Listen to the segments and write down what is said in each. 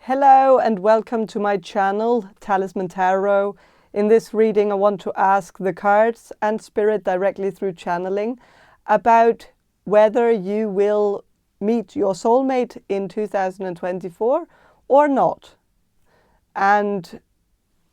Hello and welcome to my channel, Talisman Tarot. In this reading I want to ask the cards and spirit directly through channeling about whether you will meet your soulmate in 2024 or not. And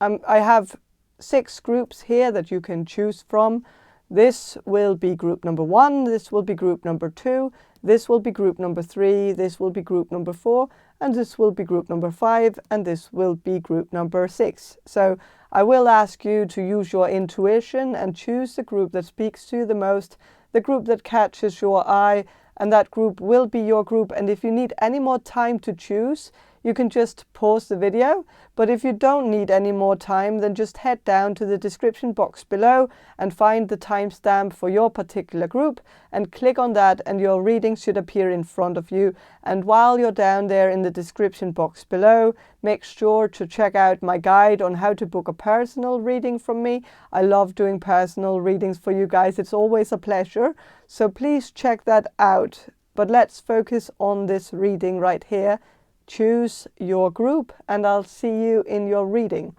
I have 6 groups here that you can choose from. This will be group number 1, this will be group number 2, this will be group number 3, this will be group number 4, and this will be group number 5, and this will be group number 6. So I will ask you to use your intuition and choose the group that speaks to you the most, the group that catches your eye, and that group will be your group. And if you need any more time to choose, you can just pause the video. But if you don't need any more time, then just head down to the description box below and find the timestamp for your particular group and click on that, and your reading should appear in front of you. And while you're down there in the description box below, make sure to check out my guide on how to book a personal reading from me. I love doing personal readings for you guys. It's always a pleasure. So please check that out. But let's focus on this reading right here. Choose your group and I'll see you in your reading.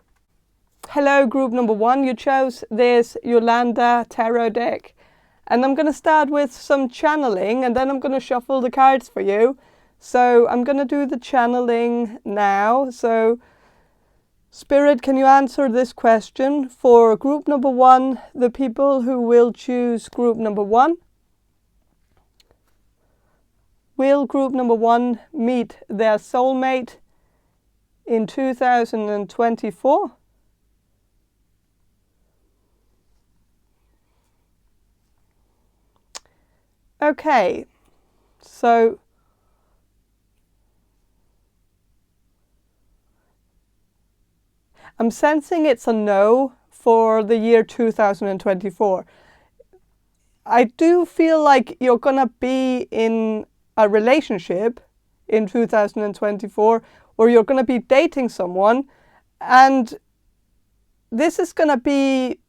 Hello, group number 1. You chose this Jolanda Tarot deck. And I'm going to start with some channeling and then I'm going to shuffle the cards for you. So I'm going to do the channeling now. So Spirit, can you answer this question for group number 1, the people who will choose group number 1? Will group number 1 meet their soulmate in 2024? Okay, so I'm sensing it's a no for the year 2024. I do feel like you're gonna be in a relationship in 2024, or you're going to be dating someone, and this is going to be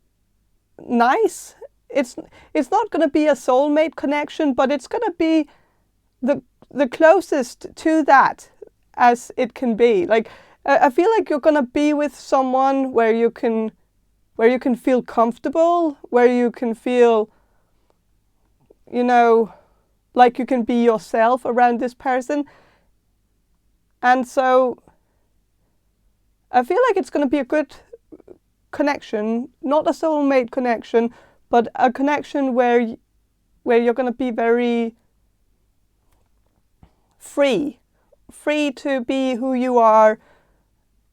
nice. It's not going to be a soulmate connection, but it's going to be the closest to that as it can be. Like I feel like you're going to be with someone where you can feel comfortable, where you can feel, you know, like you can be yourself around this person. And so I feel like it's going to be a good connection, not a soulmate connection, but a connection where you're going to be very free to be who you are,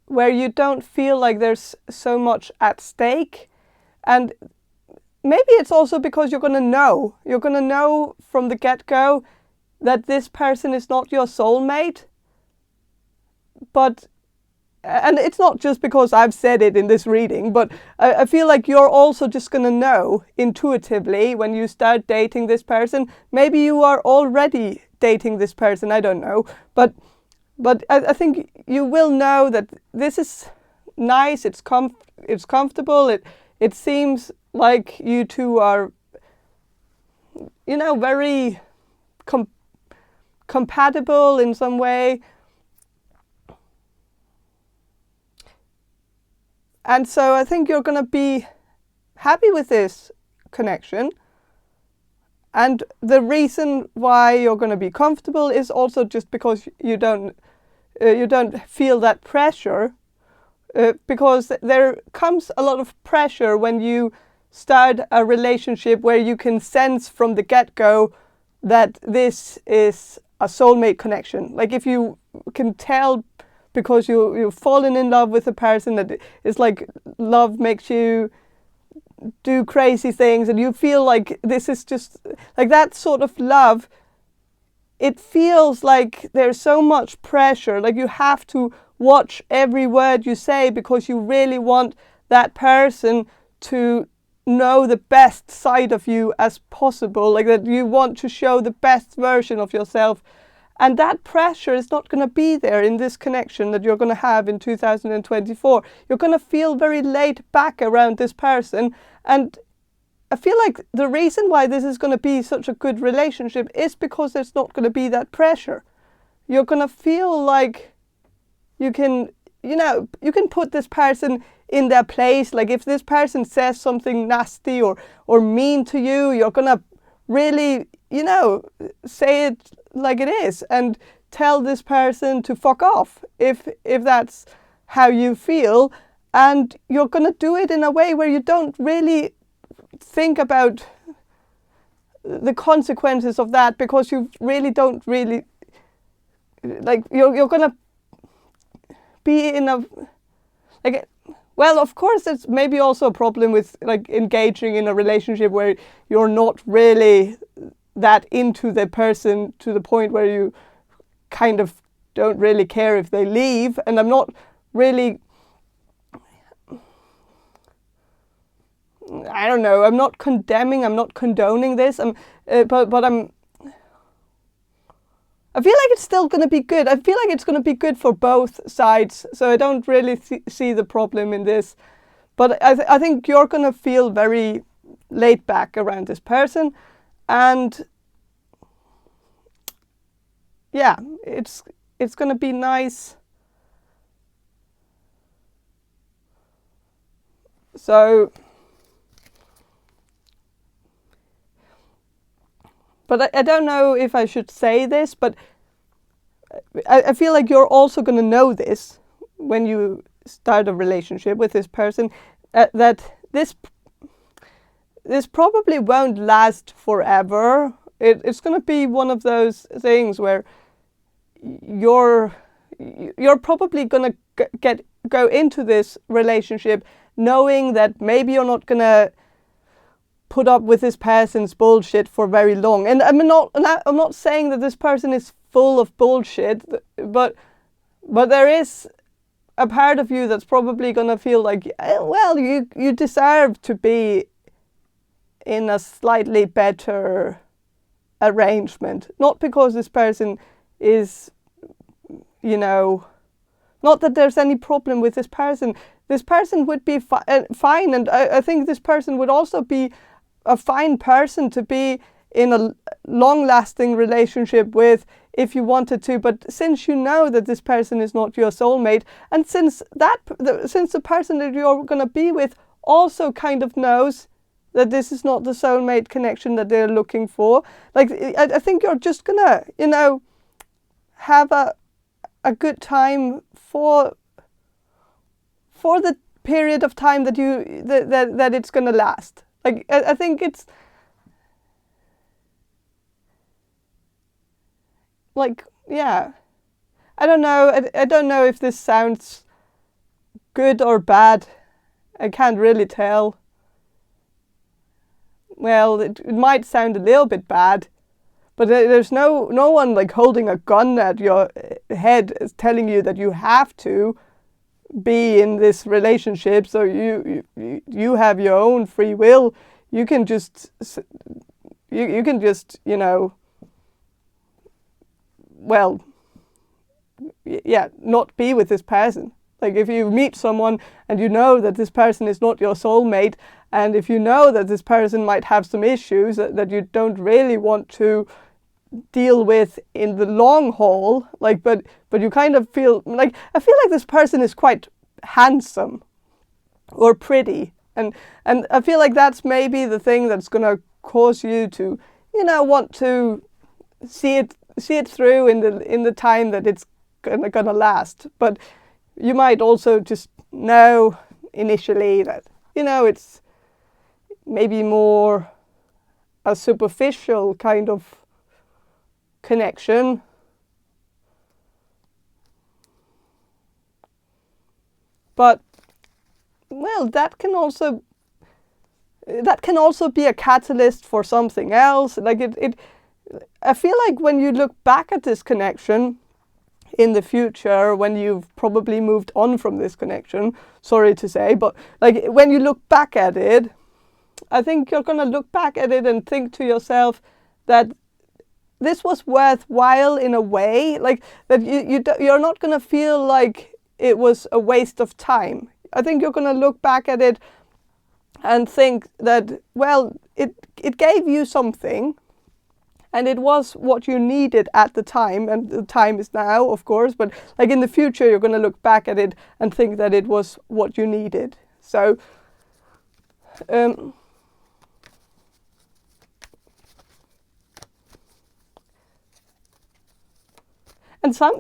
where you don't feel like there's so much at stake. And maybe it's also because you're going to know from the get-go that this person is not your soulmate. And it's not just because I've said it in this reading, but I feel like you're also just going to know intuitively when you start dating this person. Maybe you are already dating this person, I don't know. But I think you will know that this is nice, it's comfortable, it seems like you two are, you know, very compatible in some way. And so I think you're going to be happy with this connection. And the reason why you're going to be comfortable is also just because you don't feel that pressure. Because there comes a lot of pressure when you start a relationship where you can sense from the get-go that this is a soulmate connection. Like if you can tell because you've fallen in love with a person, that it's like love makes you do crazy things and you feel like this is just like that sort of love. It feels like there's so much pressure, like you have to watch every word you say because you really want that person to know the best side of you as possible, like that you want to show the best version of yourself. And that pressure is not going to be there in this connection that you're going to have in 2024. You're going to feel very laid back around this person. And I feel like the reason why this is going to be such a good relationship is because there's not going to be that pressure. You're going to feel like you can, you know, you can put this person in their place. Like if this person says something nasty or mean to you, you're gonna really, you know, say it like it is and tell this person to fuck off if that's how you feel. And you're gonna do it in a way where you don't really think about the consequences of that, because you really don't really, like, you're gonna be in a, like, well, of course it's maybe also a problem with like engaging in a relationship where you're not really that into the person to the point where you kind of don't really care if they leave. And I'm not really, I don't know, I'm not condemning, I'm not condoning this, but I feel like it's still going to be good. I feel like it's going to be good for both sides. So I don't really see the problem in this. But I think you're going to feel very laid back around this person. And yeah, it's going to be nice. So, but I don't know if I should say this, but I feel like you're also going to know this when you start a relationship with this person, that this probably won't last forever. It's going to be one of those things where you're probably going to go into this relationship knowing that maybe you're not going to put up with this person's bullshit for very long. And I'm not saying that this person is full of bullshit, but there is a part of you that's probably going to feel like, well, you deserve to be in a slightly better arrangement. Not because this person is, you know, not that there's any problem with this person. This person would be fine, and I think this person would also be a fine person to be in a long-lasting relationship with if you wanted to. But since you know that this person is not your soulmate, and since the person that you're going to be with also kind of knows that this is not the soulmate connection that they're looking for, like, I think you're just gonna, you know, have a good time for the period of time that that it's gonna last. Like, I think it's like, yeah, I don't know. I don't know if this sounds good or bad. I can't really tell. Well, it might sound a little bit bad, but there's no one like holding a gun at your head telling you that you have to be in this relationship. So you have your own free will. You can just you know, well, yeah, not be with this person. Like, if you meet someone and you know that this person is not your soulmate, and if you know that this person might have some issues that you don't really want to deal with in the long haul, like, but you kind of feel like, I feel like this person is quite handsome or pretty, and I feel like that's maybe the thing that's gonna cause you to, you know, want to see it through in the time that it's gonna last. But you might also just know initially that, you know, it's maybe more a superficial kind of connection. But, well, that can also be a catalyst for something else. Like, I feel like when you look back at this connection in the future, when you've probably moved on from this connection, sorry to say, but like, when you look back at it, I think you're going to look back at it and think to yourself that this was worthwhile in a way, like that you're not going to feel like it was a waste of time. I think you're going to look back at it and think that, well, it gave you something, and it was what you needed at the time, and the time is now, of course, but like in the future you're going to look back at it and think that it was what you needed. So and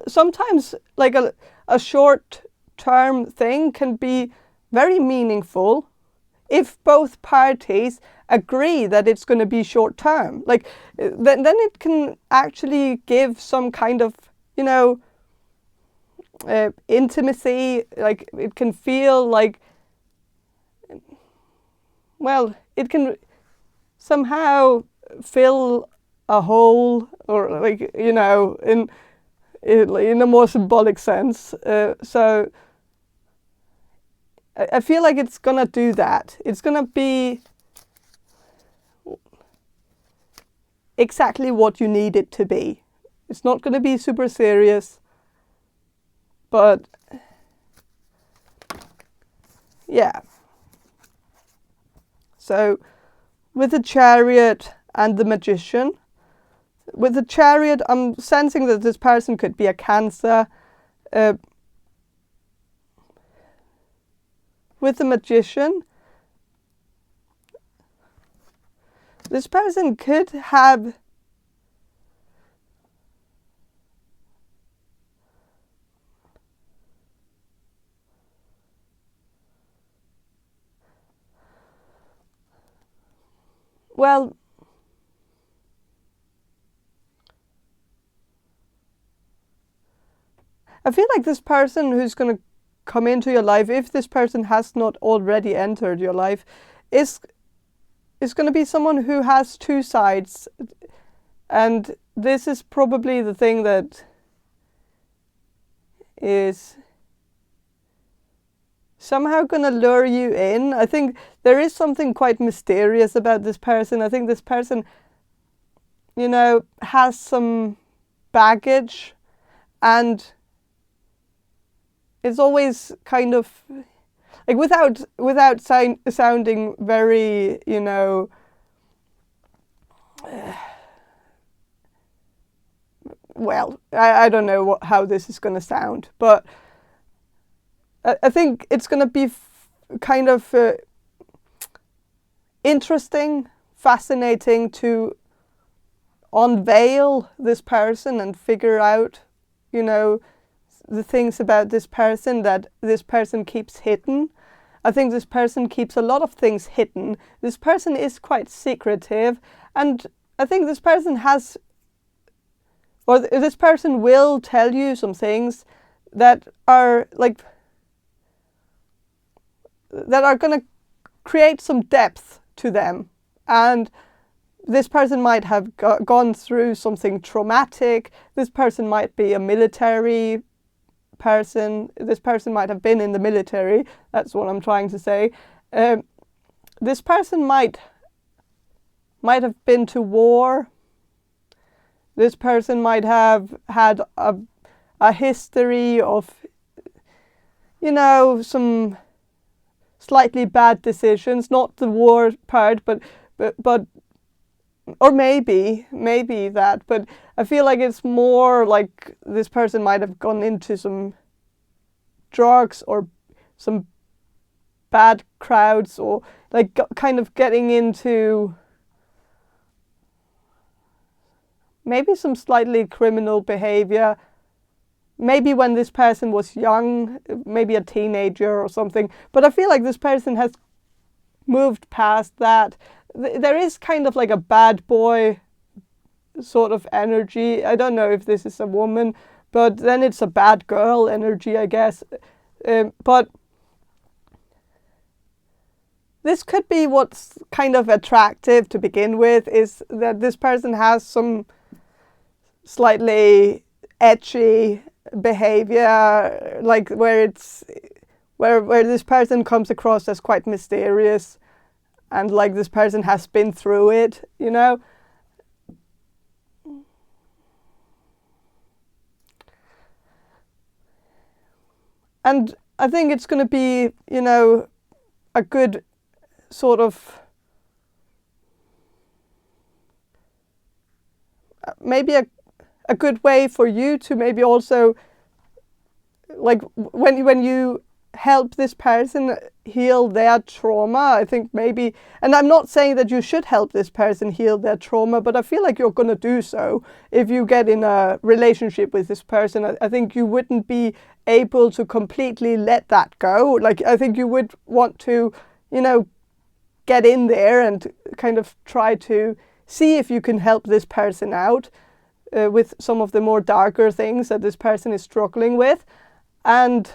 sometimes like a short-term thing can be very meaningful if both parties agree that it's going to be short-term. Like then it can actually give some kind of, you know, intimacy. Like it can feel like, well, it can somehow fill a hole, or like, you know, in a more symbolic sense. So I feel like it's gonna do that. It's gonna be exactly what you need it to be. It's not gonna be super serious, but yeah. So with the Chariot and the Magician, with the Chariot, I'm sensing that this person could be a Cancer. With the Magician, this person could have well, I feel like this person who's going to come into your life, if this person has not already entered your life, is going to be someone who has two sides. And this is probably the thing that is somehow going to lure you in. I think there is something quite mysterious about this person. I think this person, you know, has some baggage, and it's always kind of like, without sounding very, you know, well, I don't know how this is going to sound, but I think it's going to be kind of interesting, fascinating to unveil this person and figure out, you know, the things about this person that this person keeps hidden. I think this person keeps a lot of things hidden. This person is quite secretive, and I think this person has, or this person will tell you some things that are like, that are going to create some depth to them. And this person might have gone through something traumatic. This person might be a military person. This person might have been in the military. That's what I'm trying to say. This person might have been to war. This person might have had a history of, you know, some slightly bad decisions, not the war part, but or maybe that, but I feel like it's more like this person might have gone into some drugs or some bad crowds, or like kind of getting into maybe some slightly criminal behavior. Maybe when this person was young, maybe a teenager or something. But I feel like this person has moved past that. There is kind of like a bad boy sort of energy. I don't know if this is a woman, but then it's a bad girl energy, I guess. But this could be what's kind of attractive to begin with, is that this person has some slightly edgy behavior, like where this person comes across as quite mysterious, and like this person has been through it, you know. And I think it's going to be, you know, a good sort of maybe a good way for you to maybe also, like when you help this person heal their trauma, I think maybe, and I'm not saying that you should help this person heal their trauma, but I feel like you're going to do so if you get in a relationship with this person. I think you wouldn't be able to completely let that go. Like, I think you would want to, you know, get in there and kind of try to see if you can help this person out with some of the more darker things that this person is struggling with. And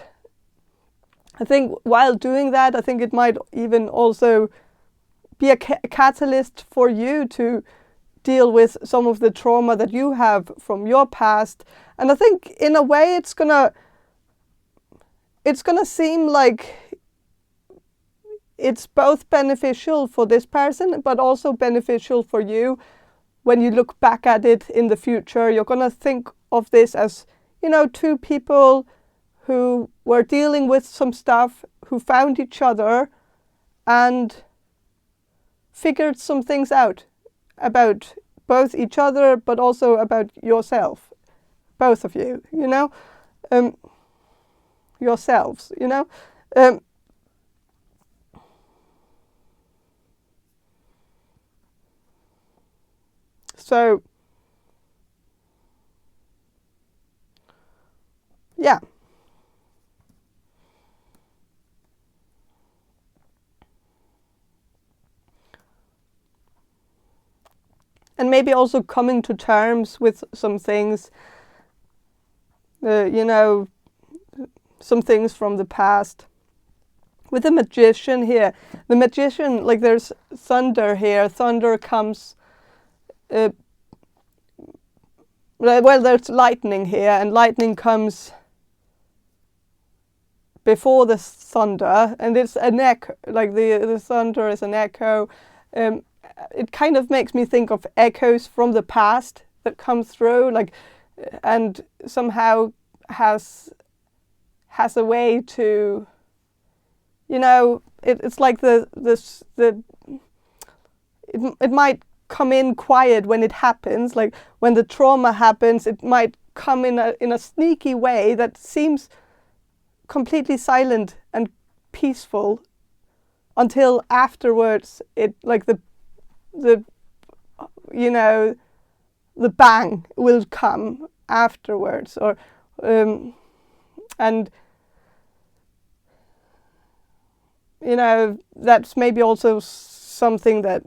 I think while doing that, I think it might even also be a catalyst for you to deal with some of the trauma that you have from your past. And I think in a way it's gonna seem like it's both beneficial for this person, but also beneficial for you. When you look back at it in the future, you're gonna think of this as, you know, two people who were dealing with some stuff, who found each other and figured some things out about both each other, but also about yourself, both of you, you know, yourselves, you know. So, yeah. And maybe also coming to terms with some things, you know, some things from the past. With the Magician here, the Magician, like there's thunder here. Thunder comes, well, there's lightning here, and lightning comes before the thunder, and it's an echo, like the thunder is an echo. It kind of makes me think of echoes from the past that come through, like, and somehow has a way to, you know, it's like it might come in quiet when it happens, like when the trauma happens, it might come in a sneaky way that seems completely silent and peaceful until afterwards it, like the you know, the bang will come afterwards, or and you know, that's maybe also something that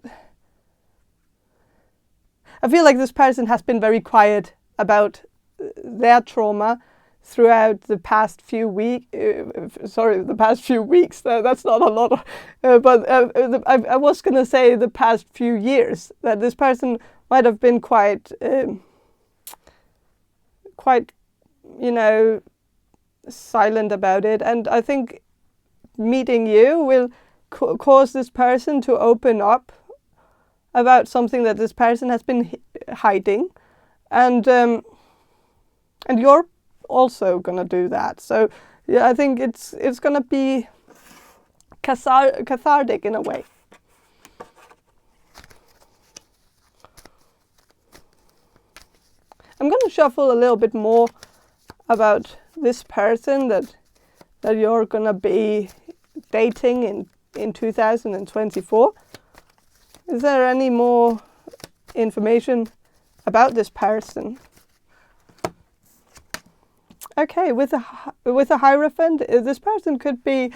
I feel like this person has been very quiet about their trauma throughout the past few weeks. The past few weeks. That's not a lot, but I was going to say the past few years. That this person might have been quite, you know, silent about it. And I think meeting you will cause this person to open up about something that this person has been hiding, and you're also gonna do that. So yeah, I think it's gonna be cathartic in a way. I'm gonna shuffle a little bit more about this person that you're gonna be dating in 2024. Is there any more information about this person? Okay, with a Hierophant, this person could be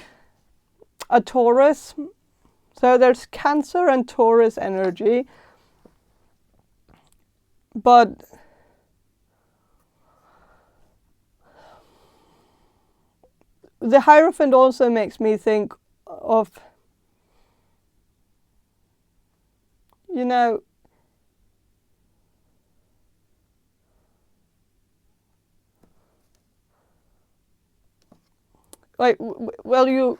a Taurus. So there's Cancer and Taurus energy. But the Hierophant also makes me think of, you know, like, well,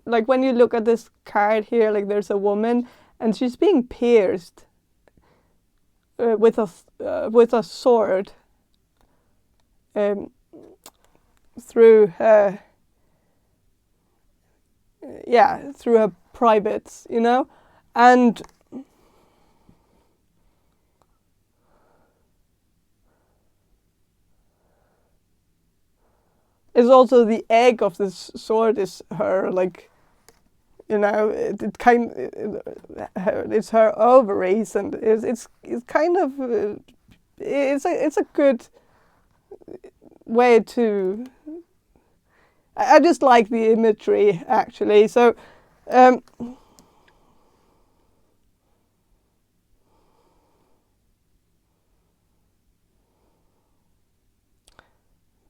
like when you look at this card here, like there's a woman and she's being pierced with a sword through her, through her privates, you know, and it's also the egg of this sword is her, like, you know, it's her ovaries, and it's kind of it's a good way to. I just like the imagery, actually. So.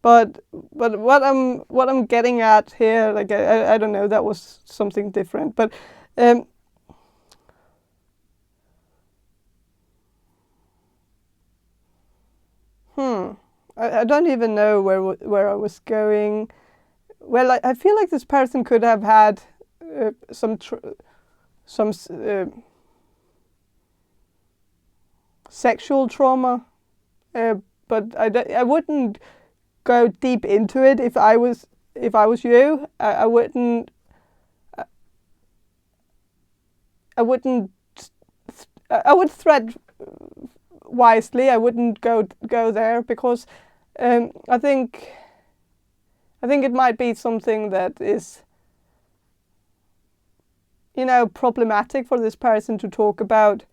But what I'm getting at here, like I don't know, that was something different. But I don't even know where I was going. Well, I feel like this person could have had some sexual trauma, but I wouldn't go deep into it. If I was you, I wouldn't I would thread wisely. I wouldn't go there, because I think it might be something that is, you know, problematic for this person to talk about.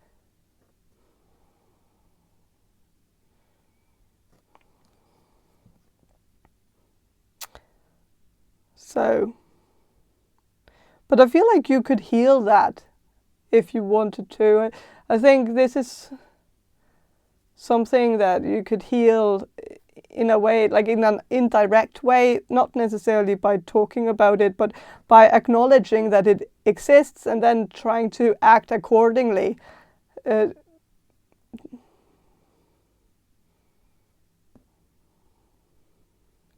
So, but I feel like you could heal that if you wanted to. I think this is something that you could heal in a way, like in an indirect way, not necessarily by talking about it, but by acknowledging that it exists and then trying to act accordingly. You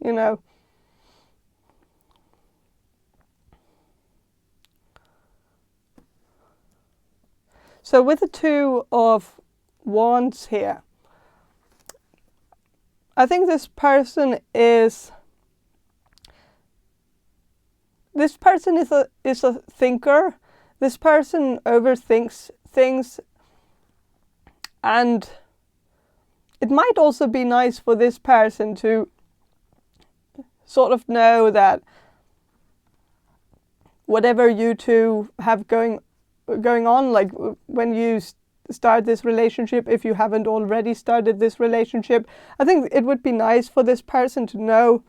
know. So with the Two of Wands here, I think this person is a thinker. This person overthinks things, and it might also be nice for this person to sort of know that whatever you two have going on, like when you start this relationship, if you haven't already started this relationship, I think it would be nice for this person to know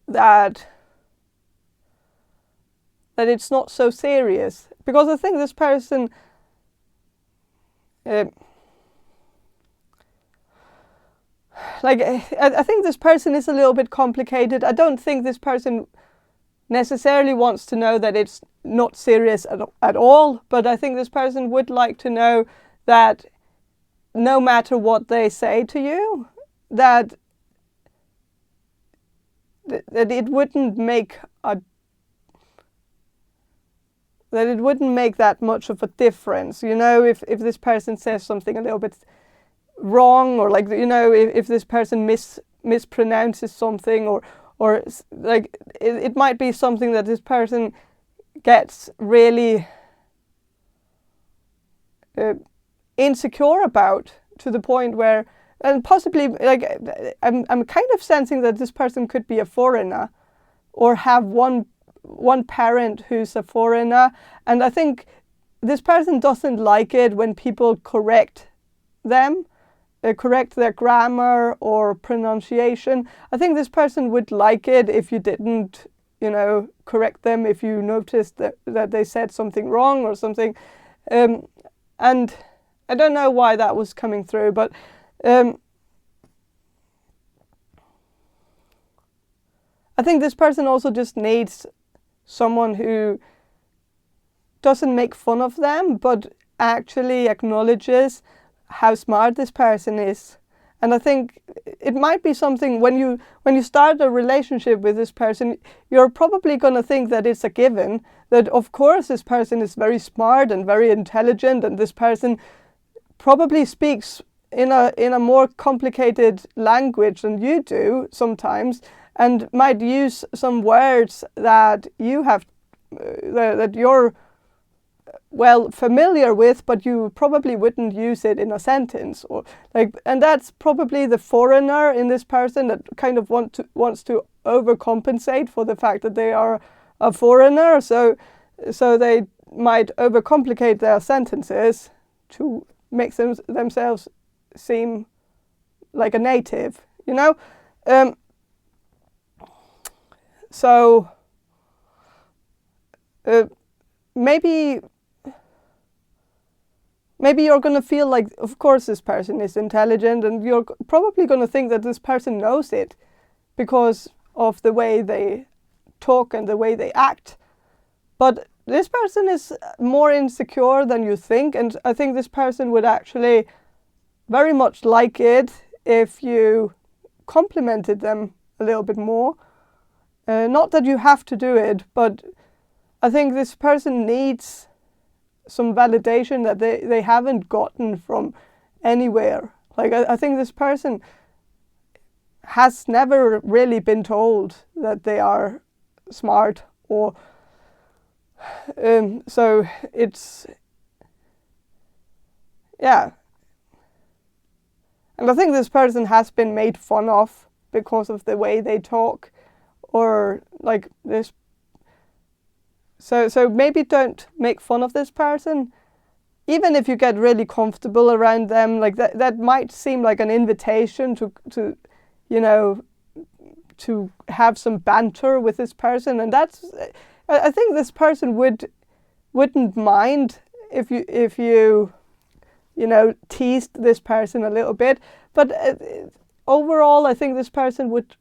that it's not so serious, because I think this person I think this person is a little bit complicated. I don't think this person necessarily wants to know that it's not serious at all, but I think this person would like to know that no matter what they say to you, that it wouldn't make that much of a difference. You know, if this person says something a little bit wrong, or like, you know, if this person mispronounces something, or like it might be something that this person gets really insecure about, to the point where, and possibly, like, I'm kind of sensing that this person could be a foreigner, or have one parent who's a foreigner, and I think this person doesn't like it when people correct them. Correct their grammar or pronunciation. I think this person would like it if you didn't, you know, correct them if you noticed that they said something wrong or something. And I don't know why that was coming through, but I think this person also just needs someone who doesn't make fun of them, but actually acknowledges how smart this person is. And I think it might be something, when you start a relationship with this person, you're probably going to think that it's a given, that of course this person is very smart and very intelligent, and this person probably speaks in a more complicated language than you do sometimes, and might use some words that you have that you're well, familiar with, but you probably wouldn't use it in a sentence, or like, and that's probably the foreigner in this person that kind of wants to overcompensate for the fact that they are a foreigner, so they might overcomplicate their sentences to make themselves seem like a native, you know. So maybe you're going to feel like, of course, this person is intelligent, and you're probably going to think that this person knows it because of the way they talk and the way they act. But this person is more insecure than you think, and I think this person would actually very much like it if you complimented them a little bit more. Not that you have to do it, but I think this person needs some validation that they haven't gotten from anywhere. Like, I think this person has never really been told that they are smart, or so it's, yeah. And I think this person has been made fun of because of the way they talk, or like this. So maybe don't make fun of this person, even if you get really comfortable around them. Like that might seem like an invitation to you know, to have some banter with this person, and that's, I think this person wouldn't mind if you know, teased this person a little bit. But overall, I think this person would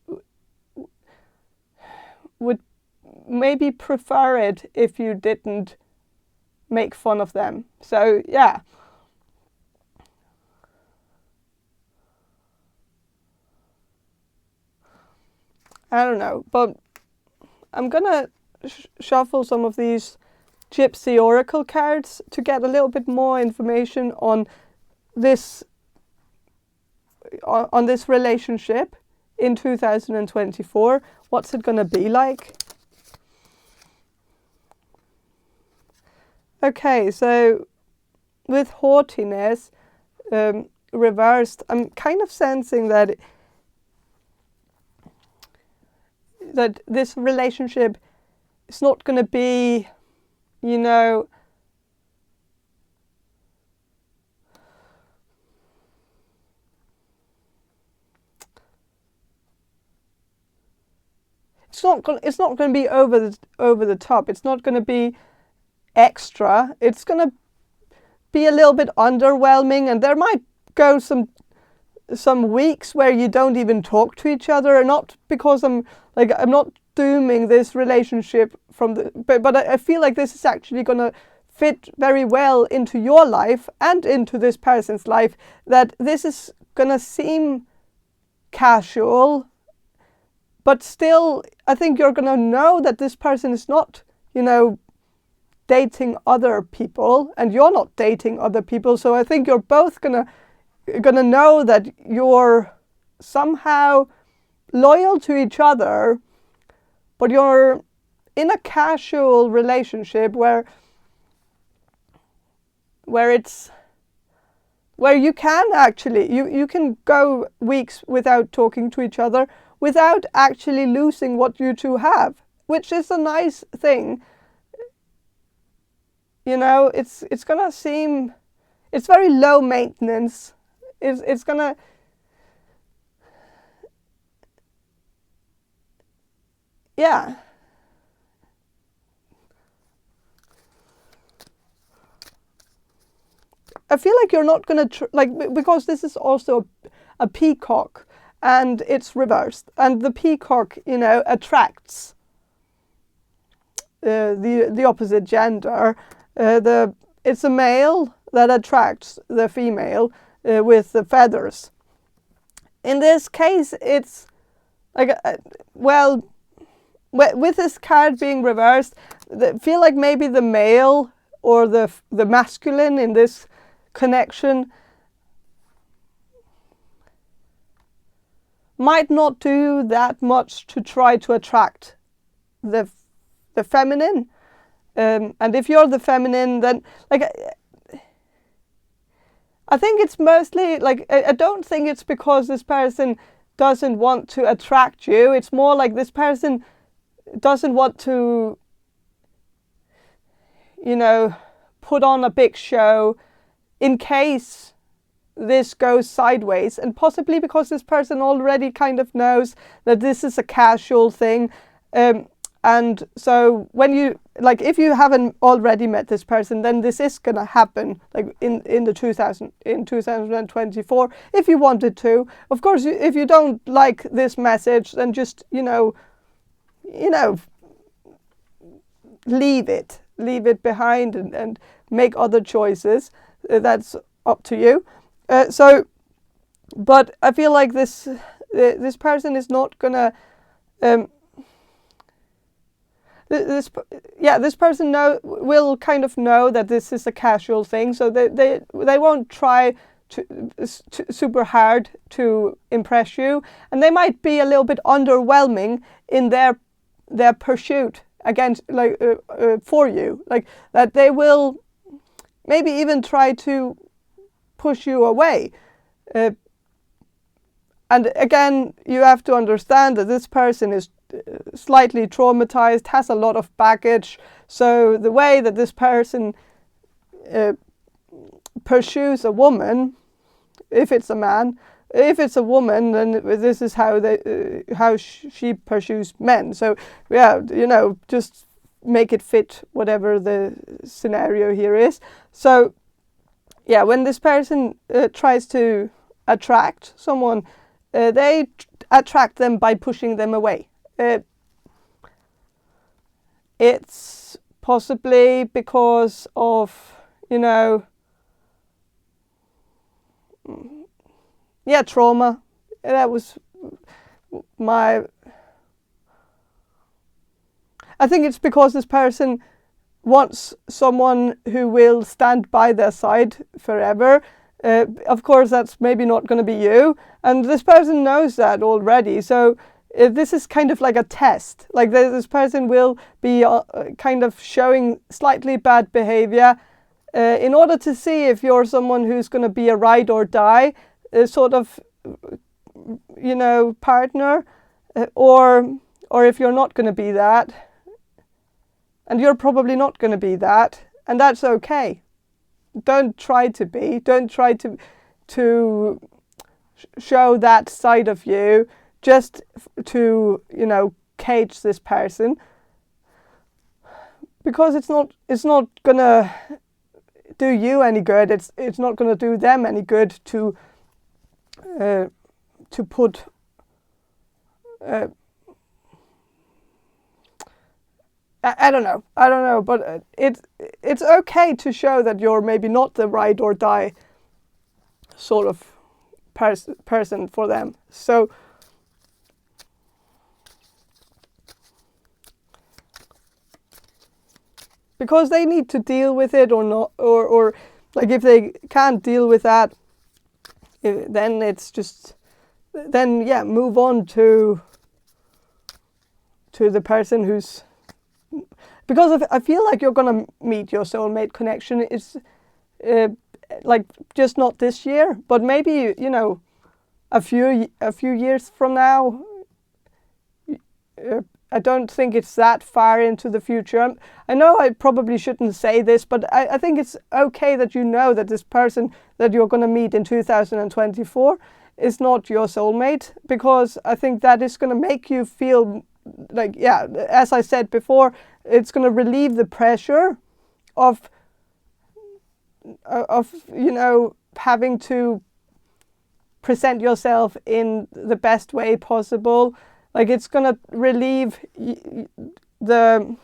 maybe prefer it if you didn't make fun of them. So yeah. I don't know, but I'm gonna shuffle some of these Gypsy Oracle cards to get a little bit more information on this relationship in 2024. What's it gonna be like? Okay, so with haughtiness reversed, I'm kind of sensing that this relationship is not going to be, you know, it's not going to be over the top. It's not going to be extra. It's going to be a little bit underwhelming, and there might go some weeks where you don't even talk to each other, and not because I'm not dooming this relationship from the, but I feel like this is actually going to fit very well into your life and into this person's life, that this is going to seem casual, but still I think you're going to know that this person is not, you know, dating other people, and you're not dating other people. So I think you're both gonna know that you're somehow loyal to each other, but you're in a casual relationship where you can actually, you can go weeks without talking to each other without actually losing what you two have, which is a nice thing. You know, it's gonna seem, it's very low maintenance. It's gonna, yeah. I feel like you're not gonna because this is also a peacock, and it's reversed, and the peacock, you know, attracts the opposite gender. It's a male that attracts the female with the feathers. In this case, it's like, well, with this card being reversed, I feel like maybe the male or the masculine in this connection might not do that much to try to attract the feminine. And if you're the feminine, then like I think it's mostly like I don't think it's because this person doesn't want to attract you. It's more like this person doesn't want to, you know, put on a big show in case this goes sideways, and possibly because this person already kind of knows that this is a casual thing. And so when you, like, if you haven't already met this person, then this is gonna happen, like in 2024, if you wanted to. Of course, if you don't like this message, then just, you know, leave it behind and make other choices. That's up to you. But I feel like this person is not gonna. This person will kind of know that this is a casual thing, so they won't try to super hard to impress you, and they might be a little bit underwhelming in their pursuit against, like, for you, like that they will maybe even try to push you away. And again, you have to understand that this person is slightly traumatized, has a lot of baggage. So the way that this person pursues a woman, if it's a man, if it's a woman, then this is how she pursues men. So yeah, you know, just make it fit whatever the scenario here is. So yeah, when this person tries to attract someone, they attract them by pushing them away. It's possibly because of, you know, trauma. That was I think it's because this person wants someone who will stand by their side forever. Of course, that's maybe not going to be you, and this person knows that already. So this is kind of like a test. Like this person will be kind of showing slightly bad behavior in order to see if you're someone who's going to be a ride or die sort of, you know, partner, or if you're not going to be that, and you're probably not going to be that, and that's okay. Don't try to be. Don't try to show that side of you just to, you know, cage this person, because it's not gonna do you any good. It's not gonna do them any good to put I don't know, but it's okay to show that you're maybe not the ride or die sort of person for them. So because they need to deal with it or not, or like if they can't deal with that, then it's just, then yeah, move on to the person who's, because I feel like you're gonna meet your soulmate connection. It's like just not this year, but maybe, you know, a few years from now. I don't think it's that far into the future. I know I probably shouldn't say this, but I think it's okay that you know that this person that you're going to meet in 2024 is not your soulmate, because I think that is going to make you feel like, yeah, as I said before, it's going to relieve the pressure of you know, having to present yourself in the best way possible. Like it's going to relieve the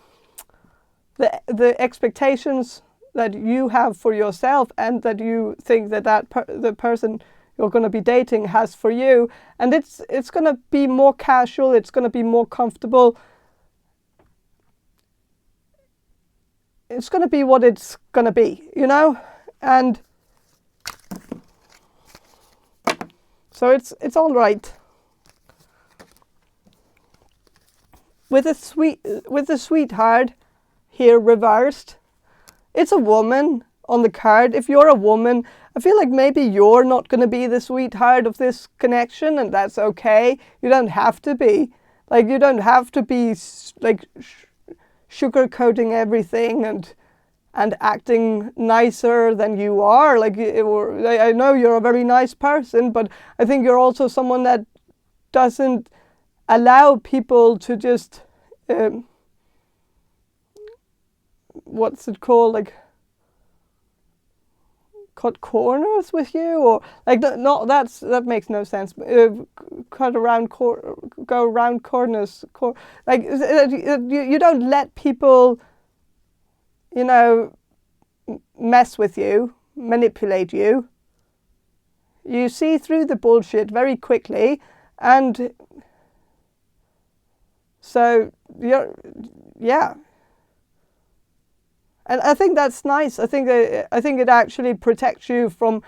expectations that you have for yourself, and that you think that the person you're going to be dating has for you. And it's going to be more casual. It's going to be more comfortable. It's going to be what it's going to be, you know? And so it's all right. With the sweetheart here reversed. It's a woman on the card. If you're a woman, I feel like maybe you're not going to be the sweetheart of this connection, and that's okay. You don't have to be. Like, you don't have to be like sugarcoating everything and acting nicer than you are. Like, I know you're a very nice person, but I think you're also someone that doesn't allow people to just what's it called, like cut corners with you, or like no, that makes no sense. Cut around go around corners. Like you don't let people, you know, mess with you, manipulate you. You see through the bullshit very quickly, and so yeah. And I think that's nice. I think it actually protects you from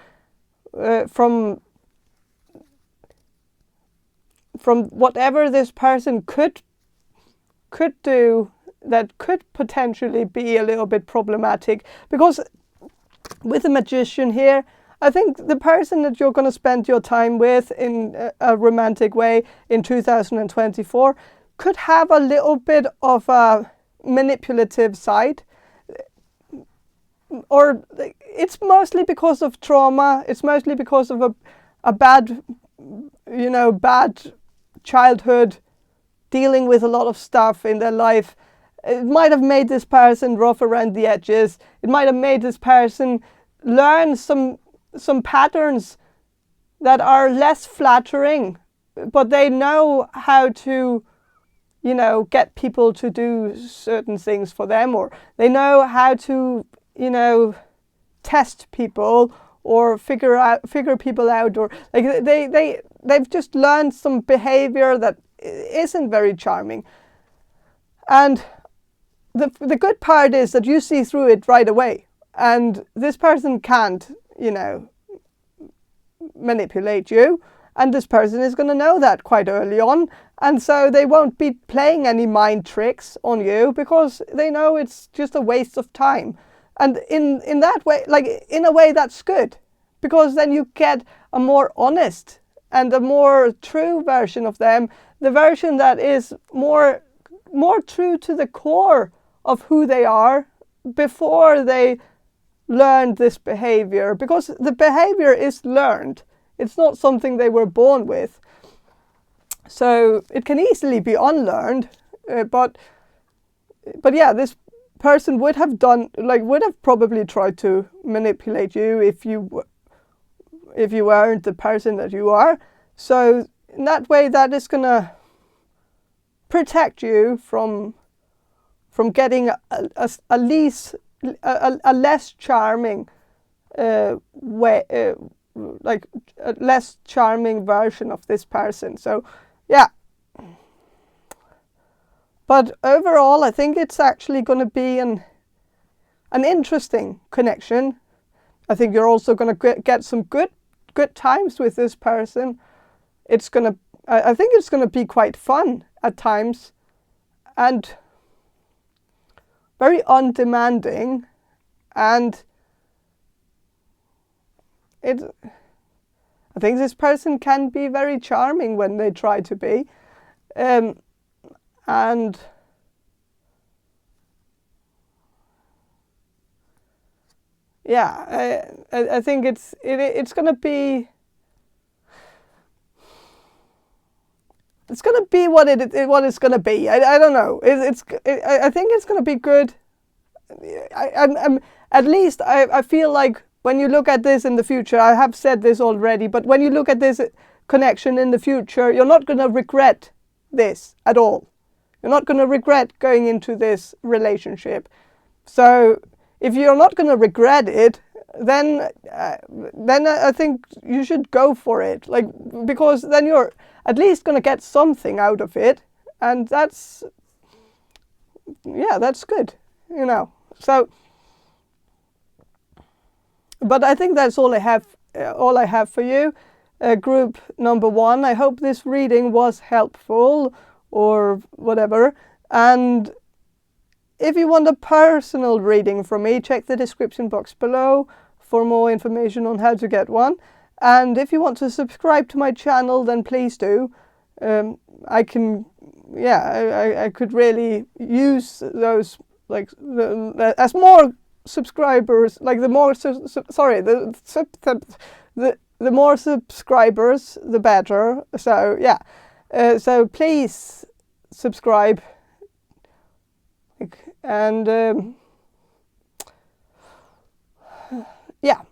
whatever this person could do that could potentially be a little bit problematic. Because with the Magician here, I think the person that you're going to spend your time with in a romantic way in 2024 could have a little bit of a manipulative side. Or it's mostly because of trauma. It's mostly because of a bad, you know, bad childhood, dealing with a lot of stuff in their life. It might have made this person rough around the edges. It might have made this person learn some patterns that are less flattering, but they know how to, you know, get people to do certain things for them, or they know how to, you know, test people or figure people out, or like they've just learned some behavior that isn't very charming. And the good part is that you see through it right away, and this person can't, you know, manipulate you, and this person is going to know that quite early on, and so they won't be playing any mind tricks on you because they know it's just a waste of time. And in that way, like in a way, that's good, because then you get a more honest and a more true version of them, the version that is more true to the core of who they are before they learned this behavior, because the behavior is learned. It's not something they were born with. So it can easily be unlearned, but yeah, this person would have probably tried to manipulate you if you weren't the person that you are. So in that way, that is gonna protect you from getting a less charming way, like a less charming version of this person. So yeah. But overall, I think it's actually going to be an interesting connection. I think you're also going to get some good times with this person. I think it's going to be quite fun at times, and very undemanding, and I think this person can be very charming when they try to be. And yeah, I think it's gonna be what it's gonna be. I don't know. I think it's gonna be good. I'm at least I feel like when you look at this in the future, I have said this already, but when you look at this connection in the future, you're not gonna regret this at all. You're not going to regret going into this relationship. So if you're not going to regret it, then I think you should go for it. Like, because then you're at least going to get something out of it, and that's good, you know. So, but I think that's all I have for you, group number 1. I hope this reading was helpful, or whatever. And if you want a personal reading from me, check the description box below for more information on how to get one. And if you want to subscribe to my channel, then please do. I could really use those, like, as more subscribers, like the more the more subscribers, the better. So yeah, so please subscribe, and yeah,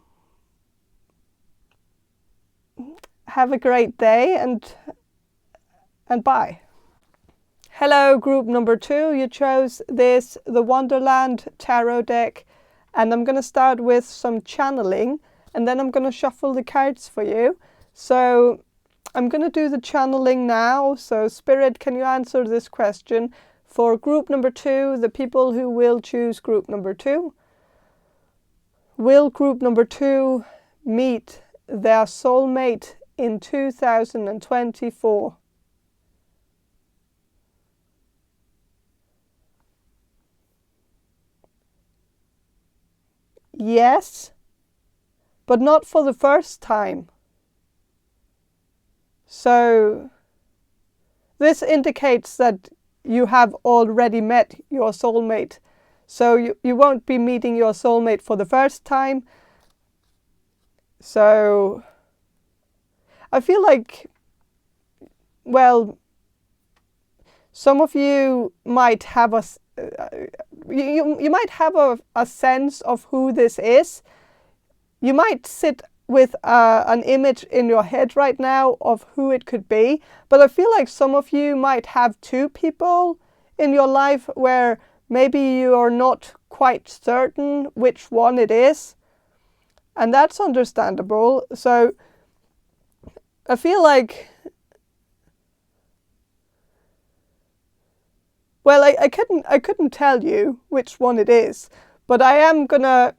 have a great day, and bye. Hello, group number 2. You chose the Wonderland Tarot deck, and I'm going to start with some channeling, and then I'm going to shuffle the cards for you. So I'm going to do the channeling now. So Spirit, can you answer this question for group number 2, the people who will choose group number 2? Will group number 2 meet their soulmate in 2024? Yes, but not for the first time. So this indicates that you have already met your soulmate. So you won't be meeting your soulmate for the first time. So I feel like, well, some of you might have you might have a sense of who this is. You might sit with an image in your head right now of who it could be, but I feel like some of you might have 2 people in your life where maybe you are not quite certain which one it is, and that's understandable. So I feel like, well, I couldn't tell you which one it is, but I am gonna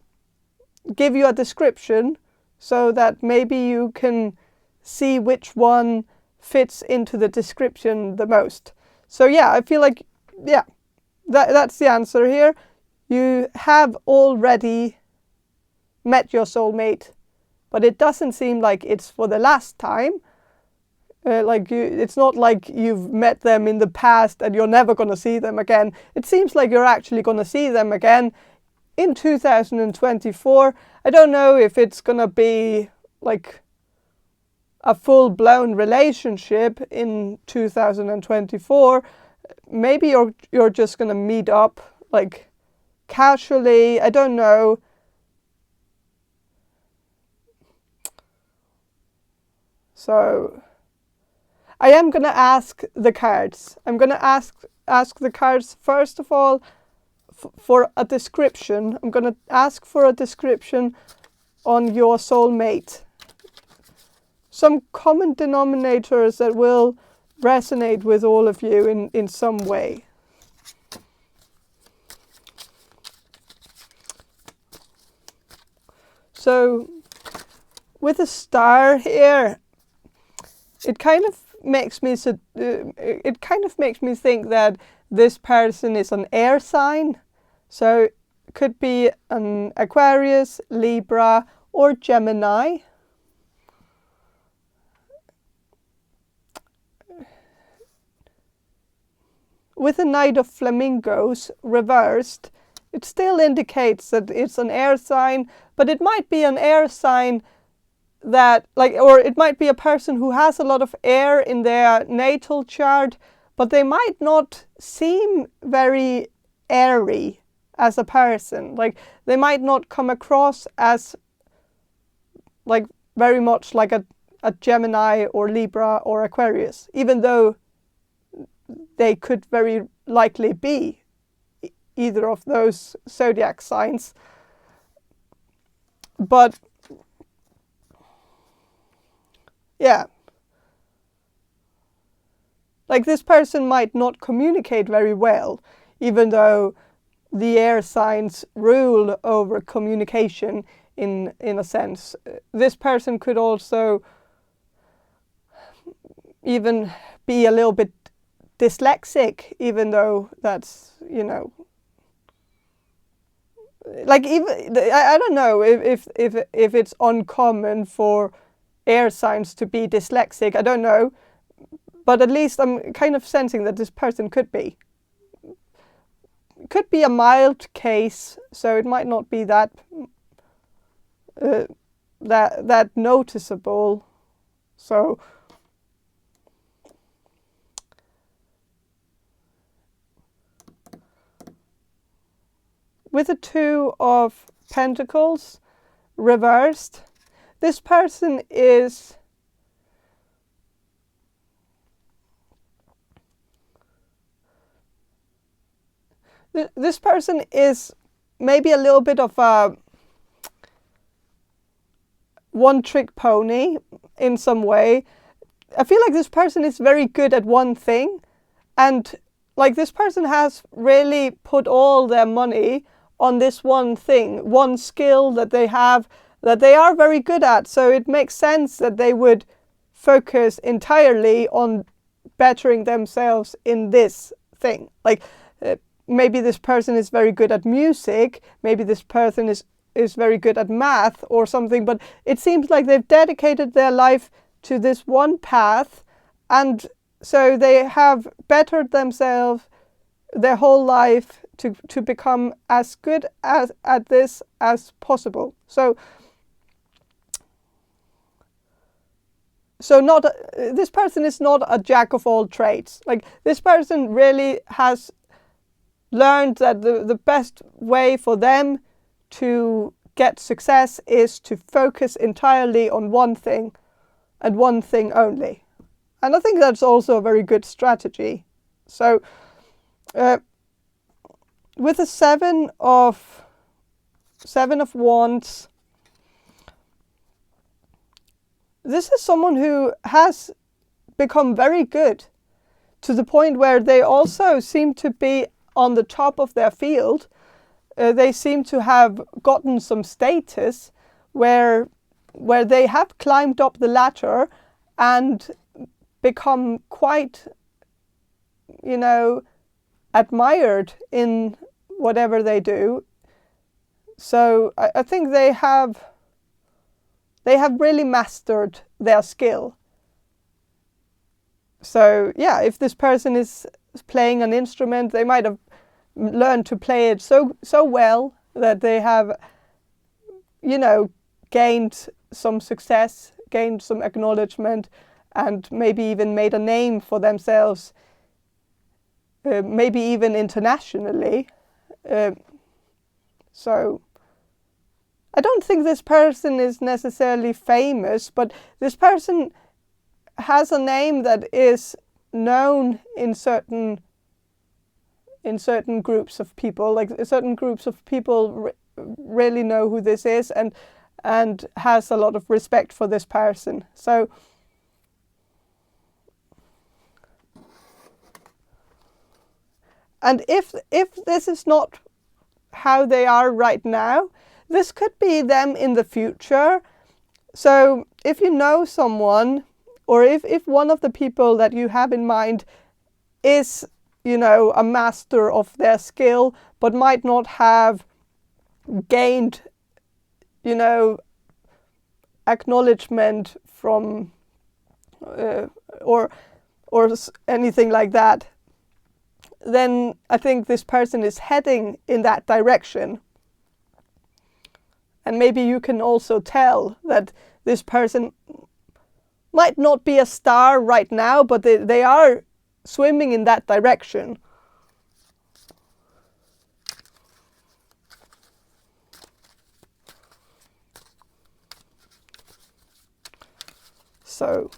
give you a description so that maybe you can see which one fits into the description the most. So yeah, I feel like, yeah, that's the answer here. You have already met your soulmate, but it doesn't seem like it's for the last time. It's not like you've met them in the past and you're never going to see them again. It seems like you're actually going to see them again in 2024. I don't know if it's going to be like a full-blown relationship in 2024. Maybe you're just going to meet up like casually. I don't know. So I am going to ask the cards. I'm going to ask the cards, first of all, for a description. I'm going to ask for a description on your soulmate. Some common denominators that will resonate with all of you in some way. So with a star here, it kind of makes me think that this person is an air sign. So it could be an Aquarius, Libra, or Gemini. With a Knight of Flamingos reversed, it still indicates that it's an air sign, but it might be an air sign that, or it might be a person who has a lot of air in their natal chart, but they might not seem very airy as a person. Like, they might not come across as like very much like a Gemini or Libra or Aquarius, even though they could very likely be either of those zodiac signs. But yeah, like, this person might not communicate very well, even though the air signs rule over communication in a sense. This person could also even be a little bit dyslexic, even though that's, like even I don't know if it's uncommon for air signs to be dyslexic. I don't know, but at least I'm kind of sensing that this person could be. Could be a mild case, so it might not be that that noticeable. So with the Two of Pentacles reversed, this person is maybe a little bit of a one-trick pony in some way. I feel like this person is very good at one thing, and like this person has really put all their money on this one thing, one skill that they have, that they are very good at. So it makes sense that they would focus entirely on bettering themselves in this thing. Like maybe this person is very good at music, maybe this person is very good at math or something, but it seems like they've dedicated their life to this one path, and so they have bettered themselves their whole life to become as good at this as possible. So not this person is not a jack of all trades. Like this person really has learned that the best way for them to get success is to focus entirely on one thing and one thing only. And I think that's also a very good strategy. So with the Seven of Wands, this is someone who has become very good to the point where they also seem to be on the top of their field. They seem to have gotten some status where they have climbed up the ladder and become quite, admired in whatever they do. So I think they have really mastered their skill. So yeah, if this person is playing an instrument, they might have learned to play it so well that they have, gained some success, gained some acknowledgement, and maybe even made a name for themselves, maybe even internationally. So I don't think this person is necessarily famous, but this person has a name that is known in certain groups of people. Like certain groups of people really know who this is and has a lot of respect for this person. So and if this is not how they are right now, this could be them in the future. So if you know someone, or if one of the people that you have in mind is, a master of their skill, but might not have gained, acknowledgement from, or anything like that, then I think this person is heading in that direction. And maybe you can also tell that this person might not be a star right now, but they are swimming in that direction. So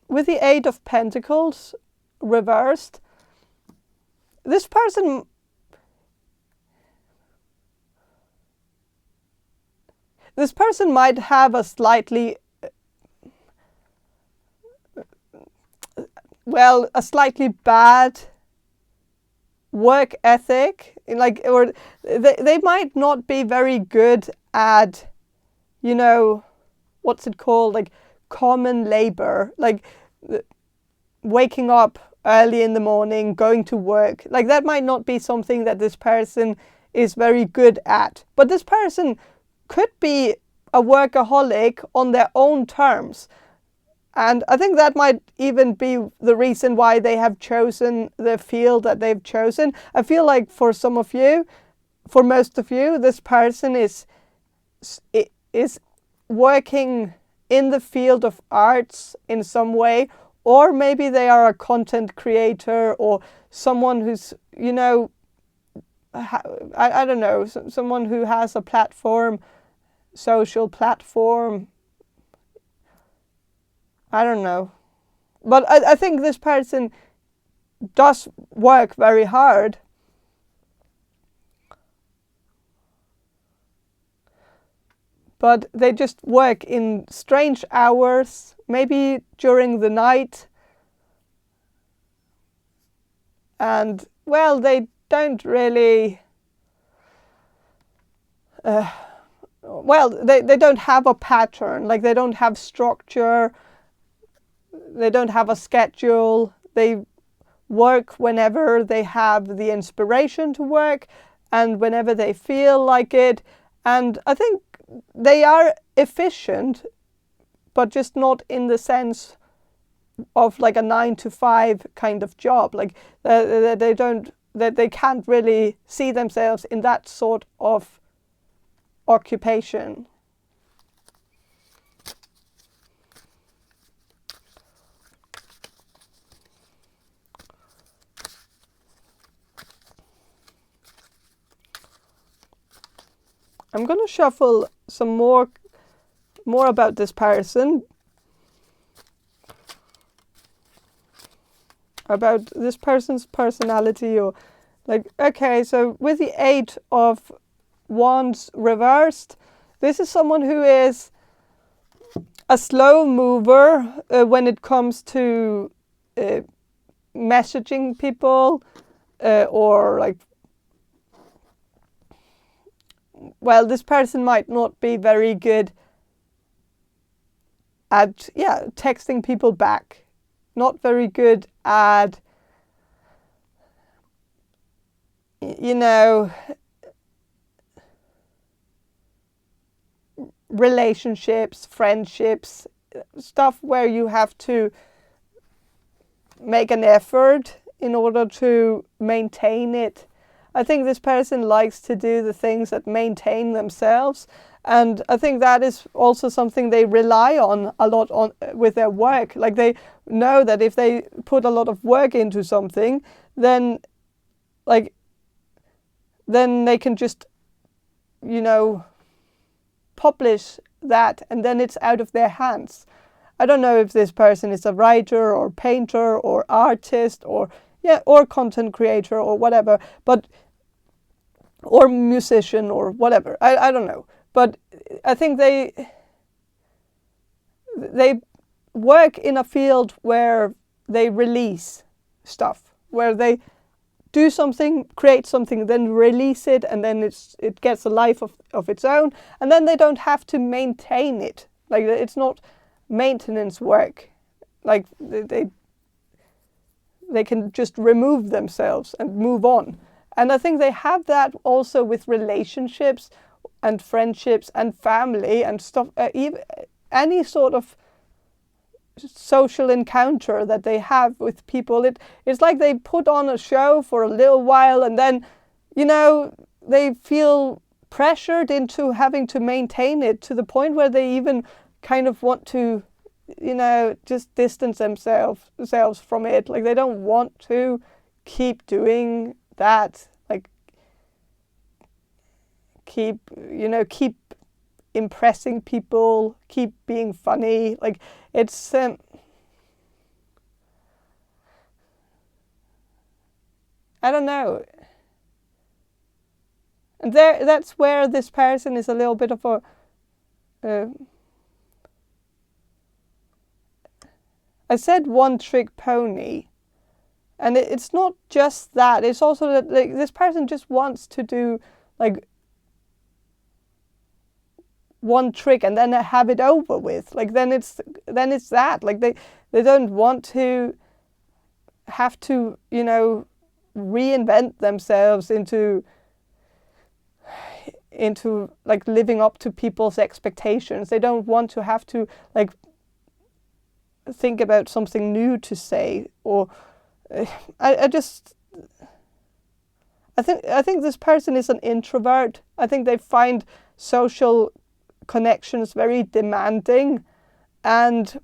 with the Eight of Pentacles reversed, this person might have a slightly bad work ethic, or they might not be very good at, what's it called, like common labor. Like waking up early in the morning, going to work. Like that might not be something that this person is very good at. But this person could be a workaholic on their own terms. And I think that might even be the reason why they have chosen the field that they've chosen. I feel like for some of you, for most of you, this person is working in the field of arts in some way, or maybe they are a content creator or someone who's, you know, I don't know, someone who has a platform, social platform. I don't know. But I think this person does work very hard. But they just work in strange hours, maybe during the night. And, well, they don't really... well, they don't have a pattern. Like, they don't have structure. They don't have a schedule. They work whenever they have the inspiration to work and whenever they feel like it. And I think they are efficient, but just not in the sense of like a 9-to-5 kind of job. Like they can't really see themselves in that sort of occupation. I'm going to shuffle some more about this person. About this person's personality, or like, okay, so with the 8 of Wands reversed, this is someone who is a slow mover when it comes to messaging people or like, well, this person might not be very good at, texting people back. Not very good at, you know, relationships, friendships, stuff where you have to make an effort in order to maintain it. I think this person likes to do the things that maintain themselves. And I think that is also something they rely on a lot on with their work. Like they know that if they put a lot of work into something, then they can just, you know, publish that and then it's out of their hands. I don't know if this person is a writer or painter or artist or content creator or whatever, but or musician or whatever. I don't know. But I think they work in a field where they release stuff, where they do something, create something, then release it, and then it gets a life of its own, and then they don't have to maintain it. Like it's not maintenance work. Like they can just remove themselves and move on. And I think they have that also with relationships and friendships and family and stuff, even any sort of social encounter that they have with people. It's like they put on a show for a little while and then, you know, they feel pressured into having to maintain it to the point where they even kind of want to, you know, just distance themselves from it. Like they don't want to keep doing that. Like keep impressing people, keep being funny. Like it's I don't know. And that's where this person is a little bit of a I said one trick pony. And it's not just that. It's also that like this person just wants to do like one trick and then have it over with. Like then it's that. Like they don't want to have to, you know, reinvent themselves into like living up to people's expectations. They don't want to have to like think about something new to say, or I think this person is an introvert. I think they find social connections very demanding, and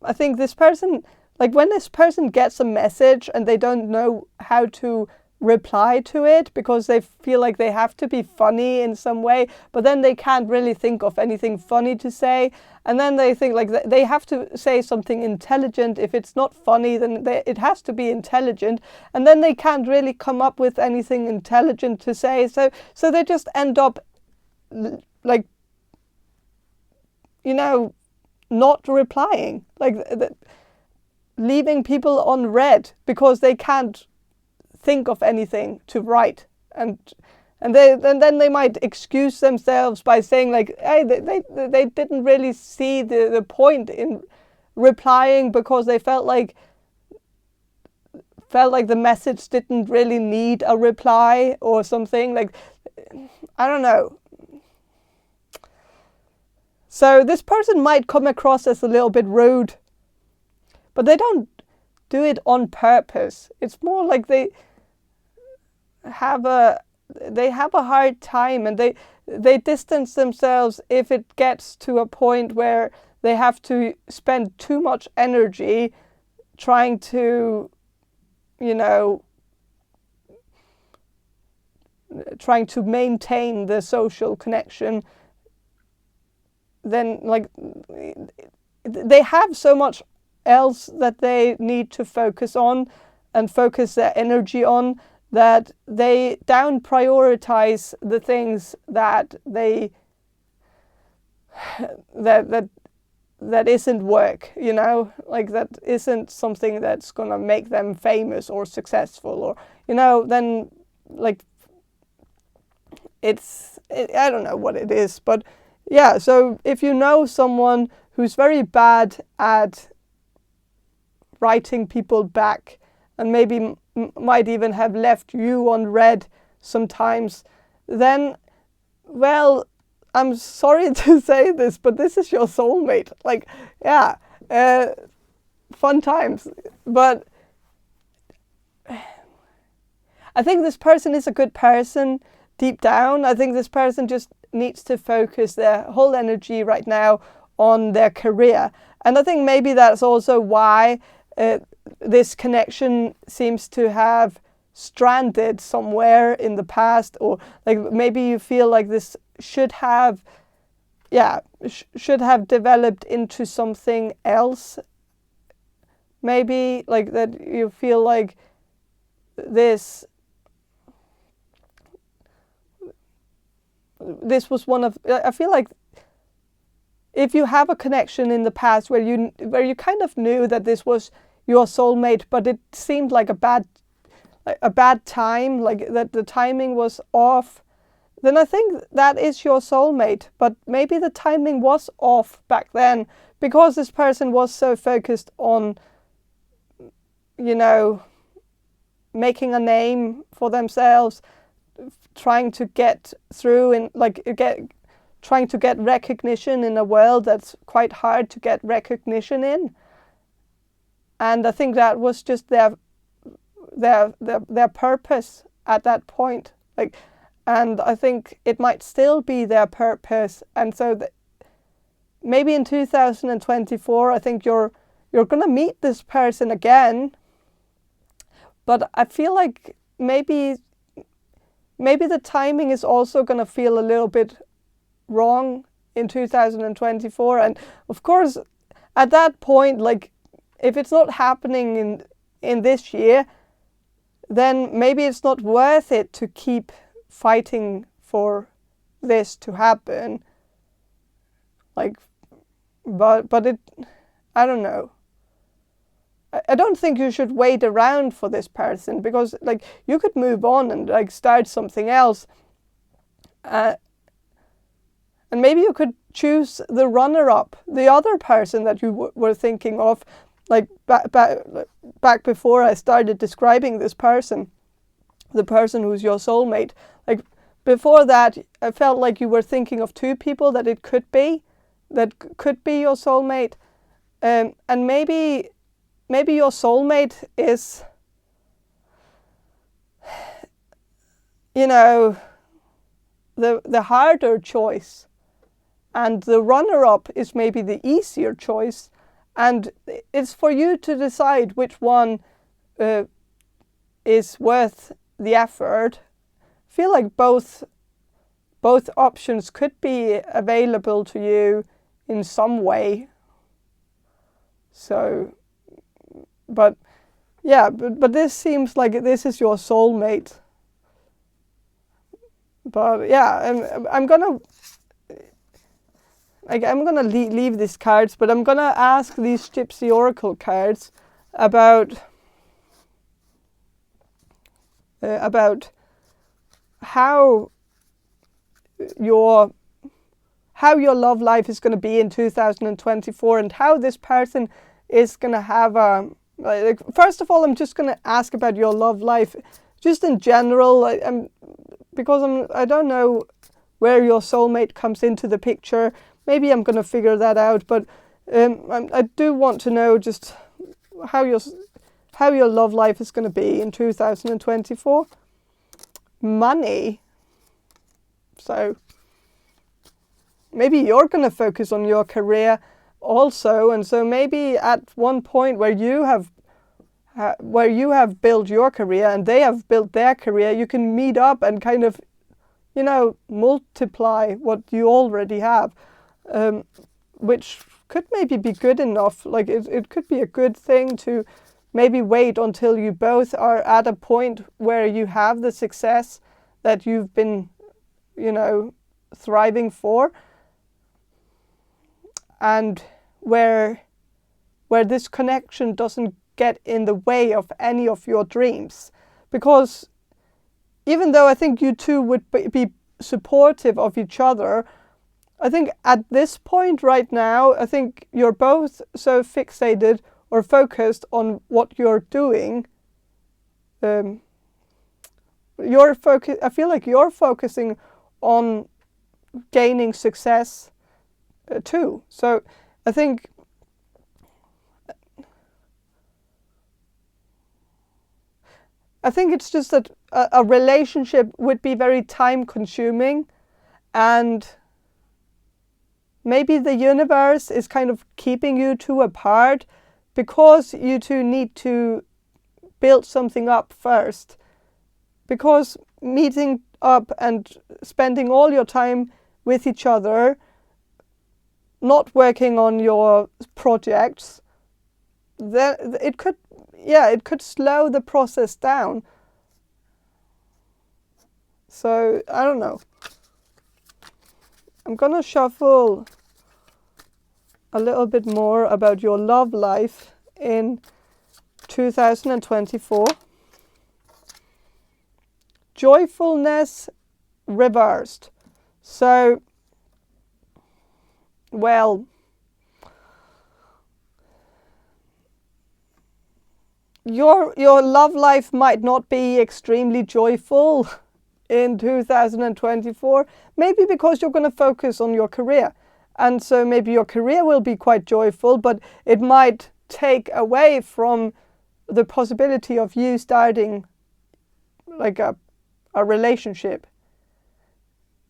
I think this person, like when this person gets a message and they don't know how to reply to it because they feel like they have to be funny in some way, but then they can't really think of anything funny to say, and then they think like they have to say something intelligent. If it's not funny, then it has to be intelligent, and then they can't really come up with anything intelligent to say, so they just end up like, you know, not replying, like leaving people unread because they can't think of anything to write, and then they might excuse themselves by saying like, hey, they didn't really see the point in replying because they felt like the message didn't really need a reply or something, like, I don't know. So this person might come across as a little bit rude, but they don't do it on purpose. It's more like they have a hard time, and they distance themselves if it gets to a point where they have to spend too much energy trying to, you know, trying to maintain the social connection. Then like they have so much else that they need to focus on and focus their energy on, that they down prioritize the things that they that isn't work, you know, like that isn't something that's gonna make them famous or successful, or, you know, then like I don't know what it is, but yeah. So if you know someone who's very bad at writing people back, and maybe might even have left you unread sometimes, then, well, I'm sorry to say this, but this is your soulmate. Like, yeah, fun times. But I think this person is a good person deep down. I think this person just needs to focus their whole energy right now on their career. And I think maybe that's also why this connection seems to have stranded somewhere in the past, or like maybe you feel like this should have developed into something else. Maybe like that you feel like this was one of, I feel like if you have a connection in the past where you kind of knew that this was your soulmate, but it seemed like a bad time, like that the timing was off, then I think that is your soulmate. But maybe the timing was off back then because this person was so focused on, you know, making a name for themselves, trying to get through and trying to get recognition in a world that's quite hard to get recognition in. And I think that was just their purpose at that point. Like, and I think it might still be their purpose. And so maybe in 2024, I think you're going to meet this person again. But I feel like maybe the timing is also going to feel a little bit wrong in 2024. And of course, at that point, like, if it's not happening in this year, then maybe it's not worth it to keep fighting for this to happen. Like, but it, I don't know. I don't think you should wait around for this person, because like you could move on and like start something else. And maybe you could choose the runner-up, the other person that you were thinking of, like back before I started describing this person, the person who's your soulmate. Like before that, I felt like you were thinking of two people that it could be, that could be your soulmate. And maybe your soulmate is, you know, the harder choice, and the runner-up is maybe the easier choice, and it's for you to decide which one is worth the effort. I feel like both options could be available to you in some way. So, but yeah, but this seems like this is your soulmate. But yeah, I'm gonna leave these cards, but I'm gonna ask these Gypsy Oracle cards about how your love life is going to be in 2024, and how this person is going to have a, like, first of all, I'm just going to ask about your love life just in general, because I don't know where your soulmate comes into the picture. Maybe I'm going to figure that out, but I do want to know just how your love life is going to be in 2024. Money. So maybe you're going to focus on your career also, and so maybe at one point where you have built your career and they have built their career, you can meet up and kind of, you know, multiply what you already have, which could maybe be good enough. Like it could be a good thing to maybe wait until you both are at a point where you have the success that you've been, you know, thriving for, and where this connection doesn't get in the way of any of your dreams. Because even though I think you two would be supportive of each other, I think at this point right now, I think you're both so fixated or focused on what you're doing. I feel like you're focusing on gaining success too. So I think it's just that a relationship would be very time consuming, and maybe the universe is kind of keeping you two apart because you two need to build something up first. Because meeting up and spending all your time with each other, not working on your projects, then it could slow the process down. So I don't know. I'm gonna shuffle a little bit more about your love life in 2024. Joyfulness reversed. So, well, your love life might not be extremely joyful in 2024, maybe because you're going to focus on your career. And so maybe your career will be quite joyful, but it might take away from the possibility of you starting like a relationship.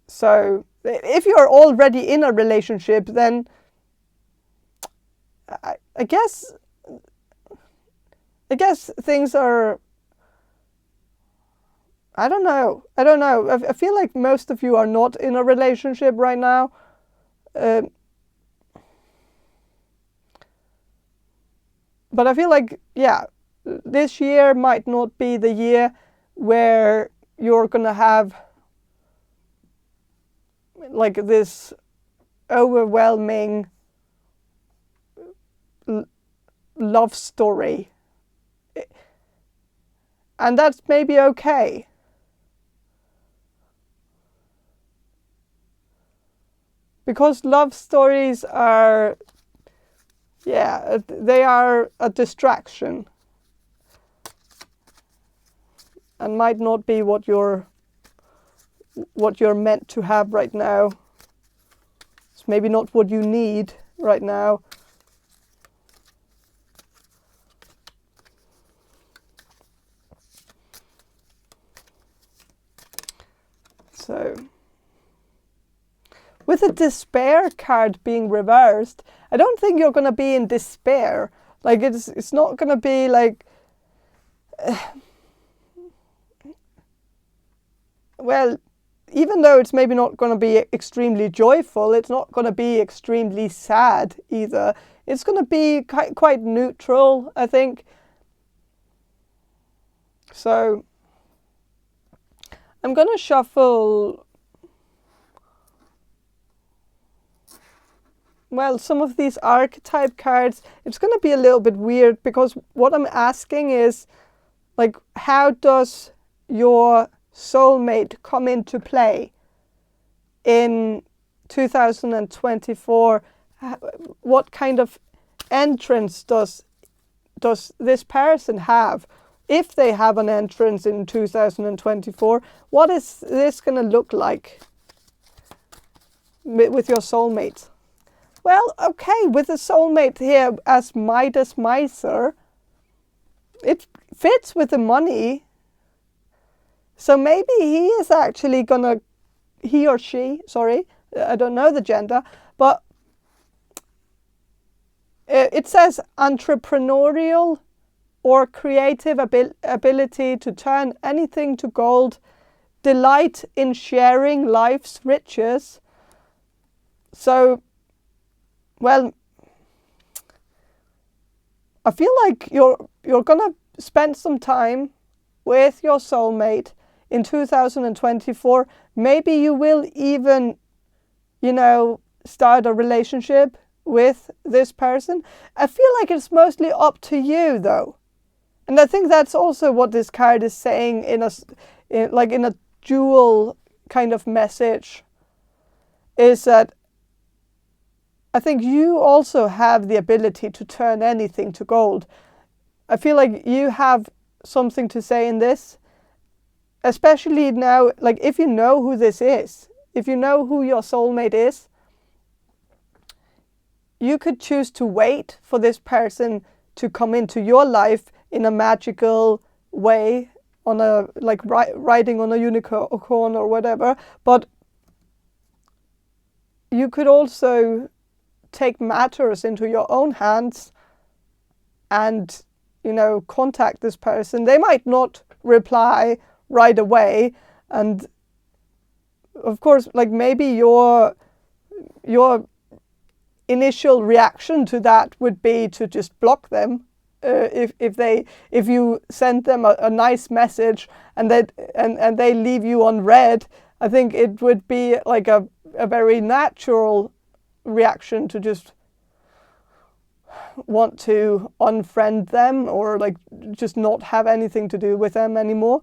So if you're already in a relationship, then I guess things are, I don't know. I feel like most of you are not in a relationship right now. But I feel like, yeah, this year might not be the year where you're gonna have like this overwhelming love story. And that's maybe okay. because love stories are, yeah, they are a distraction and might not be what you're meant to have right now. It's maybe not what you need right now. So, with the despair card being reversed, I don't think you're going to be in despair. Like, it's not going to be like, well, even though it's maybe not going to be extremely joyful, it's not going to be extremely sad either. It's going to be quite neutral, I think. So, I'm going to shuffle, well, some of these archetype cards. It's going to be a little bit weird because what I'm asking is, like, how does your soulmate come into play in 2024? What kind of entrance does this person have? If they have an entrance in 2024, what is this going to look like with your soulmate? Well, okay, with the soulmate here as Midas Miser, it fits with the money. So maybe he is actually gonna, he or she, sorry, I don't know the gender, but it says entrepreneurial or creative ability to turn anything to gold, delight in sharing life's riches. So, well, I feel like you're gonna spend some time with your soulmate in 2024. Maybe you will even, start a relationship with this person. I feel like it's mostly up to you, though. And I think that's also what this card is saying in a dual kind of message, is that I think you also have the ability to turn anything to gold. I feel like you have something to say in this, especially now, like if you know who this is, if you know who your soulmate is, you could choose to wait for this person to come into your life in a magical way, on a riding on a unicorn or whatever. But you could also take matters into your own hands and contact this person. They might not reply right away, and of course, like, maybe your initial reaction to that would be to just block them. If you send them a nice message and they leave you unread, I think it would be like a very natural reaction to just want to unfriend them or like just not have anything to do with them anymore.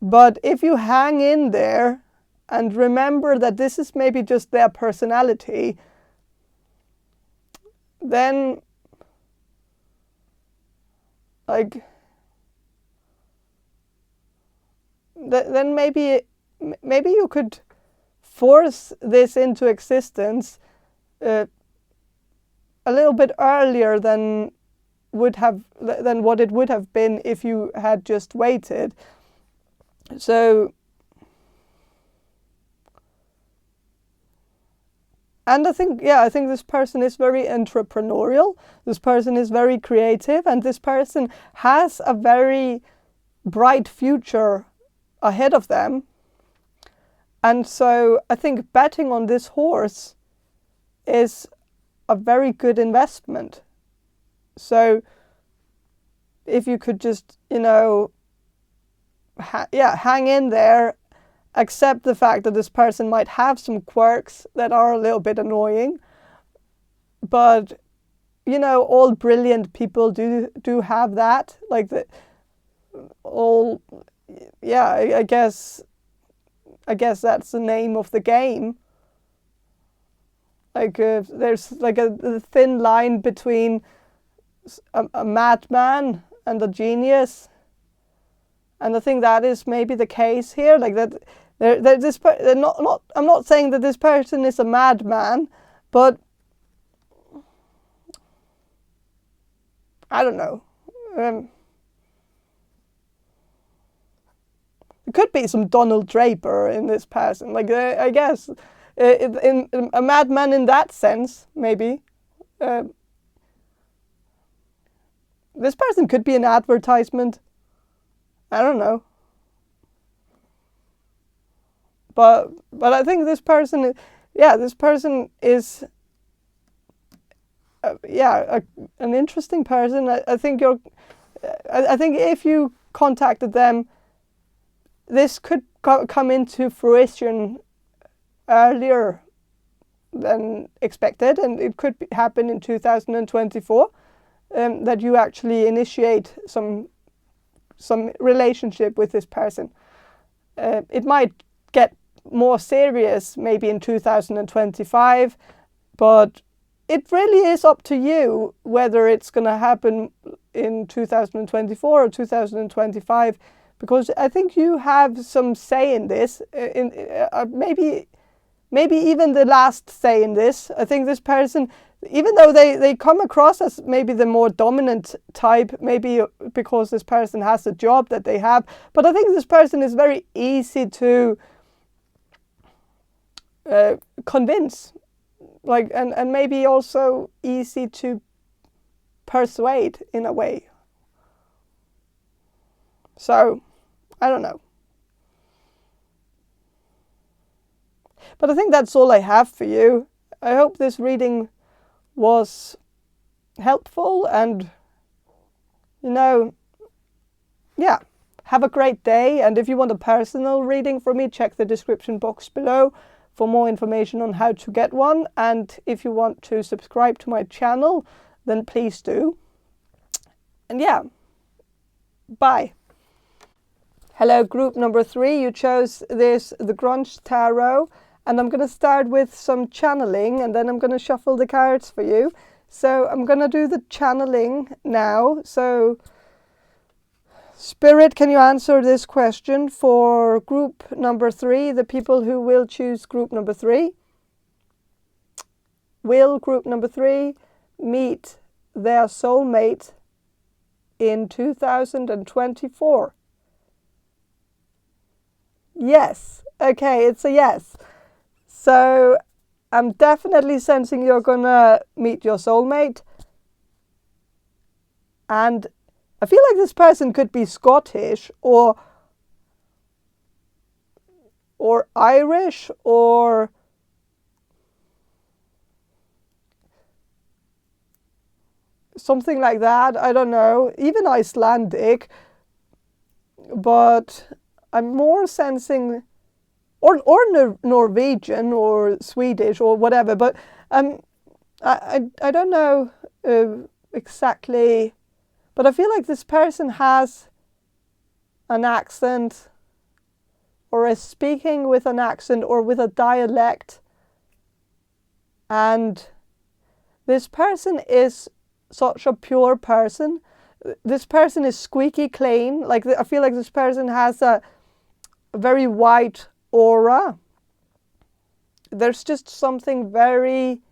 But if you hang in there and remember that this is maybe just their personality, then then maybe you could force this into existence a little bit earlier than what it would have been if you had just waited. So, and I think this person is very entrepreneurial. This person is very creative, and this person has a very bright future ahead of them. And so I think betting on this horse is a very good investment. So if you could just, hang in there, accept the fact that this person might have some quirks that are a little bit annoying, but all brilliant people do have that. Like I guess that's the name of the game. Like there's like a thin line between a madman and a genius, and I think that is maybe the case here. Like that, I'm not saying that this person is a madman, but I don't know. There could be some Donald Draper in this person. Like I guess in a madman in that sense, maybe. This person could be an advertisement. I don't know. But I think this person, this person is, an interesting person. I think if you contacted them, this could come into fruition earlier than expected, and it could happen in 2024. That you actually initiate some relationship with this person. It might get more serious maybe in 2025, but it really is up to you whether it's going to happen in 2024 or 2025, because I think you have some say in this, maybe even the last say in this. I think this person, even though they come across as maybe the more dominant type, maybe because this person has a job that they have, but I think this person is very easy to convince, like, and maybe also easy to persuade in a way. So, I don't know. But I think that's all I have for you. I hope this reading was helpful, and have a great day. And if you want a personal reading from me, check the description box below for more information on how to get one. And if you want to subscribe to my channel, then please do. And bye. Hello, group number 3. You chose the Grunge Tarot. And I'm going to start with some channeling, and then I'm going to shuffle the cards for you. So I'm going to do the channeling now. So, Spirit, can you answer this question for group number 3, the people who will choose group number 3? Will group number 3 meet their soulmate in 2024? Yes. Okay, it's a yes. So I'm definitely sensing you're gonna meet your soulmate. And I feel like this person could be Scottish or Irish or something like that. I don't know. Even Icelandic. But I'm more sensing or Norwegian or Swedish or whatever, but I don't know exactly, but I feel like this person has an accent or is speaking with an accent or with a dialect, and this person is such a pure person. This person is squeaky clean. Like, I feel like this person has a very white aura. There's just something very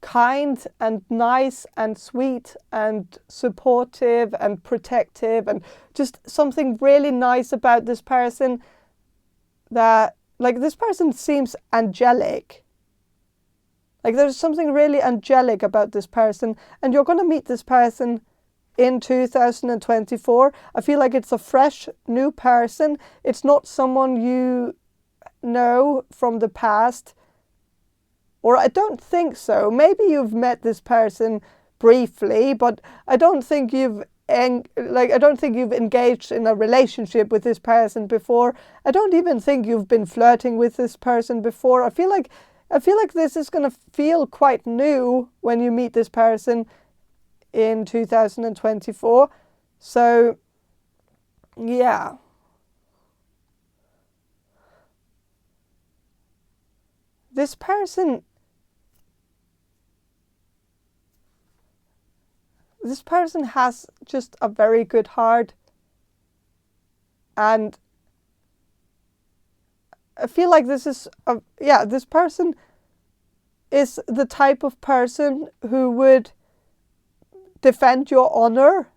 kind and nice and sweet and supportive and protective, and just something really nice about this person, that, like, this person seems angelic. Like, there's something really angelic about this person, and you're going to meet this person in 2024. I feel like it's a fresh, new person. It's not someone you know from the past, or I don't think so. Maybe you've met this person briefly, but I don't think you've engaged in a relationship with this person before. I don't even think you've been flirting with this person before. I feel like this is going to feel quite new when you meet this person in 2024. So, yeah. This person this person has just a very good heart, and I feel like this person is the type of person who would defend your honor.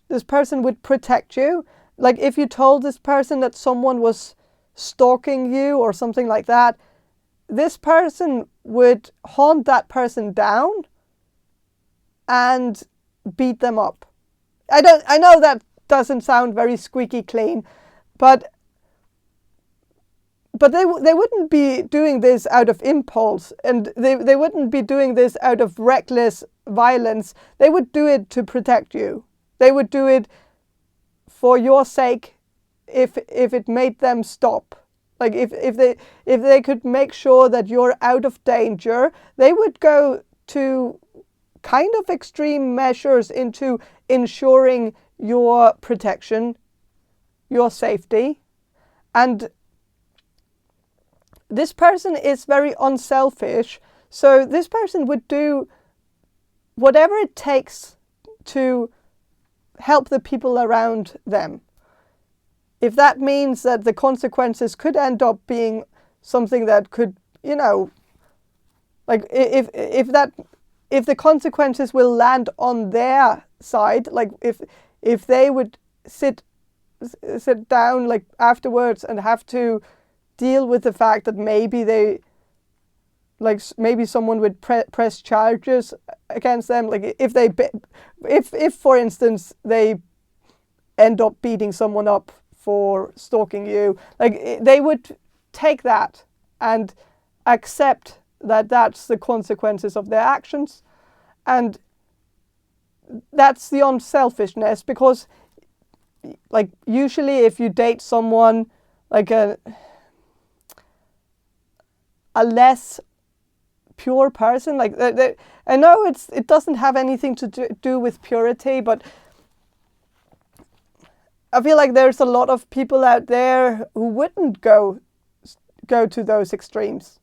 This person would protect you. Like if you told this person that someone was stalking you or something like that, this person would hunt that person down and beat them up. I know that doesn't sound very squeaky clean, but they wouldn't be doing this out of impulse, and they wouldn't be doing this out of reckless violence. They would do it to protect you. They would do it for your sake if it made them stop. Like if they could make sure that you're out of danger, they would go to kind of extreme measures into ensuring your protection, your safety. And this person is very unselfish, so this person would do whatever it takes to help the people around them. If that means that the consequences could end up being something that could, like if the consequences will land on their side, like if they would sit down like afterwards and have to deal with the fact that maybe someone would press charges against them, like if for instance they end up beating someone up for stalking you, like they would take that and accept that that's the consequences of their actions. And that's the unselfishness, because like usually if you date someone like a less pure person, like I know it doesn't have anything to do with purity, but I feel like there's a lot of people out there who wouldn't go to those extremes,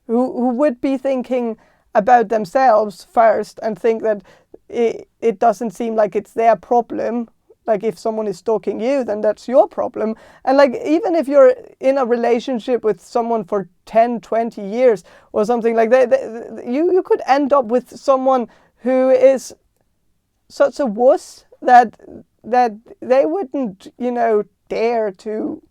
who would be thinking about themselves first and think that it doesn't seem like it's their problem. Like if someone is stalking you, then that's your problem. And like even if you're in a relationship with someone for 10, 20 years or something like that, you could end up with someone who is such a wuss that they wouldn't, dare to,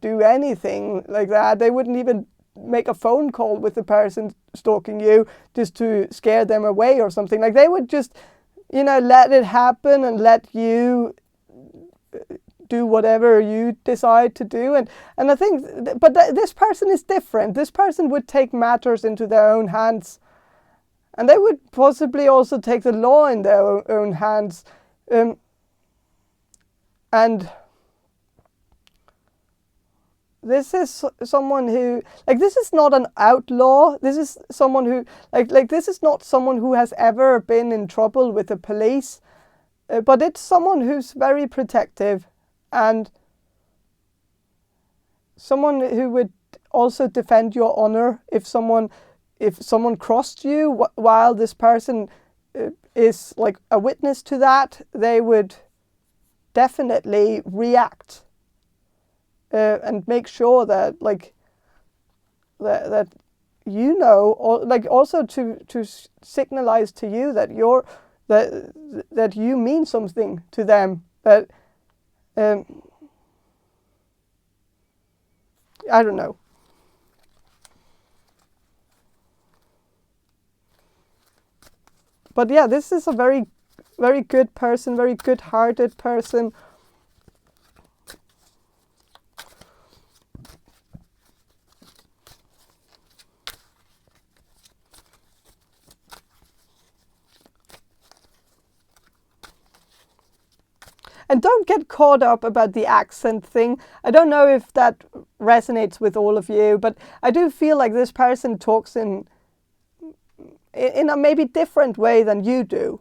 do anything like that. They wouldn't even make a phone call with the person stalking you just to scare them away or something. Like they would just, let it happen and let you do whatever you decide to do. And I think, but this person is different. This person would take matters into their own hands. And they would possibly also take the law in their own hands. And this is someone who, like, this is not an outlaw. This is someone who, like this is not someone who has ever been in trouble with the police. But it's someone who's very protective, and someone who would also defend your honor if someone crossed you while this person is like a witness to that. They would definitely react and make sure that like that or like also to signalize to you that that you mean something to them, that I don't know. But yeah, this is a very, very good person, very good-hearted person. And don't get caught up about the accent thing. I don't know if that resonates with all of you, but I do feel like this person talks in a maybe different way than you do.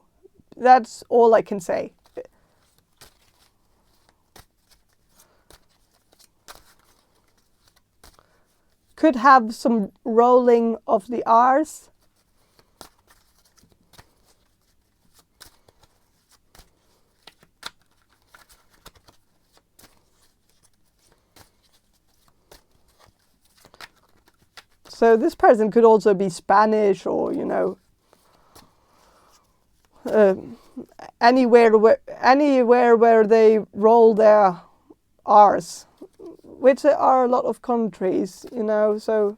That's all I can say. Could have some rolling of the R's. So this person could also be Spanish, or, you know, anywhere where they roll their R's, which are a lot of countries, you know, so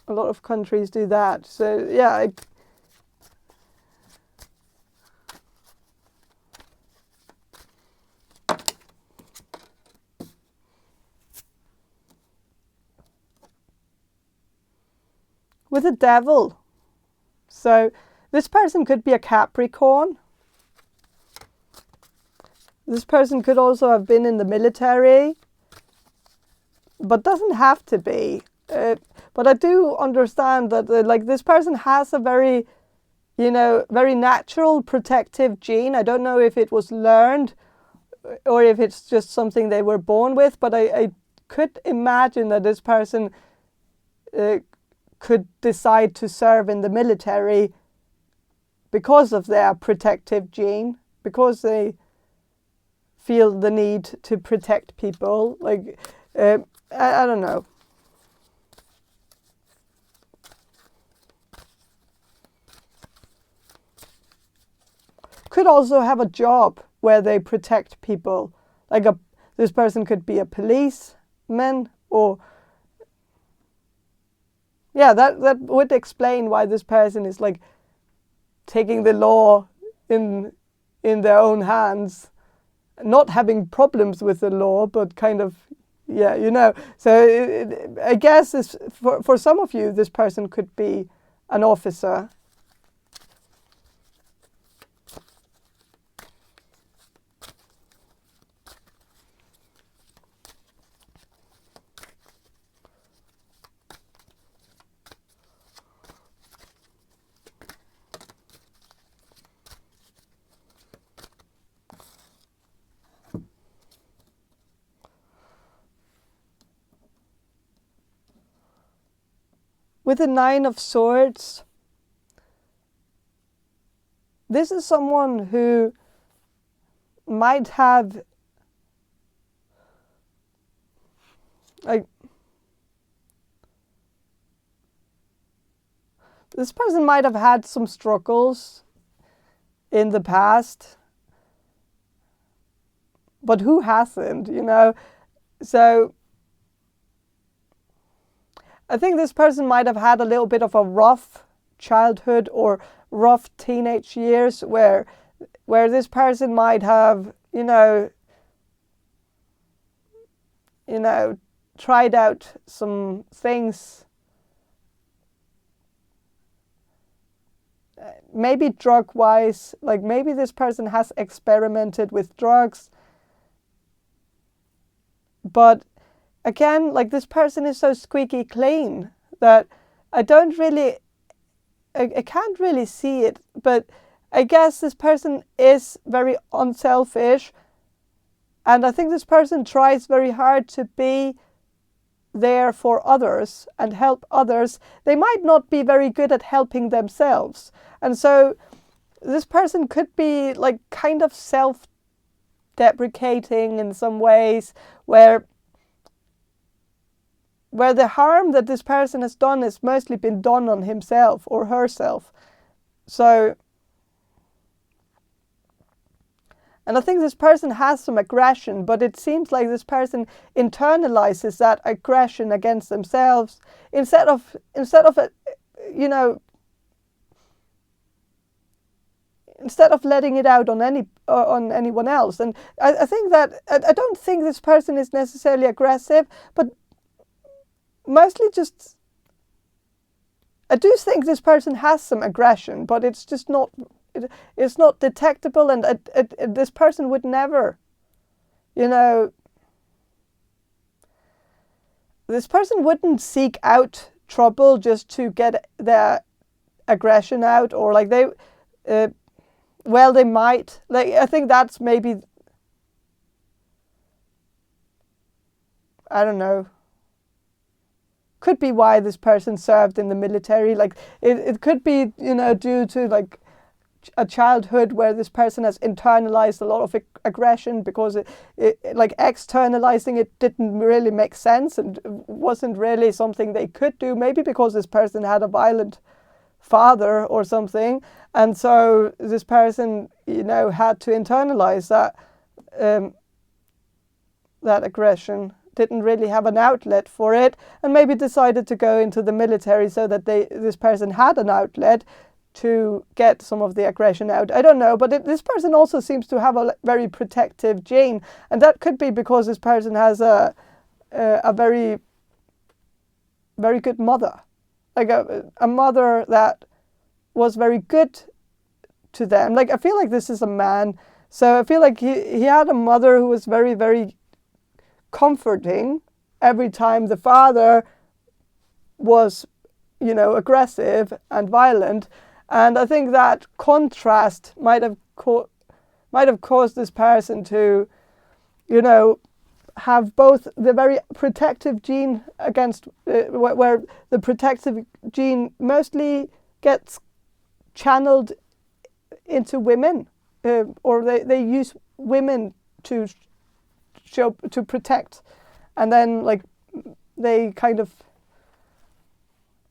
a lot of countries do that. So yeah, with a devil. So this person could be a Capricorn. This person could also have been in the military, but doesn't have to be. But I do understand that like this person has a very, you know, very natural protective gene. I don't know if it was learned or if it's just something they were born with, but I could imagine that this person could decide to serve in the military because of their protective gene, because they feel the need to protect people. Like, I don't know. Could also have a job where they protect people. Like this person could be a policeman, or yeah, that would explain why this person is like taking the law in their own hands, not having problems with the law, but kind of, yeah, you know. So I guess for some of you, this person could be an officer. With the Nine of Swords, this is someone who might have, like, this person might have had some struggles in the past, but who hasn't, you know? So I think this person might have had a little bit of a rough childhood or rough teenage years where this person might have, you know, tried out some things, maybe drug-wise. Like maybe this person has experimented with drugs, but again, like this person is so squeaky clean that I can't really see it. But I guess this person is very unselfish, and I think this person tries very hard to be there for others and help others. They might not be very good at helping themselves, and so this person could be like kind of self-deprecating in some ways, where the harm that this person has done has mostly been done on himself or herself. So, and I think this person has some aggression, but it seems like this person internalizes that aggression against themselves instead of you know, instead of letting it out on anyone else. And I think that I don't think this person is necessarily aggressive, but mostly just, I do think this person has some aggression, but it's just not, it's not detectable, and this person would never, you know, this person wouldn't seek out trouble just to get their aggression out, or like they, well, they might, like, I think that's maybe, I don't know, could be why this person served in the military. Like it could be, you know, due to like a childhood where this person has internalized a lot of aggression because like externalizing it didn't really make sense and wasn't really something they could do. Maybe because this person had a violent father or something, and so this person, you know, had to internalize that that aggression, didn't really have an outlet for it, and maybe decided to go into the military so that this person had an outlet to get some of the aggression out. I don't know, but this person also seems to have a very protective gene, and that could be because this person has a very, very good mother, like a mother that was very good to them. Like, I feel like this is a man, so I feel like he had a mother who was very, very comforting every time the father was, you know, aggressive and violent. And I think that contrast might have caused this person to, you know, have both the very protective gene against where the protective gene mostly gets channeled into women, or they use women to protect, and then like they kind of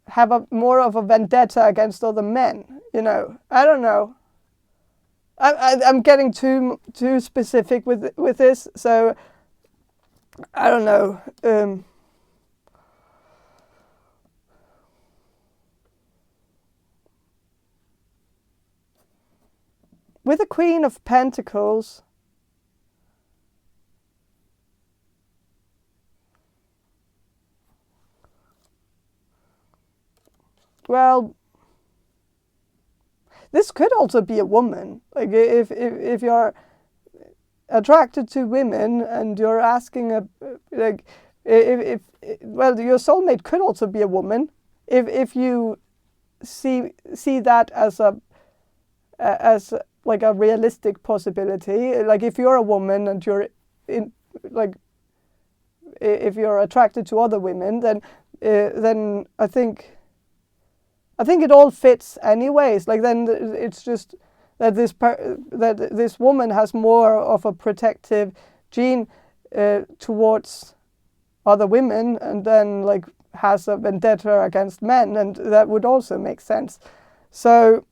have more of a vendetta against other men, you know. I don't know. I'm getting too specific with this, so I don't know. With the Queen of Pentacles, well, this could also be a woman. Like, if you're attracted to women and you're asking if well, your soulmate could also be a woman. If you see that as like a realistic possibility. Like, if you're a woman and you're if you're attracted to other women, then I think it all fits anyways. Like, then it's just that this woman has more of a protective gene towards other women, and then like has a vendetta against men, and that would also make sense. So,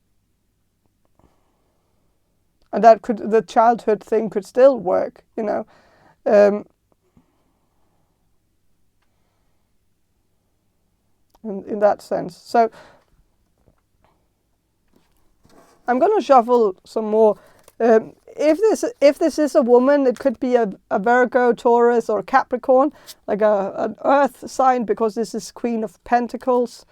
and the childhood thing could still work, you know. In that sense. So I'm going to shuffle some more. If this is a woman, it could be a Virgo, Taurus, or Capricorn, like an earth sign, because this is Queen of Pentacles.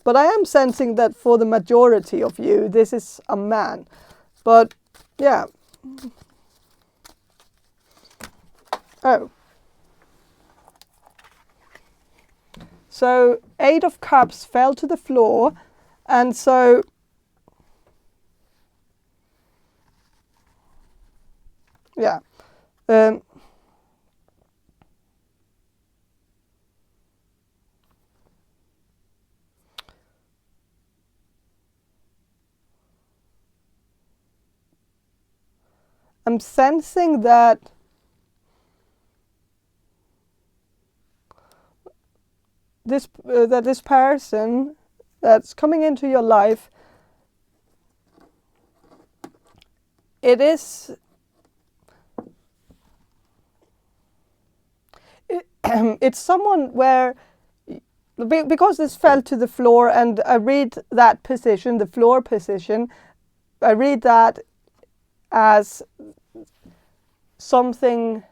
But I am sensing that for the majority of you, this is a man. But yeah. Oh. So 8 of Cups fell to the floor, and so yeah. I'm sensing that this person that's coming into your life, it's someone where, because this fell to the floor, and I read that position, the floor position, I read that as something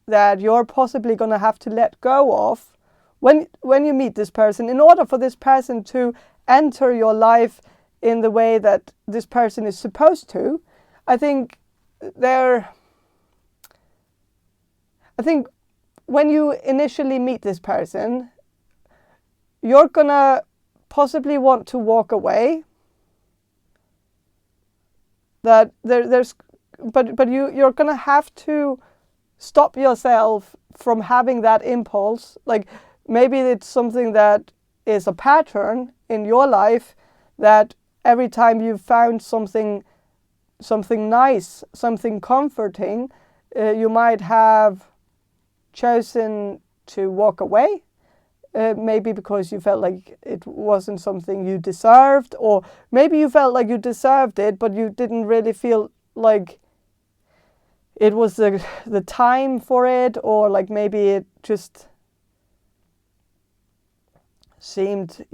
that you're possibly going to have to let go of when you meet this person, in order for this person to enter your life in the way that this person is supposed to. I think when you initially meet this person, you're gonna possibly want to walk away. That but you're gonna have to stop yourself from having that impulse. Like, maybe it's something that is a pattern in your life, that every time you found something nice, something comforting, you might have chosen to walk away. Maybe because you felt like it wasn't something you deserved, or maybe you felt like you deserved it, but you didn't really feel like it was the time for it, or like maybe it just seemed,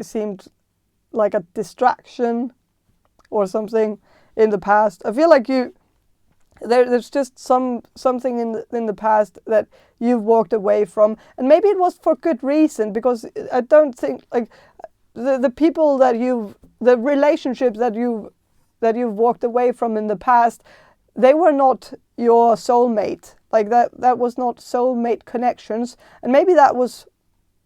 seemed like a distraction or something in the past. I feel like there's just something in the past that you've walked away from, and maybe it was for good reason, because I don't think like the people the relationships that you've walked away from in the past, they were not your soulmate. Like that was not soulmate connections, and maybe that was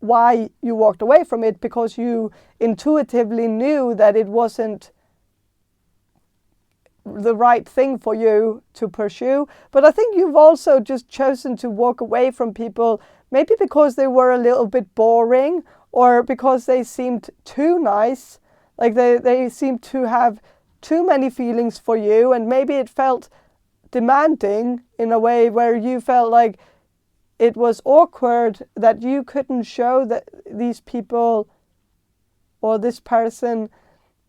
why you walked away from it, because you intuitively knew that it wasn't the right thing for you to pursue. But I think you've also just chosen to walk away from people, maybe because they were a little bit boring, or because they seemed too nice, like they seemed to have too many feelings for you, and maybe it felt demanding in a way where you felt like it was awkward that you couldn't show that these people or this person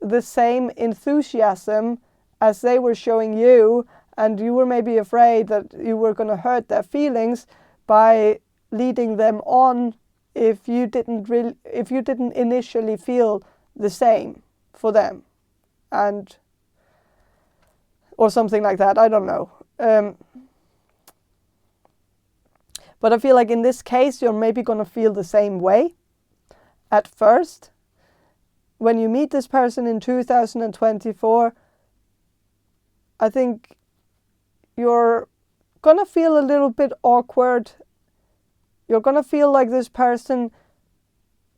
the same enthusiasm as they were showing you, and you were maybe afraid that you were going to hurt their feelings by leading them on if you didn't initially feel the same for them, and or something like that. I don't know. But I feel like in this case, you're maybe going to feel the same way at first. When you meet this person in 2024, I think you're going to feel a little bit awkward. You're going to feel like this person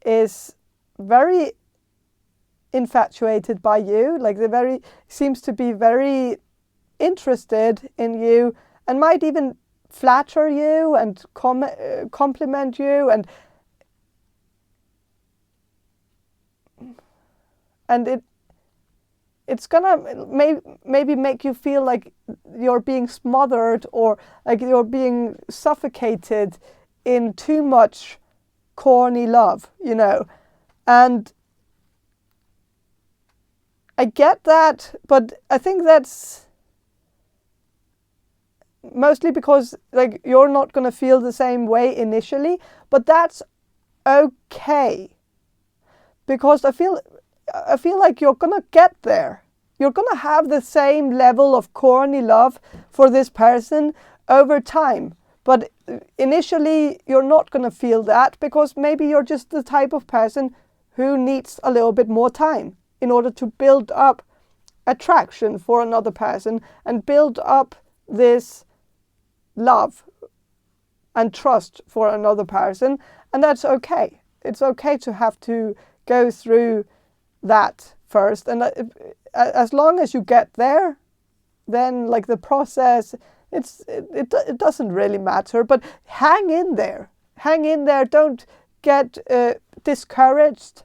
is very infatuated by you. Like seems to be very interested in you, and might even flatter you and compliment you, and it's gonna maybe make you feel like you're being smothered, or like you're being suffocated in too much corny love, and I get that, but I think that's mostly because like you're not going to feel the same way initially, but that's okay, because I feel like you're going to get there. You're going to have the same level of corny love for this person over time. But initially, you're not going to feel that, because maybe you're just the type of person who needs a little bit more time in order to build up attraction for another person and build up this love and trust for another person. And that's okay. It's okay to have to go through that first, and as long as you get there, then like the process, it doesn't really matter. But hang in there. Don't get discouraged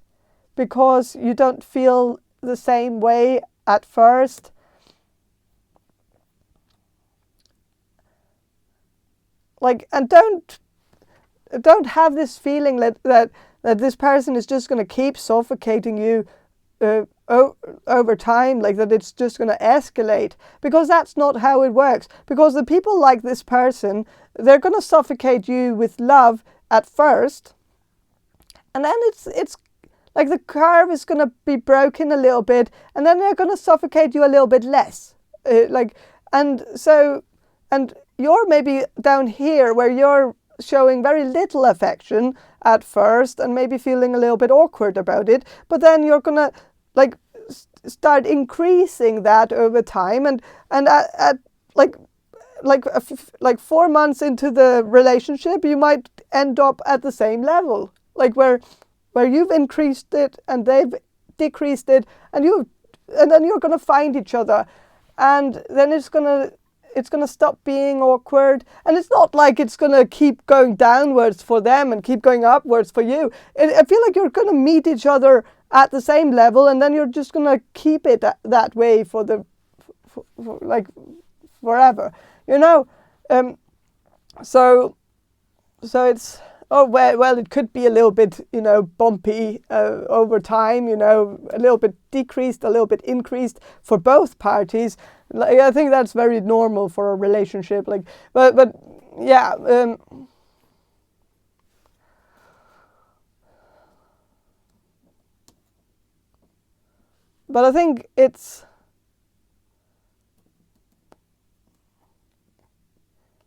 because you don't feel the same way at first. Like, and don't have this feeling that this person is just going to keep suffocating you over time, like that it's just going to escalate, because that's not how it works. Because the people like this person, they're going to suffocate you with love at first, and then it's like the curve is going to be broken a little bit, and then they're going to suffocate you a little bit less, and you're maybe down here where you're showing very little affection at first and maybe feeling a little bit awkward about it, but then you're gonna like start increasing that over time, and at like 4 months into the relationship, you might end up at the same level, like where you've increased it and they've decreased it, and then you're gonna find each other, and then it's gonna stop being awkward, and it's not like it's gonna keep going downwards for them and keep going upwards for you. I feel like you're gonna meet each other at the same level, and then you're just gonna keep it that way for like forever, you know. So it's, oh well, it could be a little bit, you know, bumpy over time, you know, a little bit decreased, a little bit increased for both parties. Like, I think that's very normal for a relationship. Like, but yeah. But I think it's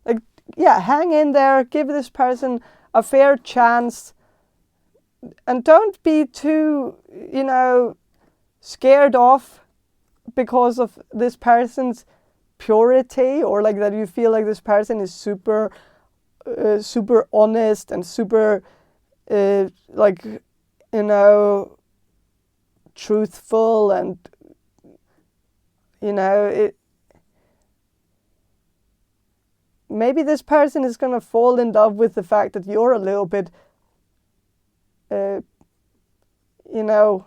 like, yeah, hang in there, give this person a fair chance, and don't be too, you know, scared off because of this person's purity, or like that you feel like this person is super honest and super like, you know, truthful, and you know, maybe this person is gonna fall in love with the fact that you're a little bit you know,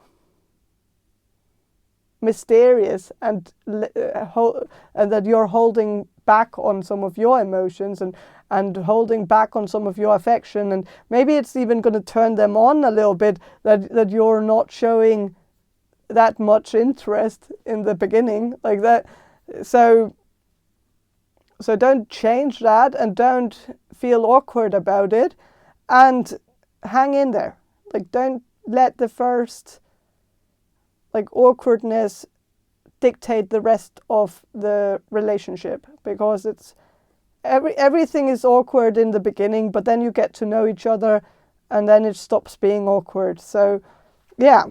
mysterious, and that you're holding back on some of your emotions, and holding back on some of your affection, and maybe it's even going to turn them on a little bit that you're not showing that much interest in the beginning, like that. So don't change that, and don't feel awkward about it, and hang in there. Like, don't let the first like awkwardness dictate the rest of the relationship, because it's everything is awkward in the beginning, but then you get to know each other, and then it stops being awkward. So yeah.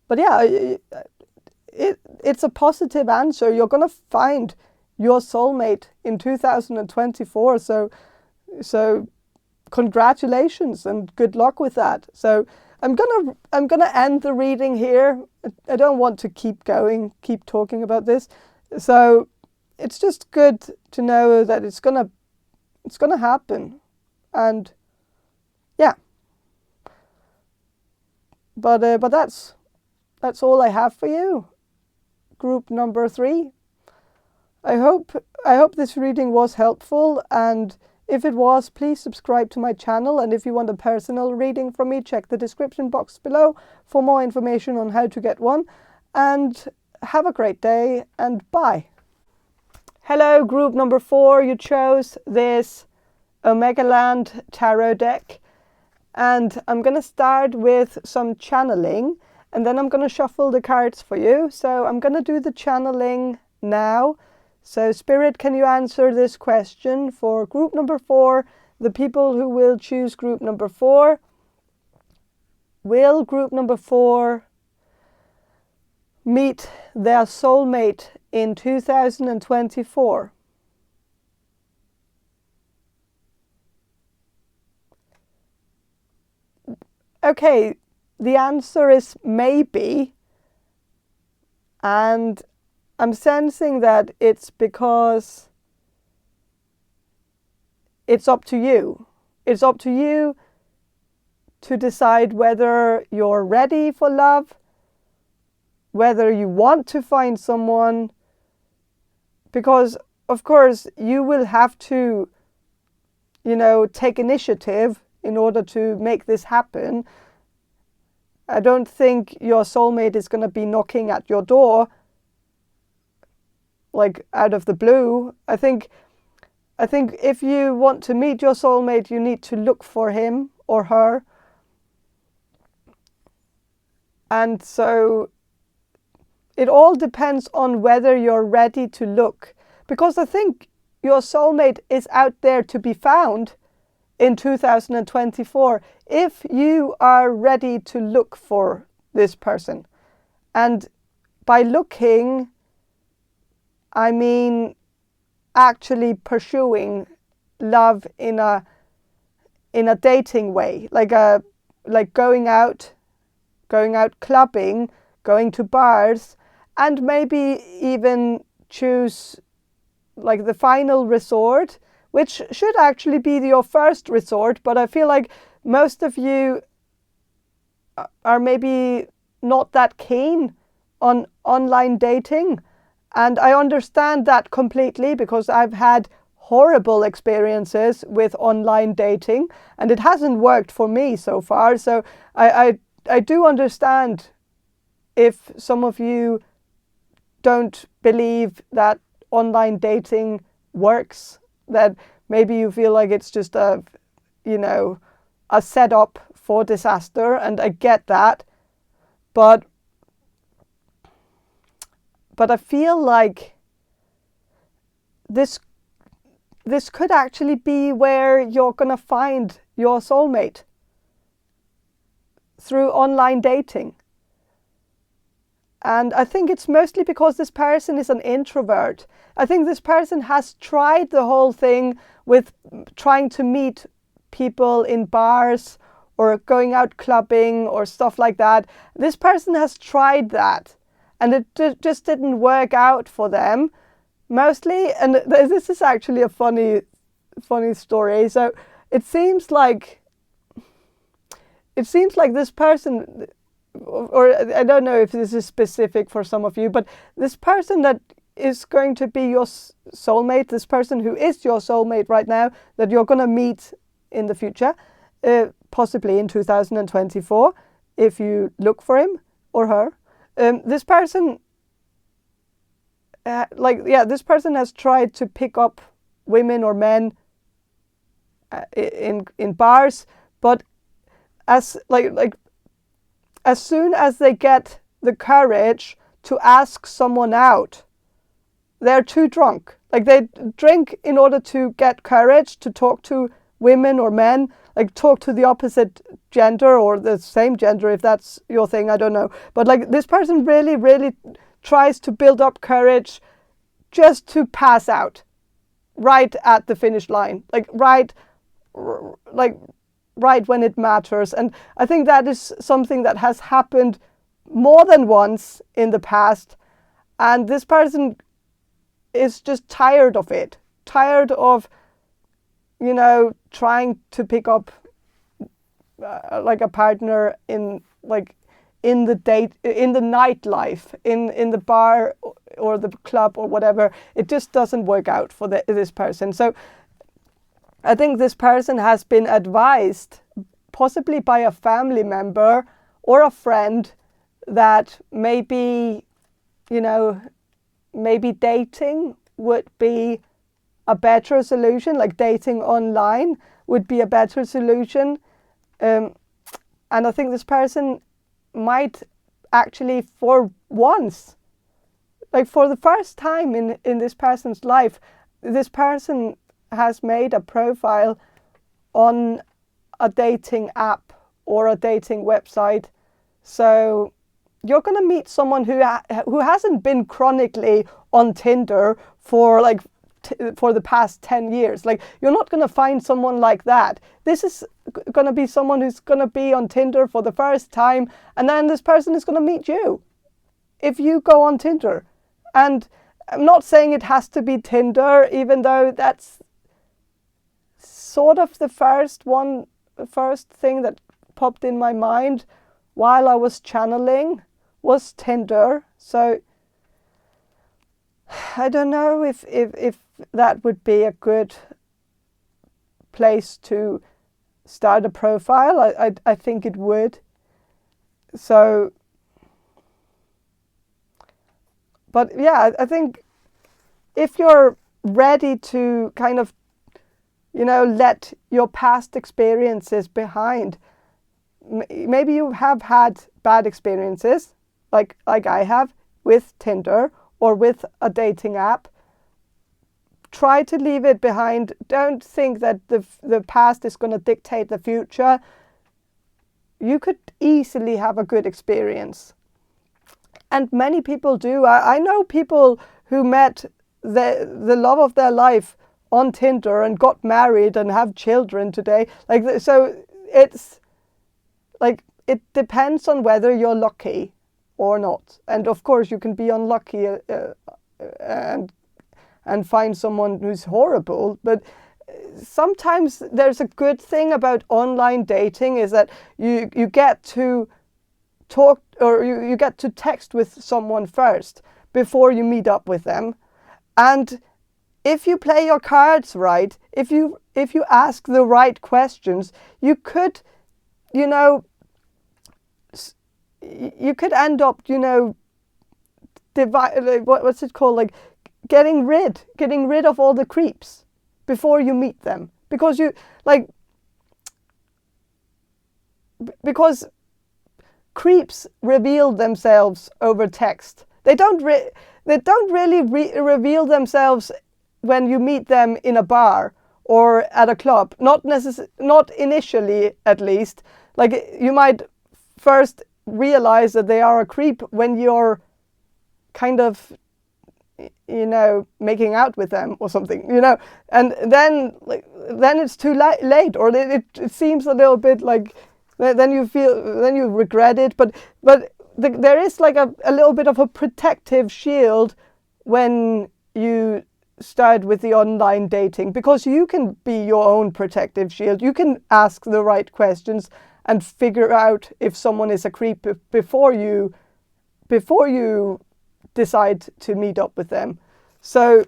But yeah, it's a positive answer. You're gonna find your soulmate in 2024. So congratulations and good luck with that. So I'm gonna end the reading here. I don't want to keep talking about this. So it's just good to know that it's gonna happen, and yeah. But that's all I have for you, group number 3. I hope this reading was helpful, and if it was, please subscribe to my channel, and if you want a personal reading from me, check the description box below for more information on how to get one. And have a great day, and bye. Hello, group number 4. You chose this Omegaland Tarot deck, and I'm going to start with some channeling, and then I'm going to shuffle the cards for you. So I'm going to do the channeling now. So Spirit, can you answer this question for group number 4, the people who will choose group number 4? Will group number 4 meet their soulmate in 2024? Okay, the answer is maybe, and I'm sensing that it's because it's up to you. It's up to you to decide whether you're ready for love, whether you want to find someone, because of course you will have to, you know, take initiative in order to make this happen. I don't think your soulmate is going to be knocking at your door like out of the blue. I think if you want to meet your soulmate, you need to look for him or her. And so it all depends on whether you're ready to look, because I think your soulmate is out there to be found in 2024 if you are ready to look for this person. And by looking, I mean actually pursuing love in a dating way, like going out clubbing, going to bars, and maybe even choose like the final resort, which should actually be your first resort. But I feel like most of you are maybe not that keen on online dating. And I understand that completely, because I've had horrible experiences with online dating and it hasn't worked for me so far. So I do understand if some of you don't believe that online dating works, that maybe you feel like it's just a setup for disaster, and I get that. But I feel like this could actually be where you're gonna find your soulmate, through online dating. And I think it's mostly because this person is an introvert. I think this person has tried the whole thing with trying to meet people in bars or going out clubbing or stuff like that. This person has tried that and it just didn't work out for them, mostly. And this is actually a funny story. So it seems like this person, or I don't know if this is specific for some of you, but this person that is going to be your soulmate, this person who is your soulmate right now, that you're going to meet in the future, possibly in 2024, if you look for him or her. This person, this person has tried to pick up women or men in bars, but as soon as they get the courage to ask someone out, they're too drunk. Like, they drink in order to get courage to talk to women or men, like talk to the opposite gender or the same gender, if that's your thing, I don't know. But like, this person really, really tries to build up courage just to pass out right at the finish line, like right when it matters. And I think that is something that has happened more than once in the past. And this person is just tired of it, tired of, trying to pick up like a partner in the nightlife, in the bar or the club or whatever. It just doesn't work out for this person. So I think this person has been advised, possibly by a family member or a friend, that maybe dating would be a better solution, like dating online would be a better solution. And I think this person might actually, for once, like for the first time in this person's life, this person has made a profile on a dating app or a dating website. So you're going to meet someone who hasn't been chronically on Tinder for the past 10 years. Like, you're not going to find someone like that. This is going to be someone who's going to be on Tinder for the first time, and then this person is going to meet you if you go on Tinder. And I'm not saying it has to be Tinder, even though that's sort of the first thing that popped in my mind while I was channeling was Tinder. So I don't know if that would be a good place to start a profile. I think it would. So, but yeah, I think if you're ready to kind of, let your past experiences behind, maybe you have had bad experiences, like I have, with Tinder or with a dating app. Try to leave it behind. Don't think that the past is going to dictate the future. You could easily have a good experience. And many people do. I know people who met the love of their life on Tinder and got married and have children today. So it's like, it depends on whether you're lucky. or not. And of course you can be unlucky and find someone who's horrible, but sometimes there's a good thing about online dating is that you get to talk, or you get to text with someone first before you meet up with them. And if you play your cards right, if you ask the right questions, you could, you know, you could end up, you know, what's it called, like getting rid of all the creeps before you meet them, because you like, because creeps reveal themselves over text. They don't really reveal themselves when you meet them in a bar or at a club. Not initially, at least. Like, you might first realize that they are a creep when you're kind of, you know, making out with them or something, you know, and then it's too late, or it seems a little bit like, then you regret it, but there is like a little bit of a protective shield when you start with the online dating, because you can be your own protective shield. You can ask the right questions and figure out if someone is a creep before you decide to meet up with them. So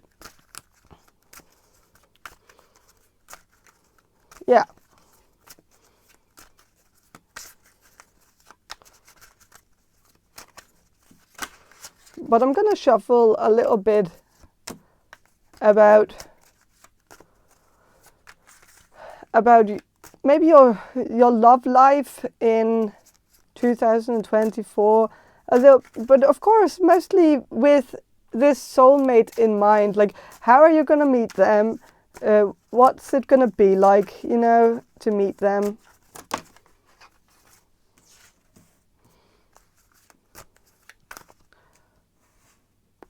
yeah. But I'm going to shuffle a little bit about maybe your love life in 2024 a little, but of course mostly with this soulmate in mind. Like, how are you going to meet them? What's it going to be like, you know, to meet them?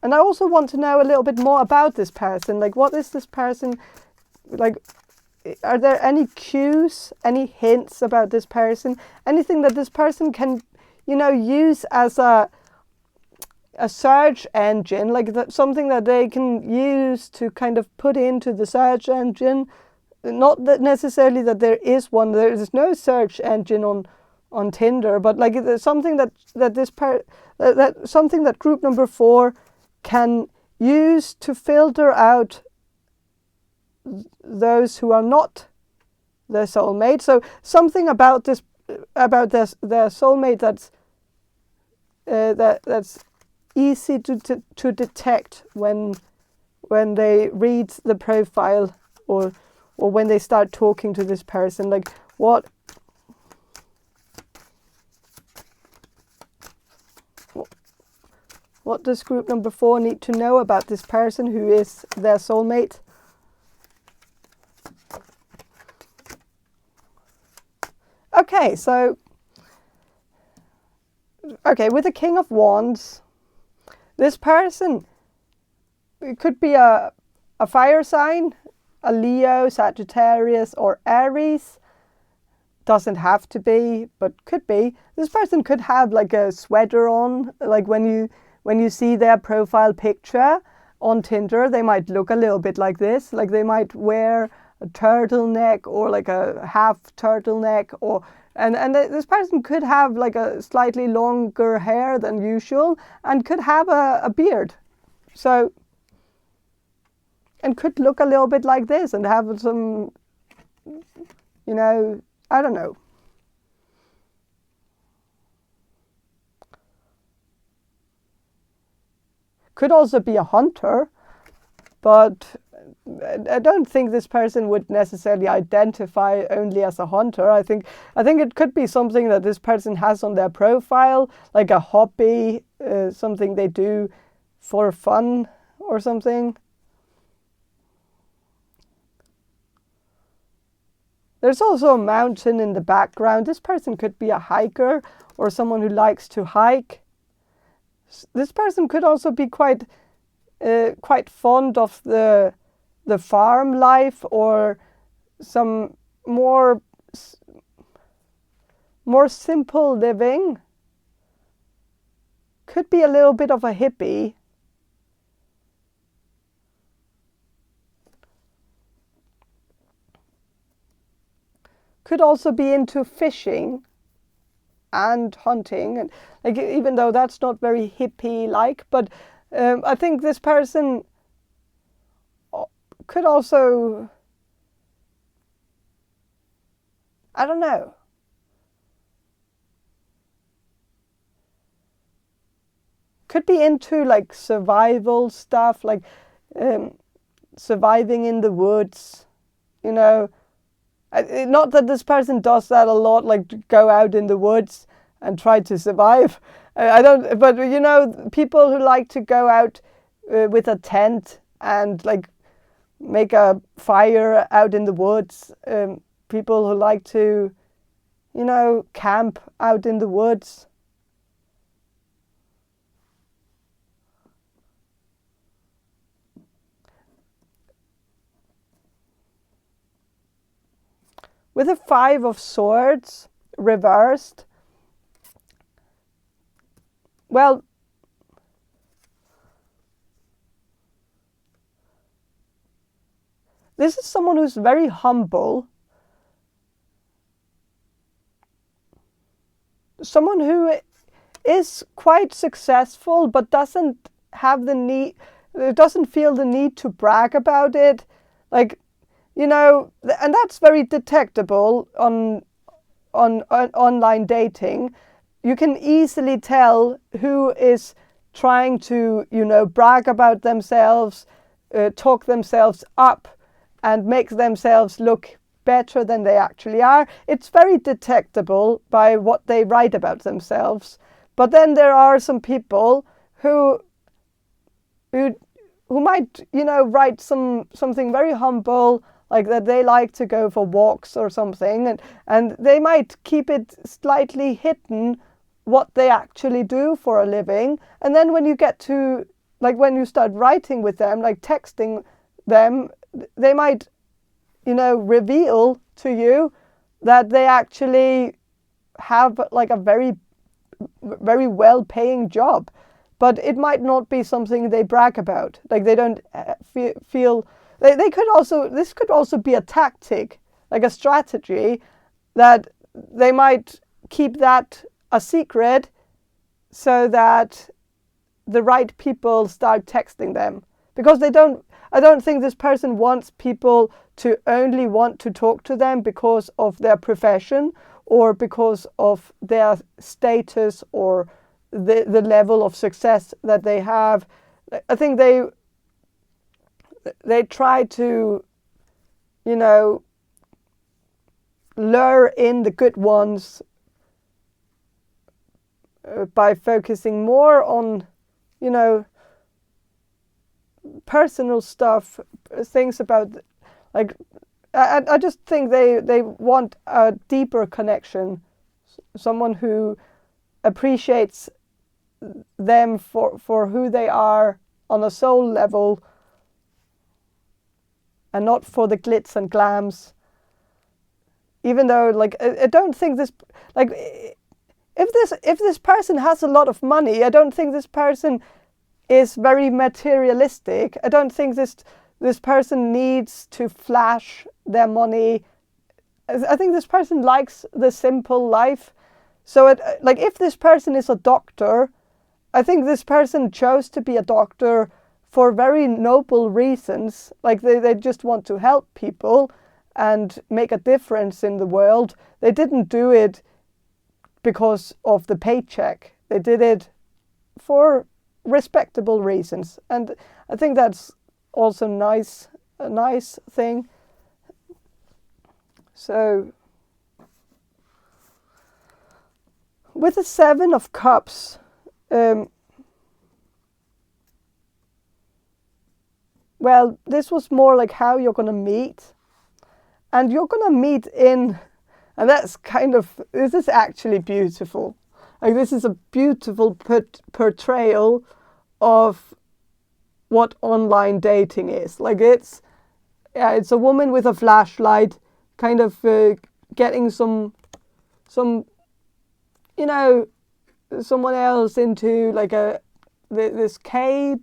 And I also want to know a little bit more about this person. Like, what is this person like? Are there any cues, any hints about this person? Anything that this person can, you know, use as a search engine, like something that they can use to kind of put into the search engine? Not that necessarily that there is one. There is no search engine on Tinder, but like there's something that something that group number 4 can use to filter out those who are not their soulmate. So something about their soulmate that's easy to detect when they read the profile, or when they start talking to this person. Like, what does group number 4 need to know about this person who is their soulmate? Okay, so with the King of Wands, this person, it could be a fire sign, a Leo, Sagittarius, or Aries. Doesn't have to be, but could be. This person could have like a sweater on, like when you see their profile picture on Tinder, they might look a little bit like this. Like, they might wear a turtleneck, or like a half turtleneck, and this person could have like a slightly longer hair than usual, and could have a beard. So, and could look a little bit like this and have some, you know, I don't know. Could also be a hunter, but I don't think this person would necessarily identify only as a hunter. I think it could be something that this person has on their profile, like a hobby, something they do for fun or something. There's also a mountain in the background. This person could be a hiker or someone who likes to hike. This person could also be quite fond of the farm life, or some more simple living. could be a little bit of a hippie. Could also be into fishing and hunting, and like, even though that's not very hippie-like, but I think this person could also, I don't know. Could be into like survival stuff, like surviving in the woods, you know. Not that this person does that a lot, like go out in the woods and try to survive. I don't, but you know, people who like to go out with a tent and like make a fire out in the woods. People who like to, you know, camp out in the woods. With a 5 of Swords reversed, well, this is someone who's very humble. Someone who is quite successful but doesn't have the need, doesn't feel the need to brag about it. Like, you know, and that's very detectable on online dating. You can easily tell who is trying to, you know, brag about themselves, talk themselves up, and make themselves look better than they actually are. It's very detectable by what they write about themselves. But then there are some people who might, you know, write something very humble, like that they like to go for walks or something, and they might keep it slightly hidden what they actually do for a living. And then when you get to, like, when you start writing with them, like texting them, they might, you know, reveal to you that they actually have like a very, very well-paying job. But it might not be something they brag about. Like, they don't feel. They could also, this could also be a tactic, like a strategy, that they might keep that a secret so that the right people start texting them. Because I don't think this person wants people to only want to talk to them because of their profession or because of their status or the level of success that they have. I think they try to, you know, lure in the good ones by focusing more on, you know, personal stuff, things about, like, I just think they want a deeper connection, someone who appreciates them for who they are on a soul level, and not for the glitz and glams. Even though, like, I don't think this, like, if this person has a lot of money, I don't think this person is very materialistic. I don't think this person needs to flash their money. I think this person likes the simple life. So, like, if this person is a doctor, I think this person chose to be a doctor for very noble reasons. Like, they just want to help people and make a difference in the world. They didn't do it because of the paycheck. They did it for respectable reasons. And I think that's also a nice thing. So, with the 7 of Cups, well, this was more like how you're going to meet. And you're going to meet in, and that's kind of, this is actually beautiful. Like, this is a beautiful portrayal of what online dating is. Like, it's a woman with a flashlight, kind of getting some, you know, someone else into like this cave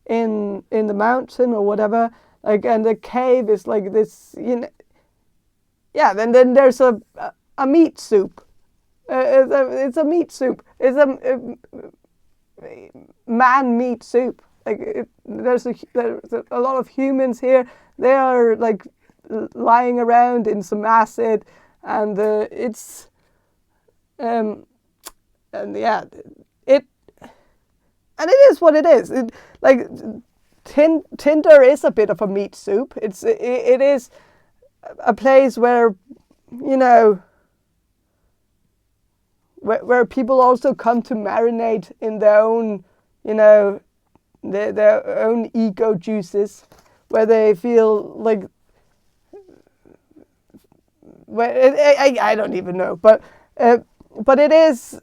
in the mountain or whatever, like, and the cave is like this, you know, yeah, then there's a meat soup. It's a meat soup. It's a man meat soup. Like there's a lot of humans here. They are like lying around in some acid, and it's and yeah, and it is what it is. Like Tinder is a bit of a meat soup. It is a place where, you know, where people also come to marinate in their own, you know, their own ego juices, where they feel like, I don't even know, but it is.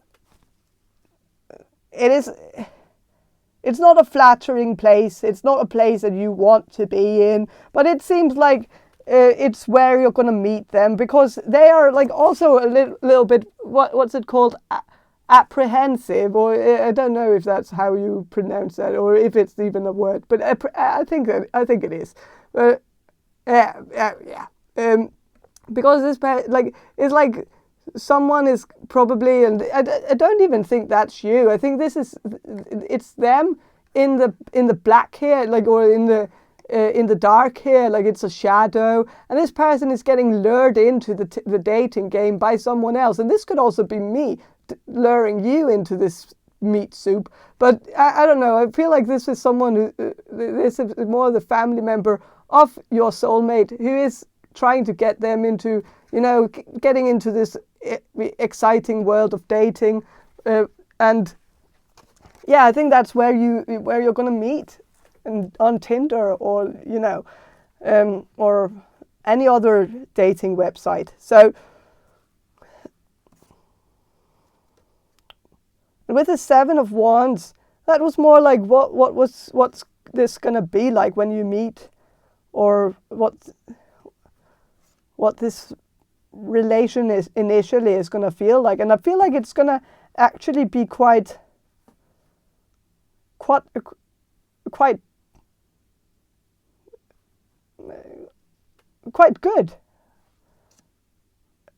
It's not a flattering place. It's not a place that you want to be in. But it seems like it's where you're going to meet them, because they are like also a little bit, what's it called? Apprehensive, or I don't know if that's how you pronounce that, or if it's even a word. But I think it is. Yeah. Because this like it's like someone is probably, and I don't even think that's you. I think it's them in the black here, like, or in the dark here, like it's a shadow, and this person is getting lured into the dating game by someone else, and this could also be me luring you into this meat soup. But I don't know. I feel like this is someone who this is more the family member of your soulmate who is trying to get them into, you know, getting into this exciting world of dating, and yeah, I think that's where you're going to meet, on Tinder, or, you know, or any other dating website. So with the Seven of Wands, that was more like what's this going to be like when you meet, or what this relation is initially is going to feel like. And I feel like it's going to actually be quite good.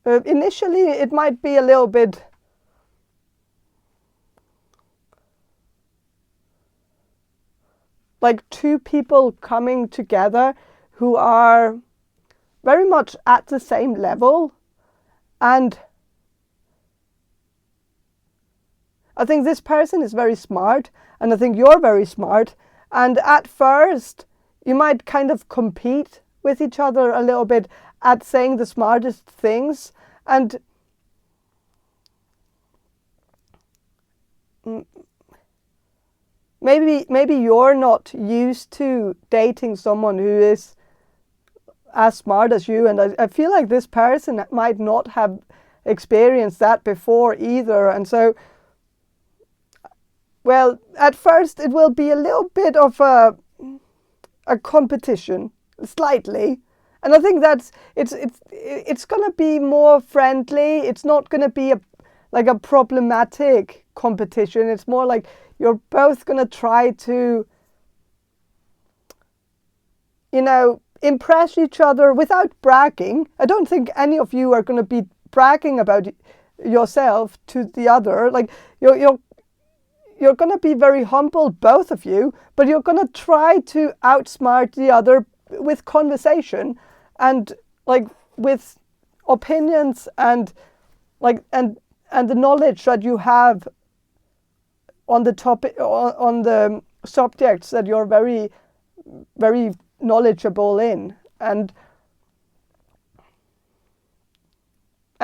Initially it might be a little bit like two people coming together who are very much at the same level, and I think this person is very smart, and I think you're very smart, and at first you might kind of compete with each other a little bit at saying the smartest things, and maybe you're not used to dating someone who is as smart as you, and I feel like this person might not have experienced that before either. And so, well, at first it will be a little bit of a competition, slightly, and I think that's it's gonna be more friendly. It's not gonna be a problematic competition. It's more like you're both gonna try to, you know, impress each other without bragging. I don't think any of you are going to be bragging about yourself to the other. Like you're going to be very humble, both of you, but you're going to try to outsmart the other with conversation, and like with opinions, and like and the knowledge that you have on the topic, on the subjects that you're very, very knowledgeable in. And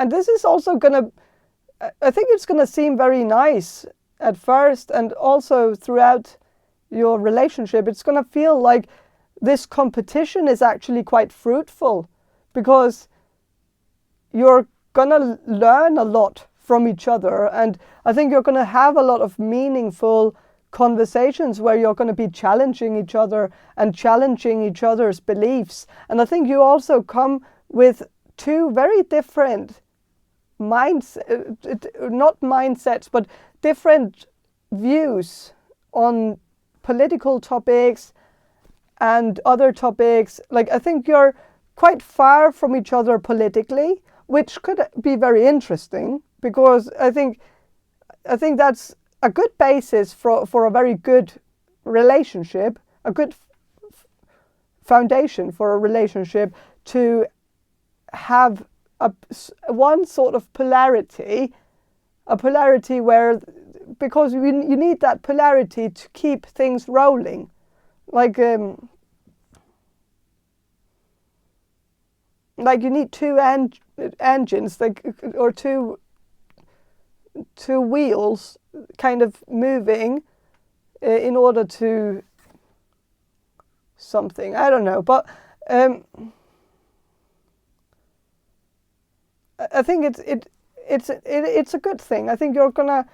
this is also gonna, I think it's gonna seem very nice at first, and also throughout your relationship it's gonna feel like this competition is actually quite fruitful, because you're gonna learn a lot from each other, and I think you're gonna have a lot of meaningful conversations where you're going to be challenging each other and challenging each other's beliefs. And I think you also come with two very different not mindsets, but different views on political topics and other topics. Like, I think you're quite far from each other politically, which could be very interesting, because I think that's a good basis for a very good relationship, a good foundation for a relationship, to have one sort of polarity, a polarity where, because you need that polarity to keep things rolling, like you need two engines, like, or two wheels kind of moving in order to something. I don't know, but I think it's a good thing. I think you're gonna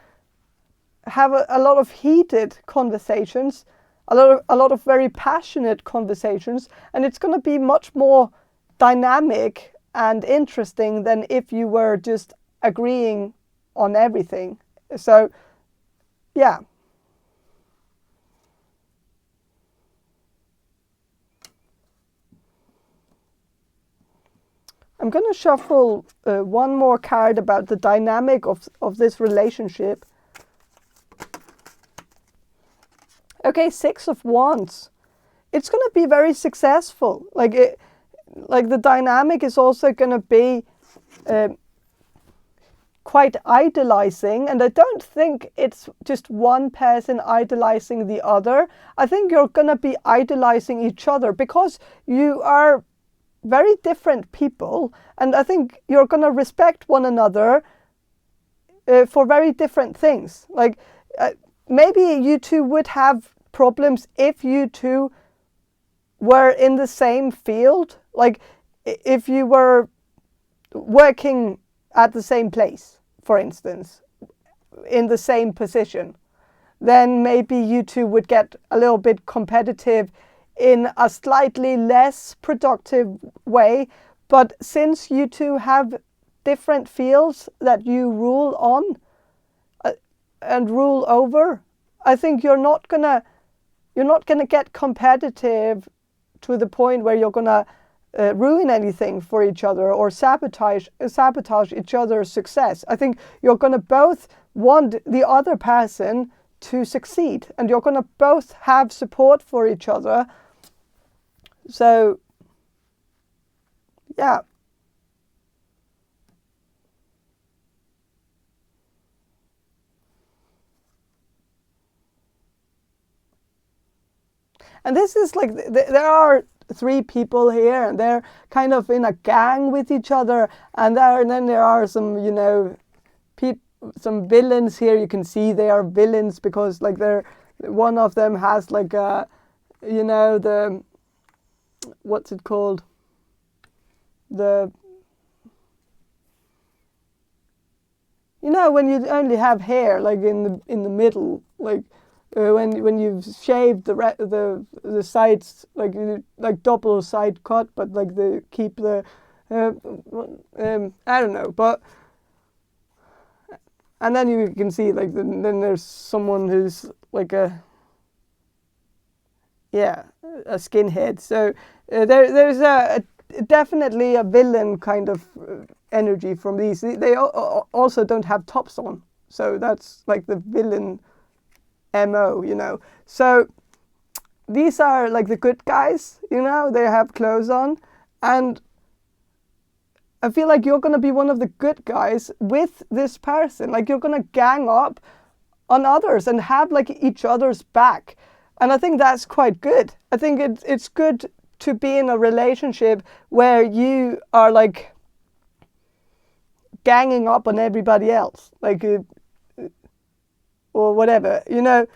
have a lot of heated conversations, a lot of very passionate conversations, and it's gonna be much more dynamic and interesting than if you were just agreeing on everything. So, yeah. I'm going to shuffle one more card about the dynamic of this relationship. Okay, Six of Wands. It's going to be very successful. Like the dynamic is also going to be quite idolizing, and I don't think it's just one person idolizing the other. I think you're going to be idolizing each other because you are very different people, and I think you're going to respect one another for very different things. Like maybe you two would have problems if you two were in the same field, like if you were working at the same place, for instance, in the same position, then maybe you two would get a little bit competitive in a slightly less productive way. But since you two have different fields that you rule on and rule over, I think you're not gonna get competitive to the point where you're gonna ruin anything for each other or sabotage each other's success. I think you're gonna both want the other person to succeed, and you're gonna both have support for each other. So, yeah. And this is like, there are three people here, and they're kind of in a gang with each other, and then there are some, you know, some villains here. You can see they are villains because like one of them has like a, you know, the, what's it called? You know, when you only have hair like in the middle, like when you've shaved the sides, like double side cut, but like keep the I don't know, but and then you can see like then there's someone who's like a skinhead. So there's definitely a villain kind of energy from these. They also don't have tops on, so that's like the villain MO, you know. So these are like the good guys, you know, they have clothes on, and I feel like you're going to be one of the good guys with this person. Like you're going to gang up on others and have like each other's back. And I think that's quite good. I think it's good to be in a relationship where you are like ganging up on everybody else, like or whatever, you know.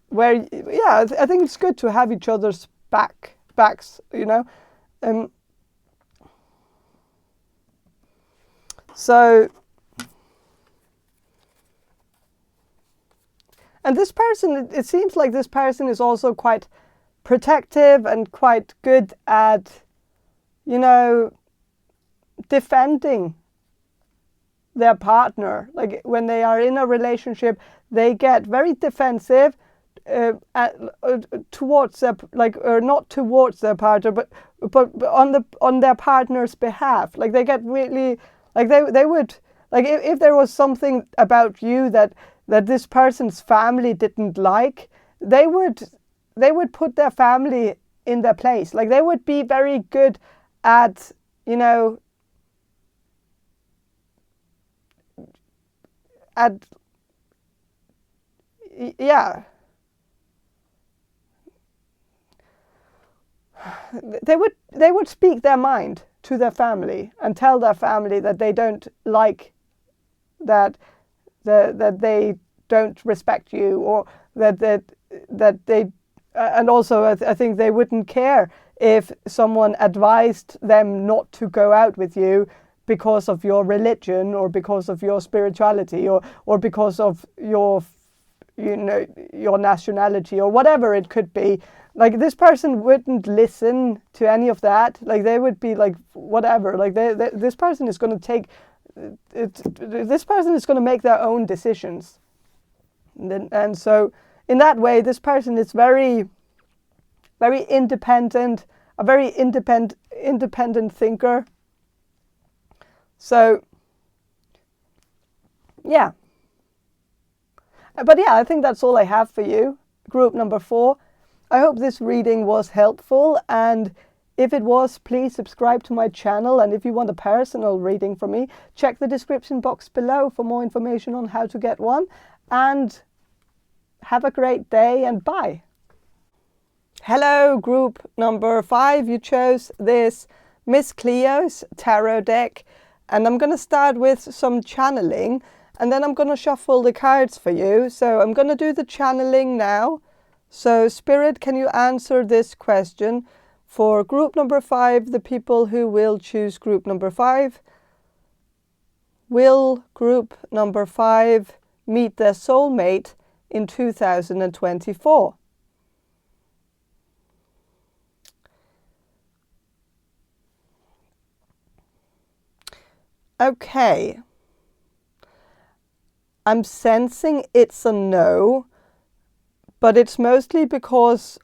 Where, yeah, I think it's good to have each other's backs, you know. So, and this person, it seems like this person is also quite protective and quite good at, you know, defending their partner. Like when they are in a relationship, they get very defensive towards their, like, or not towards their partner, but on their partner's behalf. Like they get really, like they would, like if there was something about you that this person's family didn't like, they would put their family in their place. Like they would be very good at, you know, yeah, they would speak their mind to their family and tell their family that they don't like that they don't respect you, or that they, and also I think they wouldn't care if someone advised them not to go out with you because of your religion, or because of your spirituality, or because of your, you know, your nationality, or whatever it could be. Like this person wouldn't listen to any of that. Like they would be like, whatever. Like this person is going to take it. This person is going to make their own decisions. And so in that way, this person is very, very independent, a very independent thinker. So, yeah. But yeah, I think that's all I have for you, group number 4. I hope this reading was helpful, and if it was, please subscribe to my channel. And if you want a personal reading from me, check the description box below for more information on how to get one. And have a great day, and bye. Hello, group number 5. You chose this Miss Cleo's tarot deck. And I'm going to start with some channeling, and then I'm going to shuffle the cards for you. So I'm going to do the channeling now. So Spirit, can you answer this question for group number 5, the people who will choose group number 5? Will group number 5 meet their soulmate in 2024? Okay, I'm sensing it's a no, but it's mostly because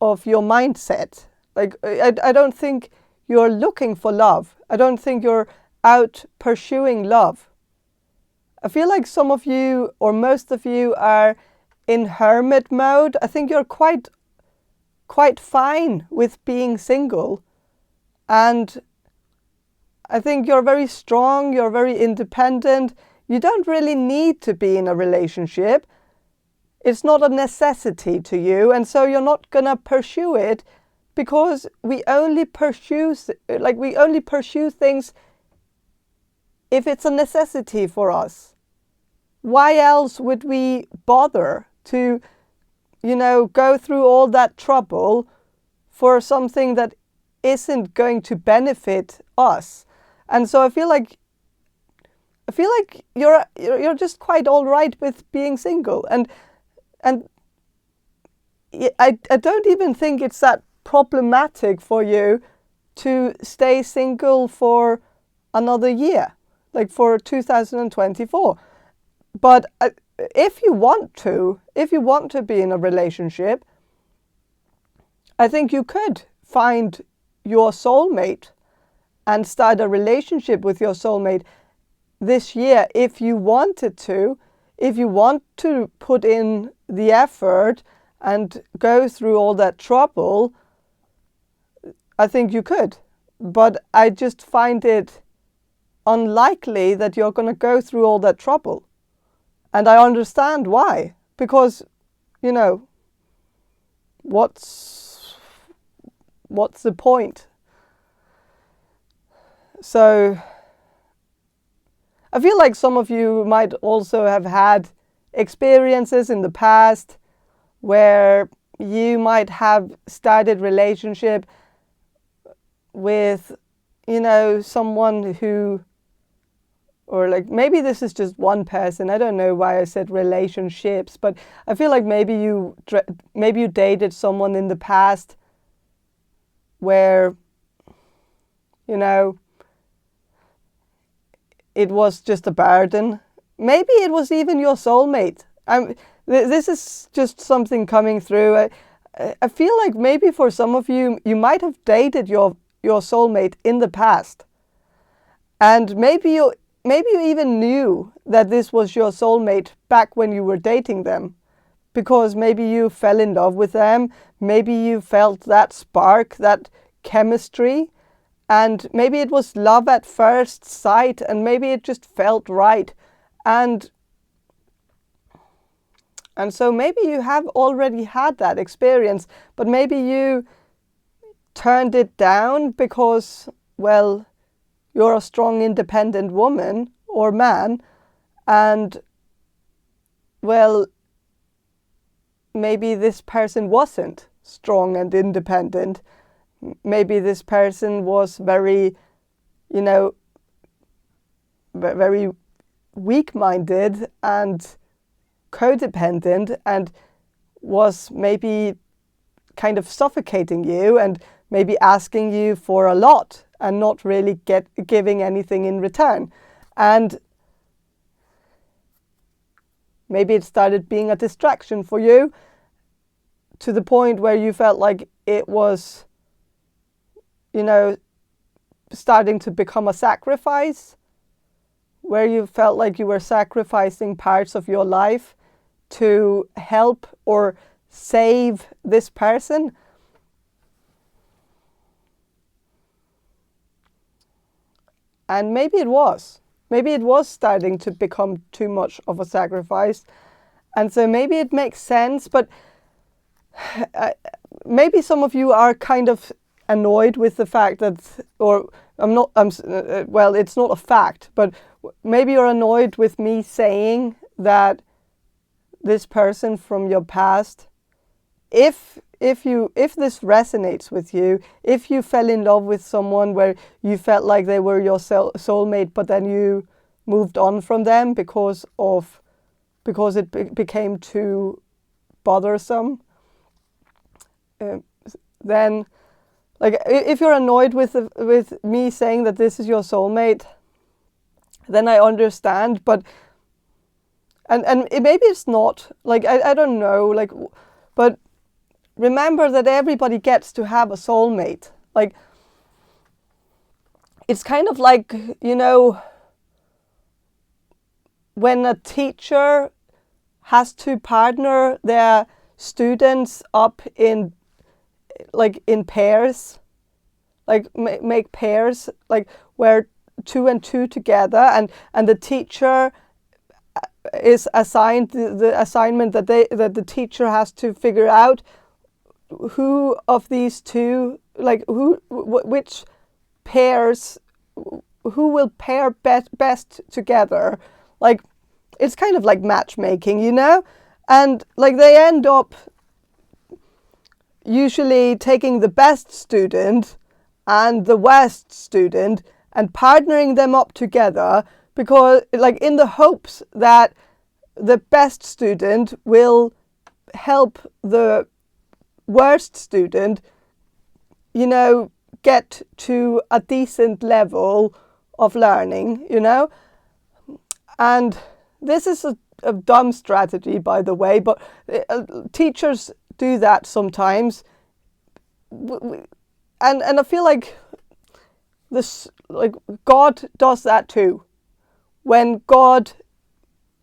of your mindset. Like, I don't think you're looking for love. I don't think you're out pursuing love. I feel like some of you, or most of you, are in hermit mode. I think you're quite fine with being single, and I think you're very strong, you're very independent. You don't really need to be in a relationship. It's not a necessity to you, and so you're not gonna pursue it, because we only pursue things if it's a necessity for us. Why else would we bother to, you know, go through all that trouble for something that isn't going to benefit us? And so I feel like you're just quite all right with being single, and I don't even think it's that problematic for you to stay single for another year, like for 2024. But if you want to be in a relationship, I think you could find your soulmate and start a relationship with your soulmate this year if you wanted to. If you want to put in the effort and go through all that trouble, I think you could. But I just find it unlikely that you're going to go through all that trouble. And I understand why. Because, you know, what's the point? So I feel like some of you might also have had experiences in the past where you might have started relationship with, you know, someone who or like maybe this is just one person. I don't know why I said relationships, but I feel like maybe you dated someone in the past where, you know, it was just a burden. Maybe it was even your soulmate. This is just something coming through. I feel like maybe for some of you, you might have dated your soulmate in the past. And maybe you even knew that this was your soulmate back when you were dating them. Because maybe you fell in love with them. Maybe you felt that spark, that chemistry. And maybe it was love at first sight, and maybe it just felt right. And so maybe you have already had that experience, but maybe you turned it down because, well, you're a strong, independent woman or man, and, well, maybe this person wasn't strong and independent. Maybe this person was very, you know, very weak-minded and codependent, and was maybe kind of suffocating you and maybe asking you for a lot and not really giving anything in return. And maybe it started being a distraction for you to the point where you felt like it was, you know, starting to become a sacrifice, where you felt like you were sacrificing parts of your life to help or save this person. And maybe it was starting to become too much of a sacrifice. And so maybe it makes sense, but maybe some of you are kind of annoyed with the fact that, or well, it's not a fact, but maybe you're annoyed with me saying that this person from your past, if this resonates with you, if you fell in love with someone where you felt like they were your soulmate, but then you moved on from them because it became too bothersome, then, like, if you're annoyed with me saying that this is your soulmate, then I understand. But and maybe it's not, like, I don't know, like, but remember that everybody gets to have a soulmate. Like, it's kind of like, you know, when a teacher has to partner their students up in pairs, like make pairs, like where 2 and 2 together, and the teacher is assigned the assignment that the teacher has to figure out who of these two, like which pairs, who will pair best together. Like, it's kind of like matchmaking, you know? And like they end up usually taking the best student and the worst student and partnering them up together, because, like, in the hopes that the best student will help the worst student, you know, get to a decent level of learning, you know? And this is a dumb strategy, by the way, but teachers do that sometimes. And I feel like God does that too. When God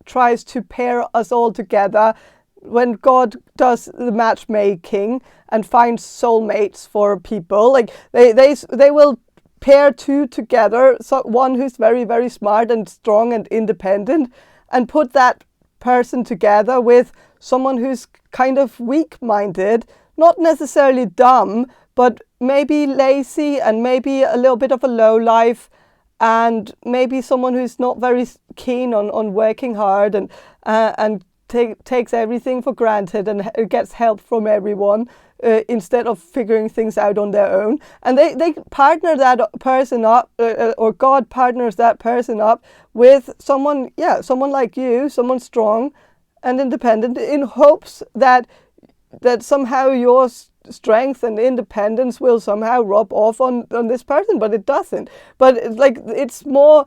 tries to pair us all together, when God does the matchmaking and finds soulmates for people, like they will pair 2 together, so one who's very, very smart and strong and independent, and put that person together with someone who's kind of weak-minded, not necessarily dumb, but maybe lazy and maybe a little bit of a low life, and maybe someone who's not very keen on working hard and takes everything for granted and gets help from everyone. instead of figuring things out on their own. And they partner that person up, or God partners that person up with someone like you, someone strong and independent, in hopes that somehow your strength and independence will somehow rub off on this person, but it doesn't. But it's more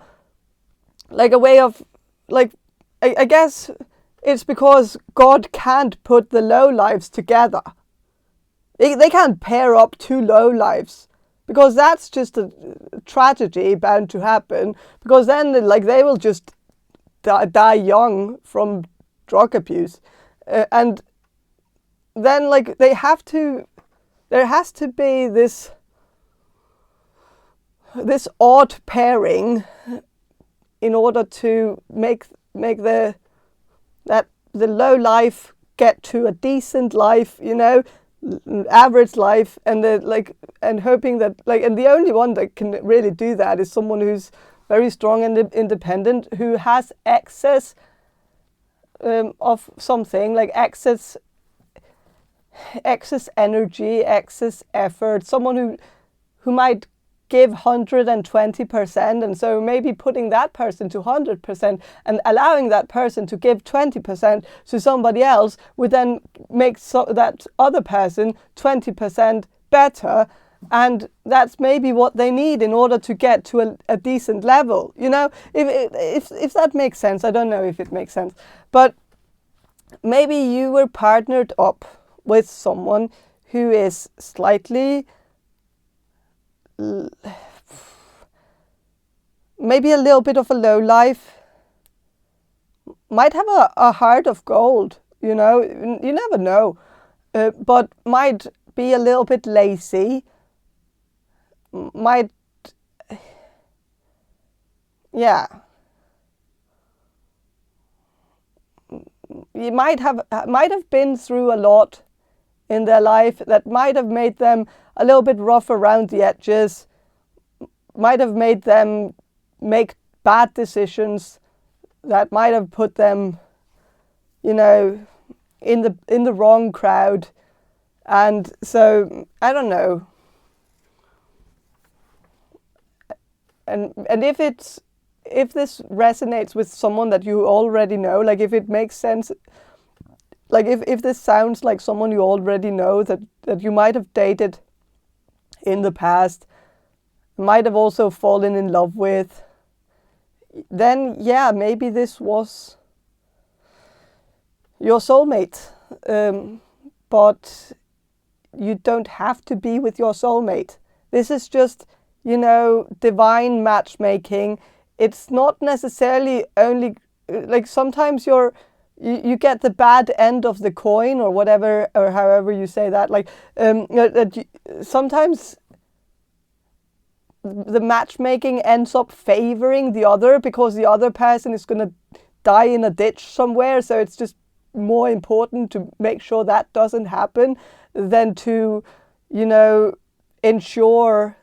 like a way of, like, I guess it's because God can't put the low lives together. They can't pair up two low lives, because that's just a tragedy bound to happen, because then they will just die young from drug abuse, and then there has to be this odd pairing in order to make the low life get to a decent life, average life, and and hoping that and the only one that can really do that is someone who's very strong and independent, who has excess of something, like excess energy, excess effort, someone who might give 120%, and so maybe putting that person to 100% and allowing that person to give 20% to somebody else would then make that other person 20% better, and that's maybe what they need in order to get to a decent level. If that makes sense. I don't know if it makes sense, but maybe you were partnered up with someone who is slightly, maybe a little bit of a low life, might have a heart of gold, you never know, but might be a little bit lazy, might, you might have been through a lot in their life that might have made them a little bit rough around the edges, might have made them make bad decisions that might have put them, in the wrong crowd. And so I don't know. And if this resonates with someone that you already know, like if it makes sense, like if this sounds like someone you already know that you might have dated in the past, might have also fallen in love with, then maybe this was your soulmate. But you don't have to be with your soulmate. This is just, divine matchmaking. It's not necessarily only, like, sometimes you get the bad end of the coin, or whatever, or however you say that. Sometimes the matchmaking ends up favoring the other, because the other person is going to die in a ditch somewhere. So it's just more important to make sure that doesn't happen than to, ensure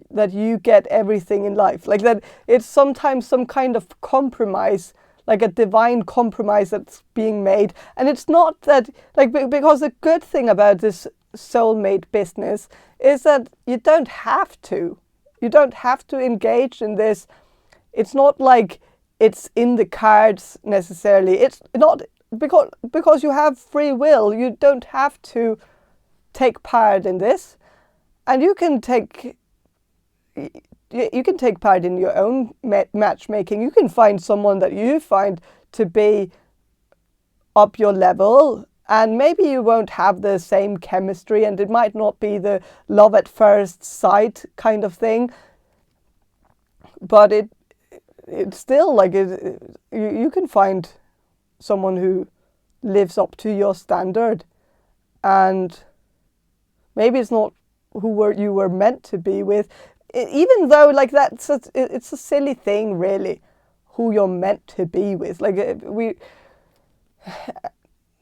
that you get everything in life. Like that, it's sometimes some kind of compromise, like a divine compromise that's being made. And it's not that, because the good thing about this soulmate business is that you don't have to. You don't have to engage in this. It's not like it's in the cards necessarily. It's not because you have free will. You don't have to take part in this, and you can take part in your own matchmaking. You can find someone that you find to be up your level, and maybe you won't have the same chemistry, and it might not be the love at first sight kind of thing, but it's still like you can find someone who lives up to your standard, and maybe it's not who you were meant to be with, even though it's a silly thing, really, who you're meant to be with.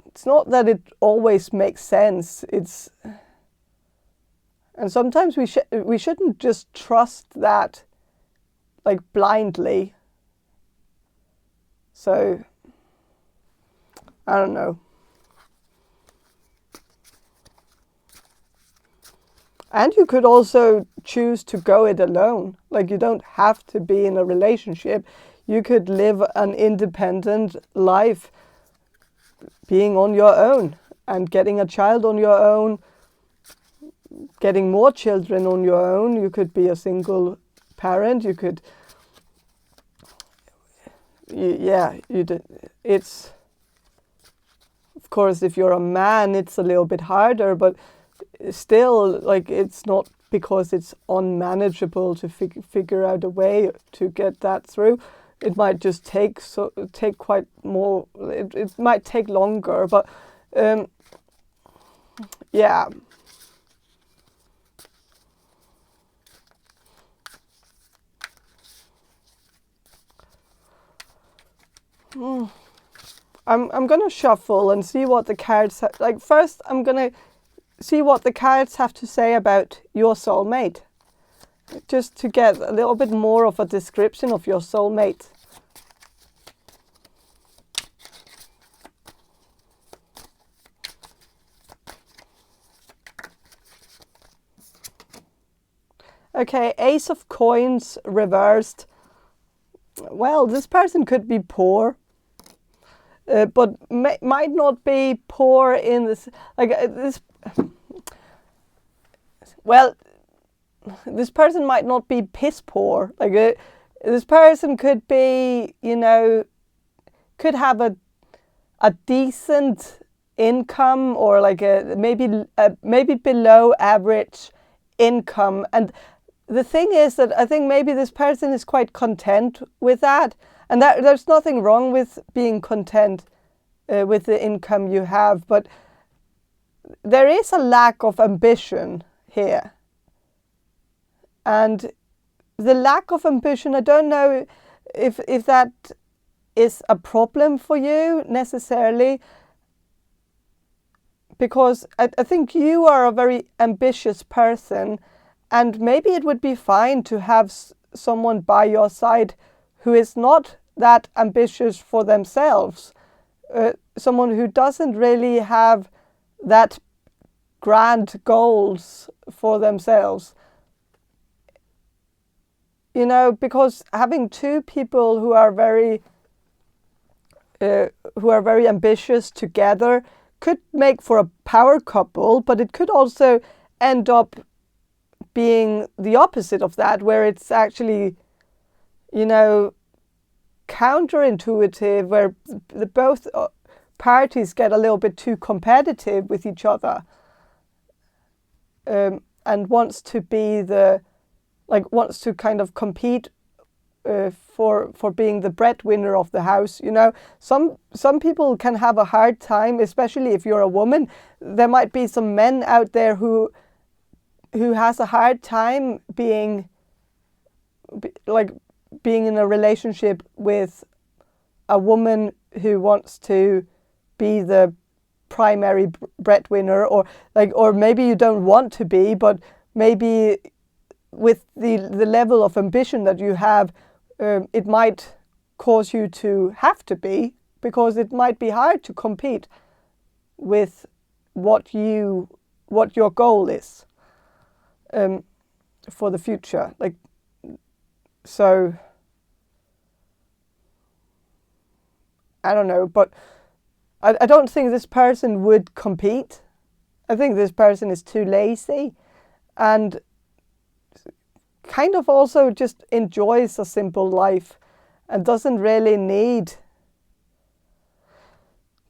It's not that it always makes sense. And sometimes we shouldn't just trust that blindly. So I don't know. And you could also choose to go it alone. Like, you don't have to be in a relationship. You could live an independent life being on your own and getting a child on your own, getting more children on your own. You could be a single parent. You could, it's, of course, if you're a man, it's a little bit harder, but still, like, it's not because it's unmanageable to figure out a way to get that through. It might just take quite more. It might take longer, but yeah. I'm gonna shuffle and see what the cards like. First, I'm gonna see what the cards have to say about your soulmate, just to get a little bit more of a description of your soulmate. Okay, Ace of Coins reversed. Well, this person could be poor, but might not be poor in this, like this. Well, this person might not be piss poor. Like this person could be, you know, could have a decent income, or like maybe below average income. And the thing is that I think maybe this person is quite content with that, and that there's nothing wrong with being content with the income you have, but there is a lack of ambition here. And the lack of ambition, I don't know if that is a problem for you necessarily, because I think you are a very ambitious person, and maybe it would be fine to have someone by your side who is not that ambitious for themselves, someone who doesn't really have that grand goals for themselves. You know, because having two people who are very ambitious together could make for a power couple, but it could also end up being the opposite of that, where it's actually, you know, counterintuitive, where both parties get a little bit too competitive with each other, and wants to kind of compete for being the breadwinner of the house. You know, some people can have a hard time, especially if you're a woman. There might be some men out there who has a hard time being in a relationship with a woman who wants to be the primary breadwinner, or maybe you don't want to be, but maybe with the level of ambition that you have, it might cause you to have to be, because it might be hard to compete with what your goal is for the future. Like, so I don't know, but I don't think this person would compete. I think this person is too lazy, and kind of also just enjoys a simple life and doesn't really need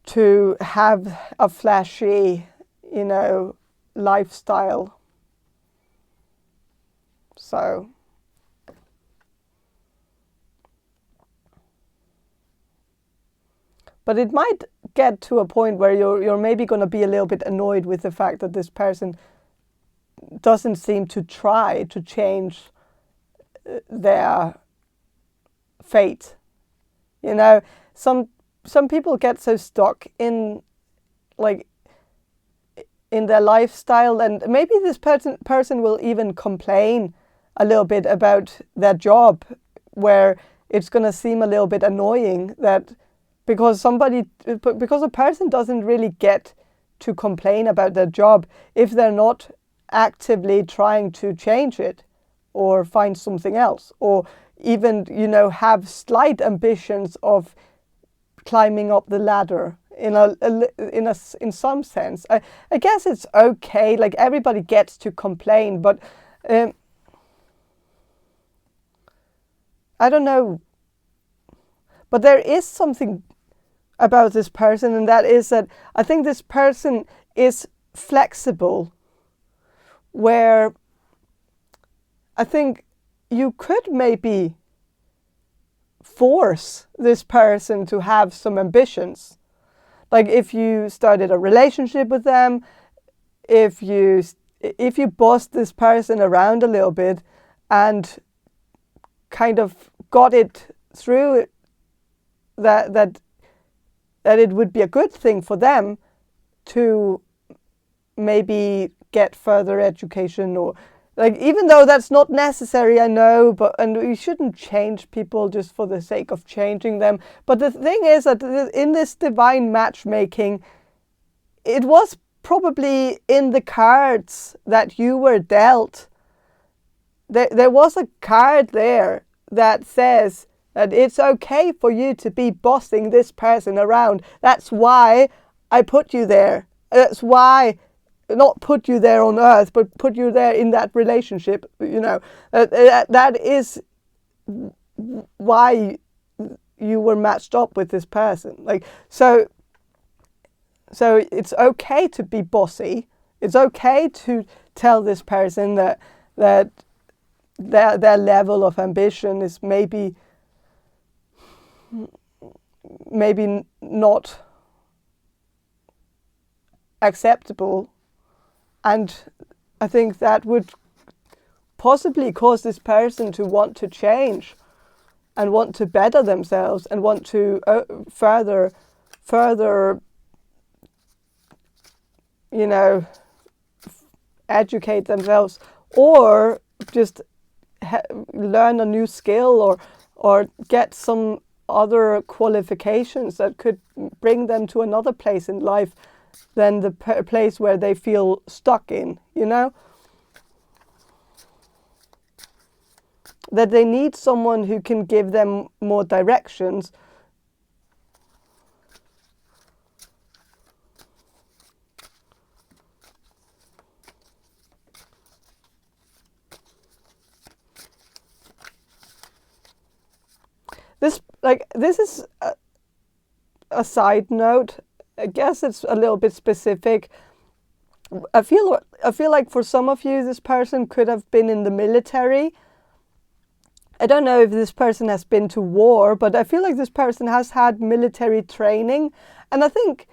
to have a flashy, you know, lifestyle. So but it might get to a point where you're maybe going to be a little bit annoyed with the fact that this person doesn't seem to try to change their fate. You know, some people get so stuck in their lifestyle, and maybe this person will even complain a little bit about their job, where it's going to seem a little bit annoying that because a person doesn't really get to complain about their job if they're not actively trying to change it or find something else, or even, you know, have slight ambitions of climbing up the ladder in some sense. I guess it's okay, like everybody gets to complain, but I don't know. But there is something about this person, and that is that I think this person is flexible, where I think you could maybe force this person to have some ambitions. Like if you started a relationship with them, if you bossed this person around a little bit and kind of got it through that it would be a good thing for them to maybe get further education, or like, even though that's not necessary, I know, and we shouldn't change people just for the sake of changing them. But the thing is that in this divine matchmaking, it was probably in the cards that you were dealt. There was a card there that says that it's okay for you to be bossing this person around. That's why I put you there. That's why, not put you there on earth, but put you there in that relationship, you know. That is why you were matched up with this person. Like, so it's okay to be bossy. It's okay to tell this person that their level of ambition is maybe not acceptable. And I think that would possibly cause this person to want to change and want to better themselves and want to further, you know, educate themselves, or just learn a new skill, or get some other qualifications that could bring them to another place in life than the place where they feel stuck in, you know? That they need someone who can give them more directions. This is a side note. I guess it's a little bit specific. I feel like for some of you, this person could have been in the military. I don't know if this person has been to war, but I feel like this person has had military training. And I think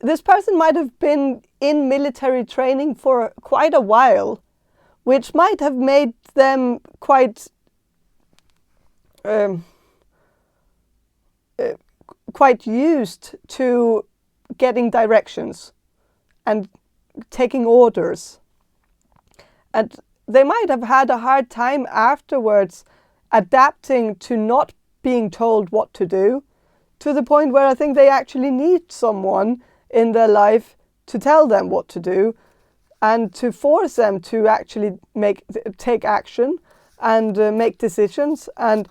this person might have been in military training for quite a while, which might have made them quite used to getting directions and taking orders. And they might have had a hard time afterwards adapting to not being told what to do, to the point where I think they actually need someone in their life to tell them what to do and to force them to actually take action and make decisions. And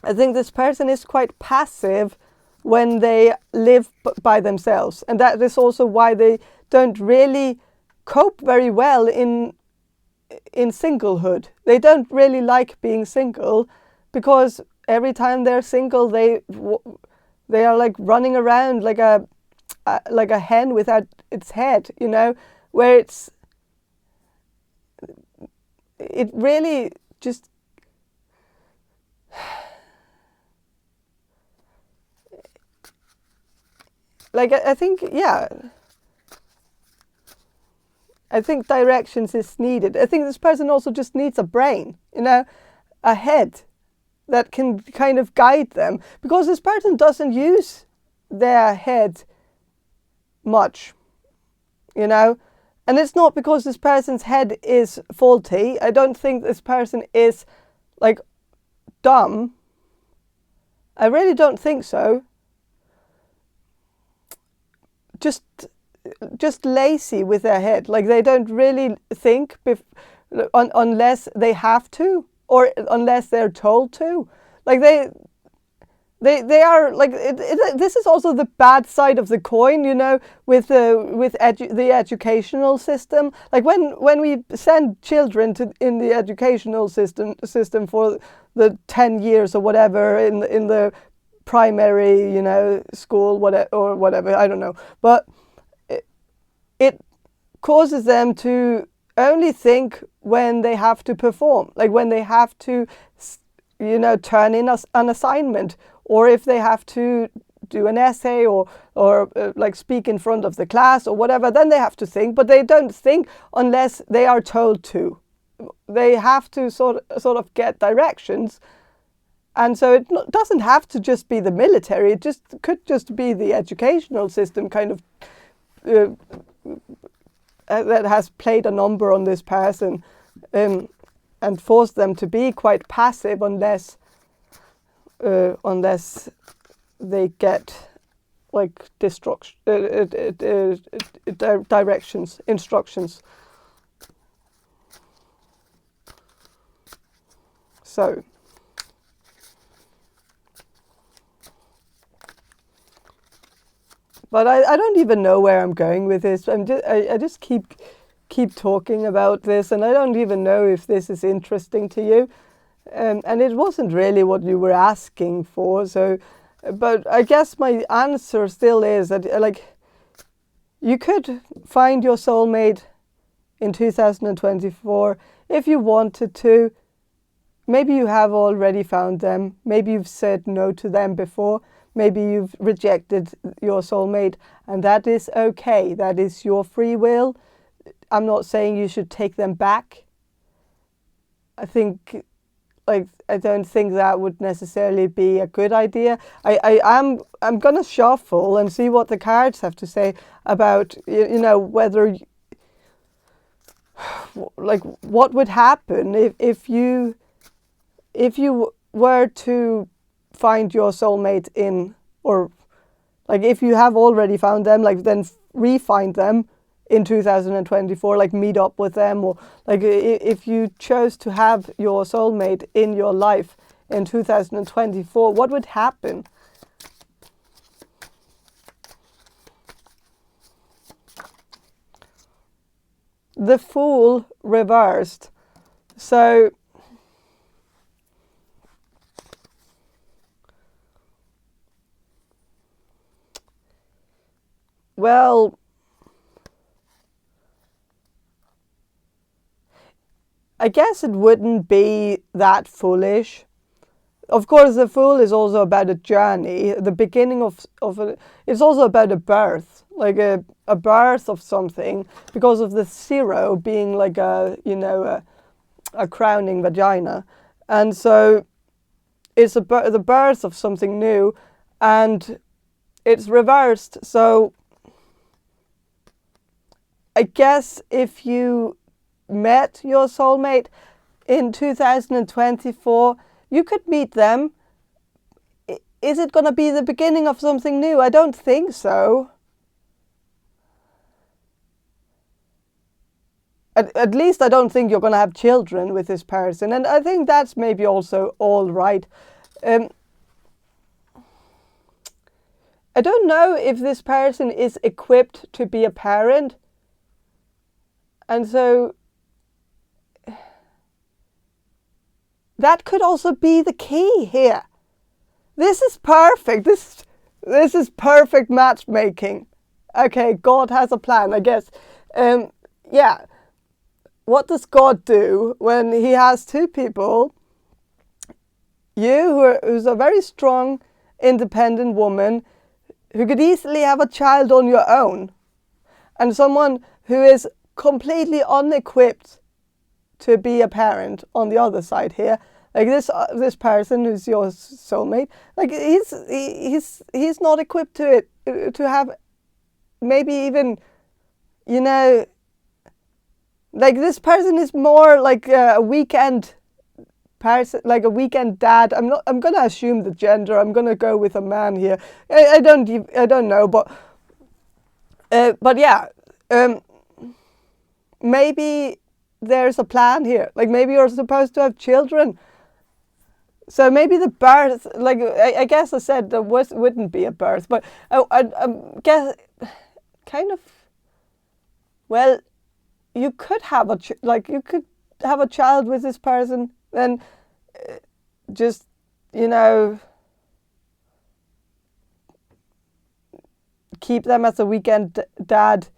I think this person is quite passive when they live by themselves. And that is also why they don't really cope very well in singlehood. They don't really like being single, because every time they're single, they are like running around like a hen without its head, you know, where it really just like, I think, yeah, I think directions is needed. I think this person also just needs a brain, you know, a head that can kind of guide them, because this person doesn't use their head much, you know. And it's not because this person's head is faulty. I don't think this person is like dumb. I really don't think so. Just just lazy with their head. Like they don't really think unless they have to, or unless they're told to. Like they are like this is also the bad side of the coin, you know, with the educational system. Like when we send children in the educational system for the 10 years or whatever in the primary, you know, school, whatever, I don't know, but it causes them to only think when they have to perform, like when they have to, you know, turn in an assignment, or if they have to do an essay or like speak in front of the class or whatever, then they have to think, but they don't think unless they are told to. They have to sort of get directions. And so it doesn't have to just be the military, it could just be the educational system kind of that has played a number on this person and forced them to be quite passive unless they get like directions, instructions. So but I don't even know where I'm going with this. I just keep talking about this, and I don't even know if this is interesting to you. And it wasn't really what you were asking for. So, but I guess my answer still is that like you could find your soulmate in 2024 if you wanted to. Maybe you have already found them. Maybe you've said no to them before. Maybe you've rejected your soulmate, and that is okay. That is your free will. I'm not saying you should take them back. I don't think that would necessarily be a good idea. I'm gonna shuffle and see what the cards have to say about, you know, whether like what would happen if you were to find your soulmate in, or like if you have already found them, like then re-find them in 2024, like meet up with them, or like if you chose to have your soulmate in your life in 2024, what would happen? The Fool reversed. So well, I guess it wouldn't be that foolish. Of course, the Fool is also about a journey, the beginning of it's also about a birth, like a birth of something, because of the 0 being like a, you know, a crowning vagina. And so it's the birth of something new, and it's reversed. So I guess if you met your soulmate in 2024, you could meet them. Is it going to be the beginning of something new? I don't think so. At least I don't think you're going to have children with this person. And I think that's maybe also all right. I don't know if this person is equipped to be a parent. And so that could also be the key here. This is perfect. This is perfect matchmaking. Okay, God has a plan, I guess. Yeah. What does God do when he has two people? You, who's a very strong, independent woman who could easily have a child on your own, and someone who is completely unequipped to be a parent on the other side here. Like this person who's your soulmate, like he's not equipped to have maybe even, you know, like this person is more like a weekend person, like a weekend dad. I'm gonna assume the gender. I'm gonna go with a man here. I don't know, but But yeah, maybe there's a plan here. Like maybe you're supposed to have children. So maybe the birth, like I guess I said there wouldn't be a birth, but I guess kind of, well, you could have you could have a child with this person, and just, you know, keep them as a weekend dad.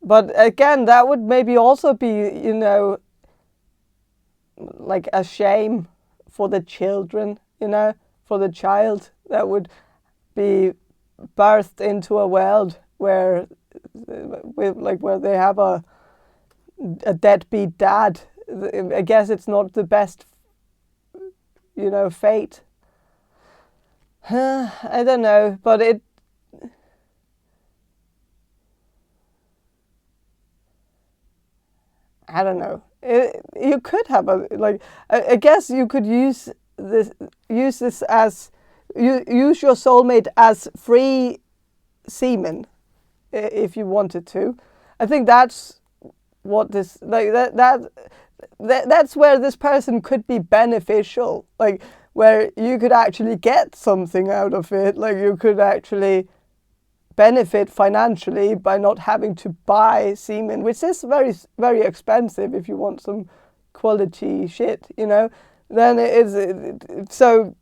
But again, that would maybe also be, you know, like a shame for the children, you know, for the child that would be birthed into a world where they have a deadbeat dad. I guess it's not the best, you know, fate. I don't know, but I don't know. You could have I guess you could use this as use your soulmate as free semen if you wanted to. I think that's what this that's where this person could be beneficial, like where you could actually get something out of it, like you could actually benefit financially by not having to buy semen, which is very, very expensive if you want some quality shit, you know. Then so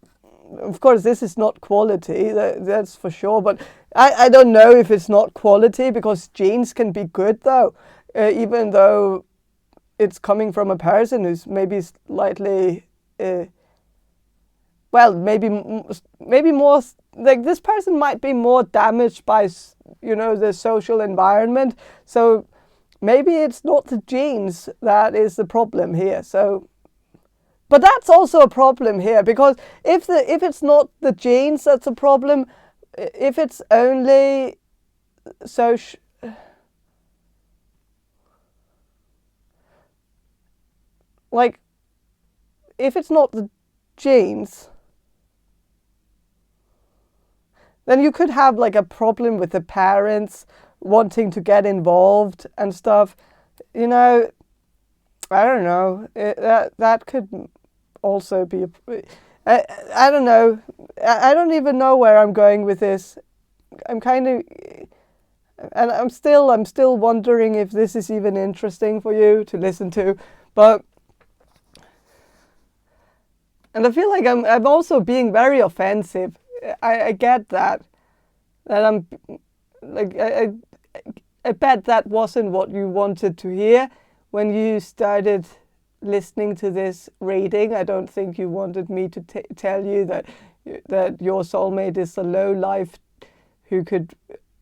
of course this is not quality, that's for sure, but I don't know if it's not quality, because genes can be good though, even though it's coming from a person who's maybe slightly well, maybe more, like this person might be more damaged by, you know, the social environment. So maybe it's not the genes that is the problem here. So, but that's also a problem here, because if it's not the genes that's a problem, if it's only social, like if it's not the genes, then you could have like a problem with the parents wanting to get involved and stuff. You know, I don't know. That could also be I don't know. I don't even know where I'm going with this. I'm kind of, and I'm still wondering if this is even interesting for you to listen to. But, and I feel like I'm also being very offensive. I get that I'm like I bet that wasn't what you wanted to hear when you started listening to this reading. I don't think you wanted me to tell you that your soulmate is a low life who could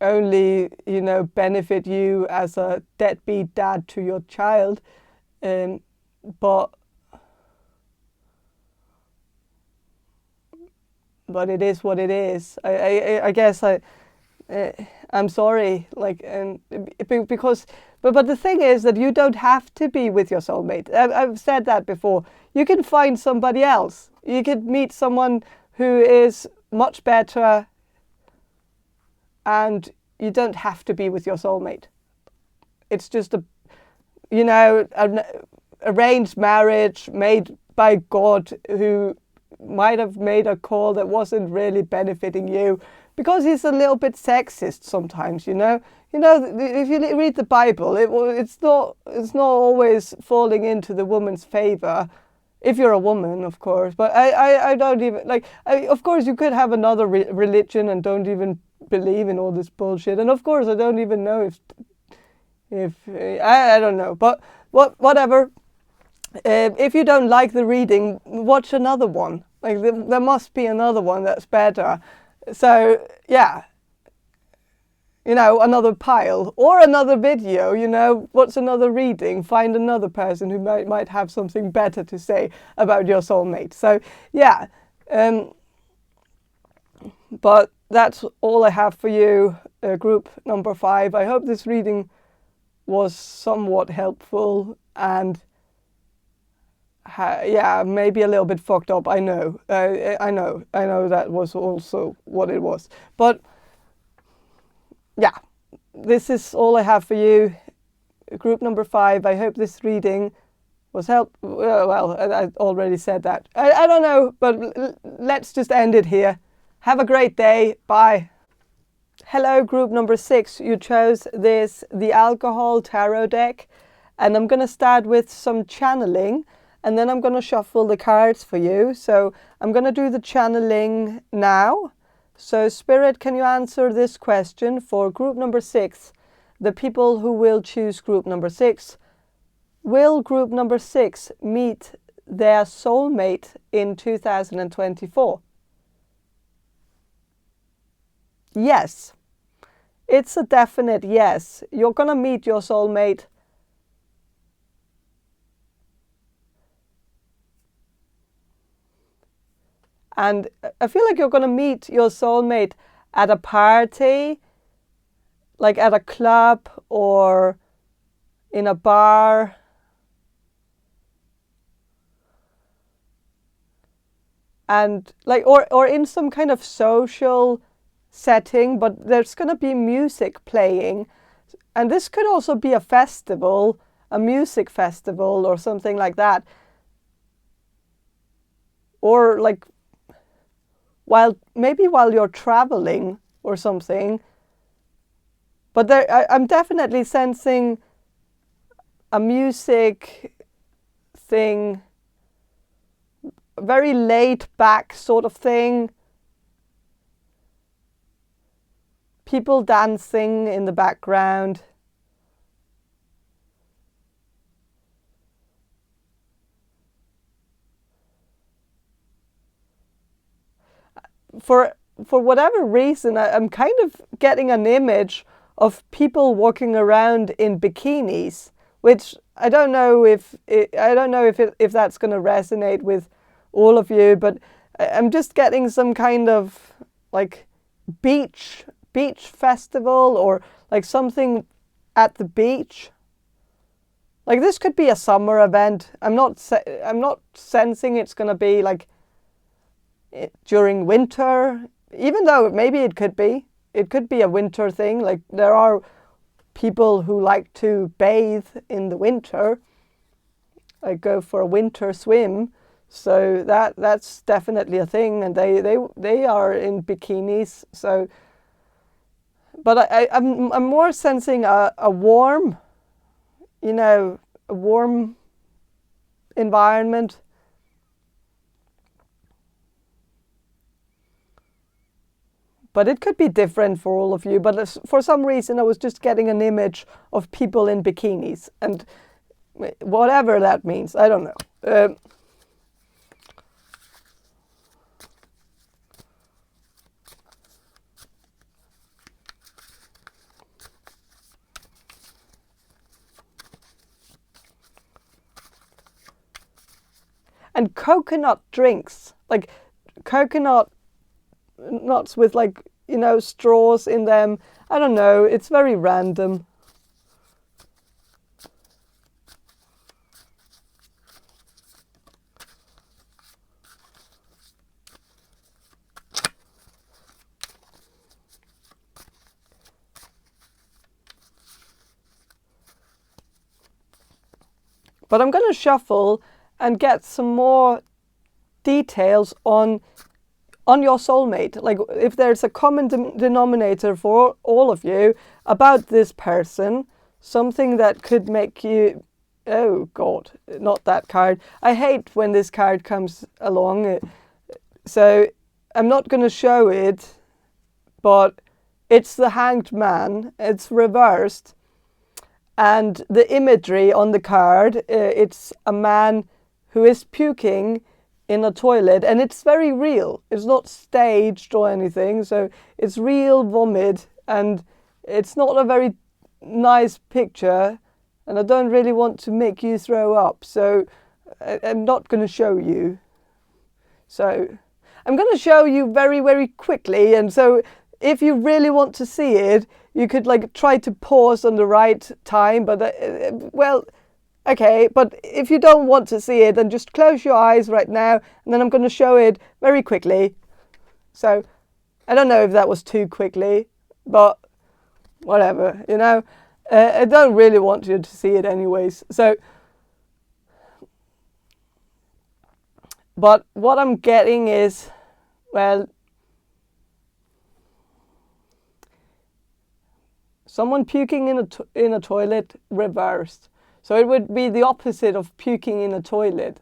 only, you know, benefit you as a deadbeat dad to your child, but it is what it is. I guess I'm sorry, like, and because, but the thing is that you don't have to be with your soulmate. I've said that before. You can find somebody else. You could meet someone who is much better, and you don't have to be with your soulmate. It's just you know, an arranged marriage made by God, who might have made a call that wasn't really benefiting you, because he's a little bit sexist sometimes, you know. If you read the Bible, it's not always falling into the woman's favor, if you're a woman, of course. But I don't even, like, of course you could have another religion and don't even believe in all this bullshit, and of course I don't even know if I don't know, but whatever. If you don't like the reading, watch another one. Like there must be another one that's better. So yeah, you know, another pile or another video. You know, what's another reading? Find another person who might have something better to say about your soulmate. So yeah, but that's all I have for you, group number 5. I hope this reading was somewhat helpful, and yeah, maybe a little bit fucked up. I know that was also what it was. But yeah, this is all I have for you. Group number 5. I hope this reading was helpful. Well, I already said that. I don't know, but let's just end it here. Have a great day. Bye. Hello, group number 6. You chose the Alcohol Tarot deck. And I'm going to start with some channeling. And then I'm going to shuffle the cards for you. So I'm going to do the channeling now. So Spirit, can you answer this question for group number 6? The people who will choose group number 6. Will group number 6 meet their soulmate in 2024? Yes. It's a definite yes. You're going to meet your soulmate. And I feel like you're going to meet your soulmate at a party, like at a club or in a bar. And like, or in some kind of social setting, but there's going to be music playing. And this could also be a festival, a music festival or something like that. Or like, maybe while you're traveling or something. But I'm definitely sensing a music thing, very laid back sort of thing. People dancing in the background. For whatever reason, I'm kind of getting an image of people walking around in bikinis, which I don't know if that's going to resonate with all of you, but I'm just getting some kind of like beach festival or like something at the beach. Like this could be a summer event. I'm not sensing it's going to be like during winter, even though maybe it could be a winter thing. Like there are people who like to bathe in the winter, like go for a winter swim. So that's definitely a thing, and they are in bikinis. So, but I'm more sensing a warm, a warm environment. But it could be different for all of you. But for some reason, I was just getting an image of people in bikinis. And whatever that means, I don't know. And coconut drinks, like coconut nuts with like, straws in them. I don't know. It's very random. But I'm going to shuffle and get some more details on your soulmate. Like if there's a common denominator for all of you about this person, something that could make you, oh God, not that card. I hate when this card comes along. So I'm not going to show it, but it's the Hanged Man. It's reversed. And the imagery on the card, it's a man who is puking in a toilet, and it's very real. It's not staged or anything, so it's real vomit, and it's not a very nice picture, and I don't really want to make you throw up, so I'm not going to show you. So I'm going to show you very, very quickly, and so if you really want to see it, you could like try to pause on the right time, but well, okay, but if you don't want to see it, then just close your eyes right now, and then I'm going to show it very quickly. So I don't know if that was too quickly, but whatever, you know. I don't really want you to see it anyways. So, but what I'm getting is, well, someone puking in a toilet reversed. So it would be the opposite of puking in a toilet.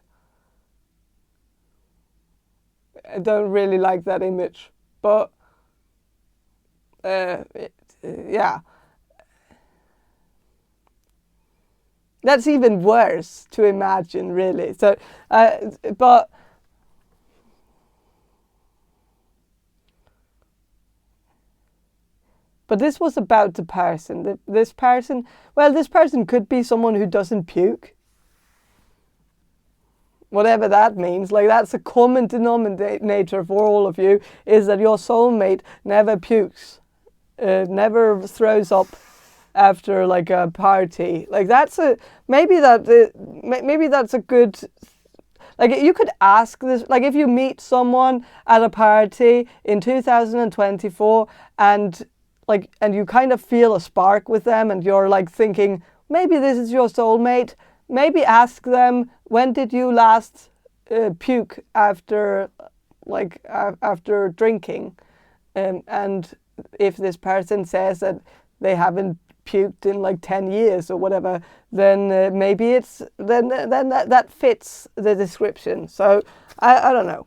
I don't really like that image, but yeah. That's even worse to imagine, really. So, but this was about the person. This person, well, this person could be someone who doesn't puke. Whatever that means. Like, that's a common denominator for all of you, is that your soulmate never pukes, never throws up after like a party. Like, maybe that's a good, like, you could ask this, like, if you meet someone at a party in 2024 and you kind of feel a spark with them and you're like thinking, maybe this is your soulmate, maybe ask them, when did you last puke after drinking? And if this person says that they haven't puked in like 10 years or whatever, then maybe it's then that fits the description. So I don't know.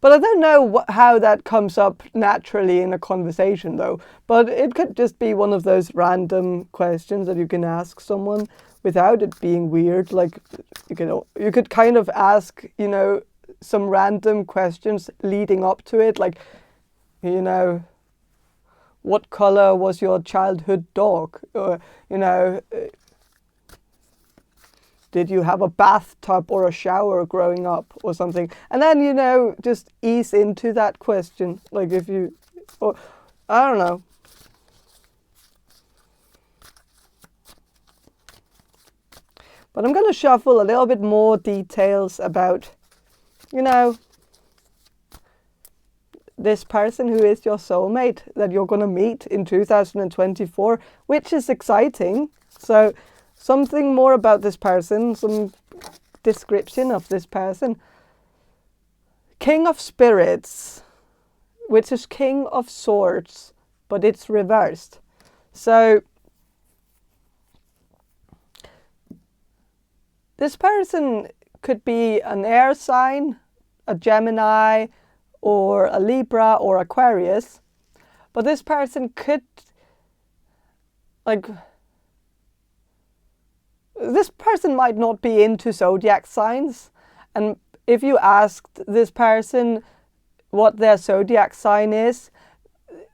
But I don't know how that comes up naturally in a conversation, though. But it could just be one of those random questions that you can ask someone without it being weird. Like, you could kind of ask, you know, some random questions leading up to it. Like, you know, what color was your childhood dog? Or, you know, did you have a bathtub or a shower growing up or something? And then, you know, just ease into that question. Like, if you, or I don't know. But I'm going to shuffle a little bit more details about, you know, this person who is your soulmate that you're going to meet in 2024, which is exciting. So, something more about this person, some description of this person. King of Spirits, which is King of Swords, but it's reversed. So, this person could be an air sign, a Gemini, or a Libra, or Aquarius. But this person could, like, this person might not be into zodiac signs, and if you asked this person what their zodiac sign is,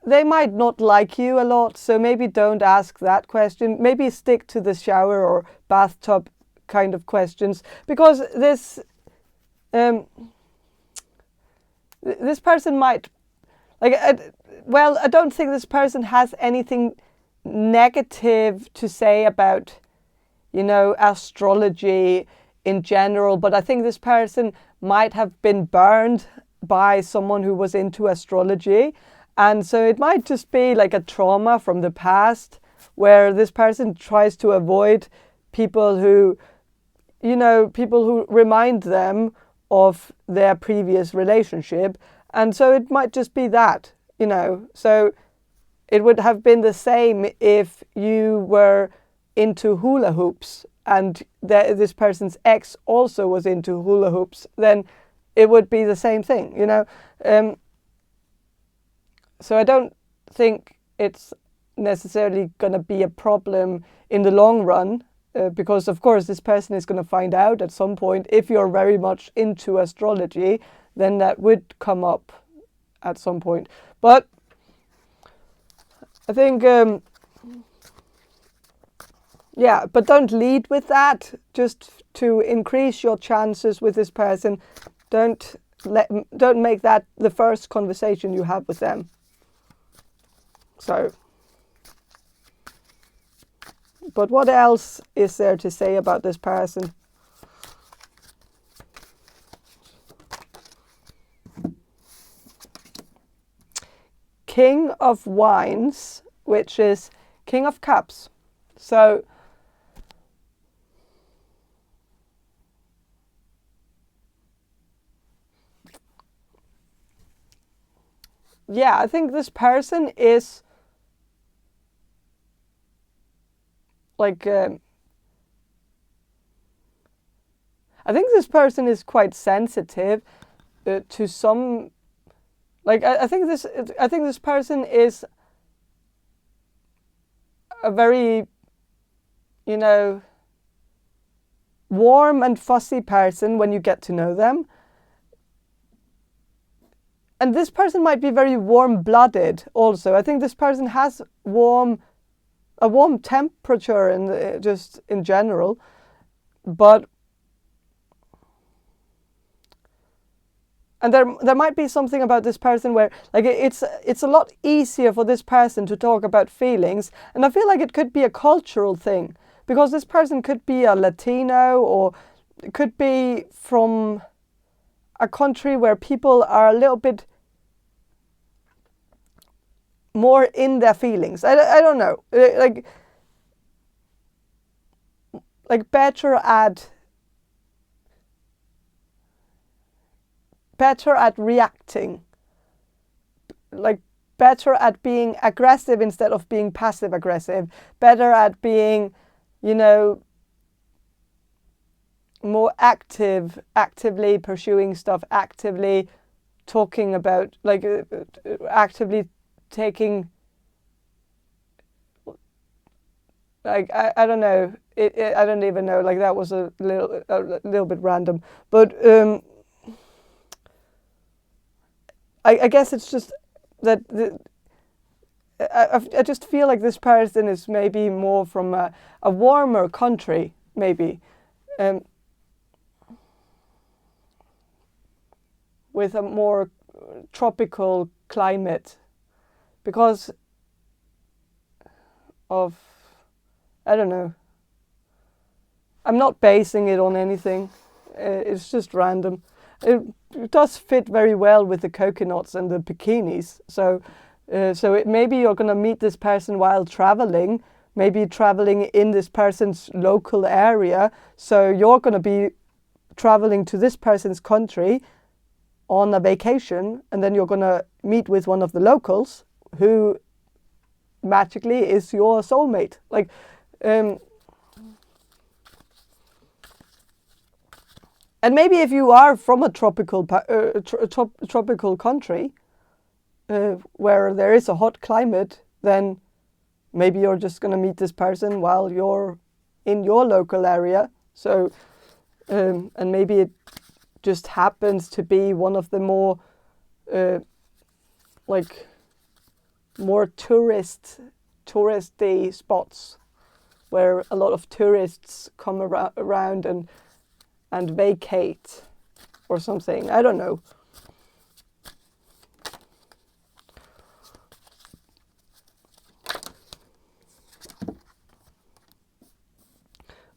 they might not like you a lot, so maybe don't ask that question. Maybe stick to the shower or bathtub kind of questions, because this person might, like, I don't think this person has anything negative to say about, you know, astrology in general, but I think this person might have been burned by someone who was into astrology. And so it might just be like a trauma from the past where this person tries to avoid people who, you know, people who remind them of their previous relationship. And so it might just be that, you know. So it would have been the same if you were into hula hoops and this person's ex also was into hula hoops, then it would be the same thing, you know. So I don't think it's necessarily going to be a problem in the long run, because of course this person is going to find out at some point. If you're very much into astrology, then that would come up at some point. But I think yeah, but don't lead with that. Just to increase your chances with this person, Don't make that the first conversation you have with them. So, but what else is there to say about this person? King of Wands, which is King of Cups. So, yeah, I think this person is like, I think this person is quite sensitive to some. Like I think this person is a very, warm and fussy person when you get to know them. And this person might be very warm-blooded also. I think this person has a warm temperature just in general, but and there might be something about this person where like it's a lot easier for this person to talk about feelings, and I feel like it could be a cultural thing, because this person could be a Latino, or it could be from a country where people are a little bit more in their feelings. I don't know, like better at reacting, like better at being aggressive instead of being passive aggressive, better at being, more actively pursuing stuff, actively talking about, like actively taking, like I don't know, I don't even know, like that was a little bit random, but I guess it's just that I just feel like this person is maybe more from a warmer country, maybe, with a more tropical climate, because of, I don't know. I'm not basing it on anything. It's just random. It does fit very well with the coconuts and the bikinis. So maybe you're going to meet this person while traveling, maybe traveling in this person's local area. So you're going to be traveling to this person's country on a vacation, and then you're going to meet with one of the locals who magically is your soulmate. Like, and maybe if you are from a tropical country where there is a hot climate, then maybe you're just going to meet this person while you're in your local area. So, and maybe it just happens to be one of the more, like, more touristy spots where a lot of tourists come around and vacate or something. I don't know.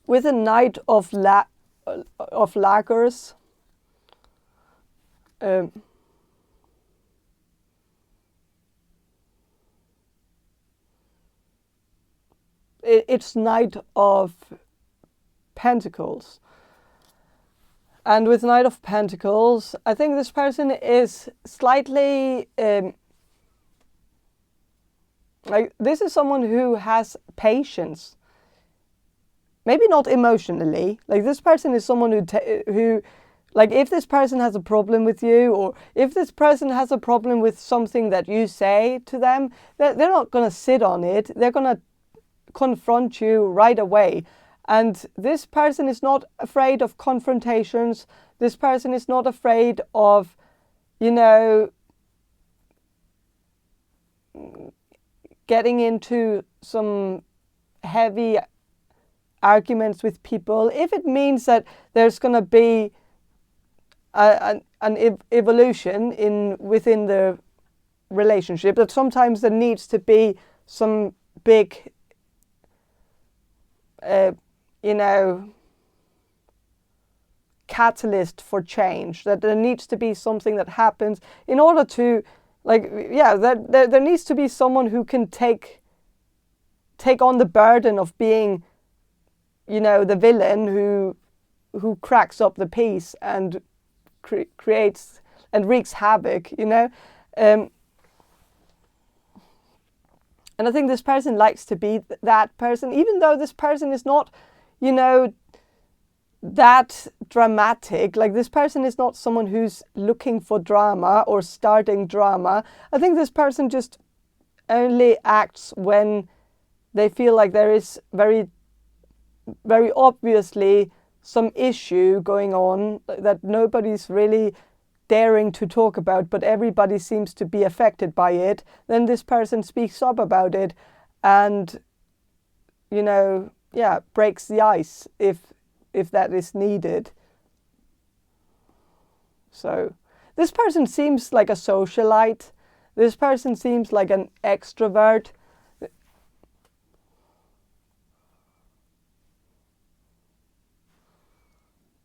With a Knight of Daggers, it's Knight of Pentacles. And with Knight of Pentacles, I think this person is slightly, like, this is someone who has patience. Maybe not emotionally. Like, this person is someone who, like, if this person has a problem with you, or if this person has a problem with something that you say to them, they're not going to sit on it. They're going to confront you right away. And this person is not afraid of confrontations. This person is not afraid of, getting into some heavy arguments with people. If it means that there's going to be evolution within the relationship, that sometimes there needs to be some big, catalyst for change, that there needs to be something that happens in order to, that there needs to be someone who can take on the burden of being, the villain who cracks up the peace and creates and wreaks havoc, and I think this person likes to be that person, even though this person is not, that dramatic. Like, this person is not someone who's looking for drama or starting drama. I think this person just only acts when they feel like there is very, very obviously some issue going on that nobody's really daring to talk about, but everybody seems to be affected by it. Then this person speaks up about it and, breaks the ice if that is needed. So this person seems like a socialite. This person seems like an extrovert.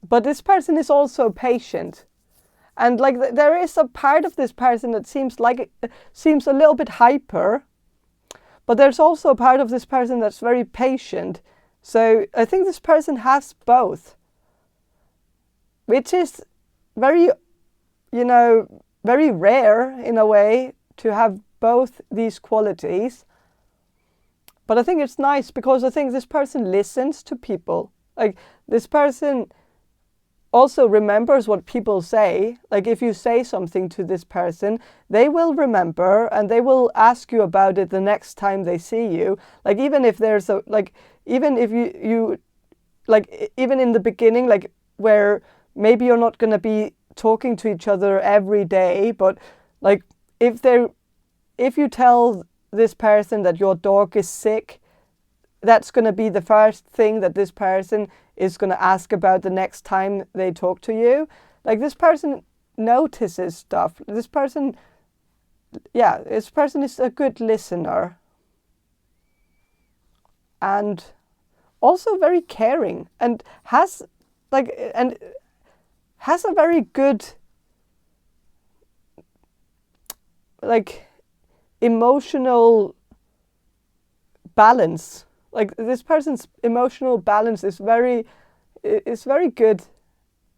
But this person is also patient. And there is a part of this person that seems a little bit hyper, but there's also a part of this person that's very patient. So I think this person has both, which is very, very rare in a way to have both these qualities. But I think it's nice because I think this person listens to people. Like, this person also remembers what people say. Like, if you say something to this person, they will remember and they will ask you about it the next time they see you. Like, even if there's even if you even in the beginning, where maybe you're not going to be talking to each other every day, but if you tell this person that your dog is sick, that's going to be the first thing that this person is going to ask about the next time they talk to you. Like, this person notices stuff. This person is a good listener. And also very caring and has a very good emotional balance. Like, this person's emotional balance is very good.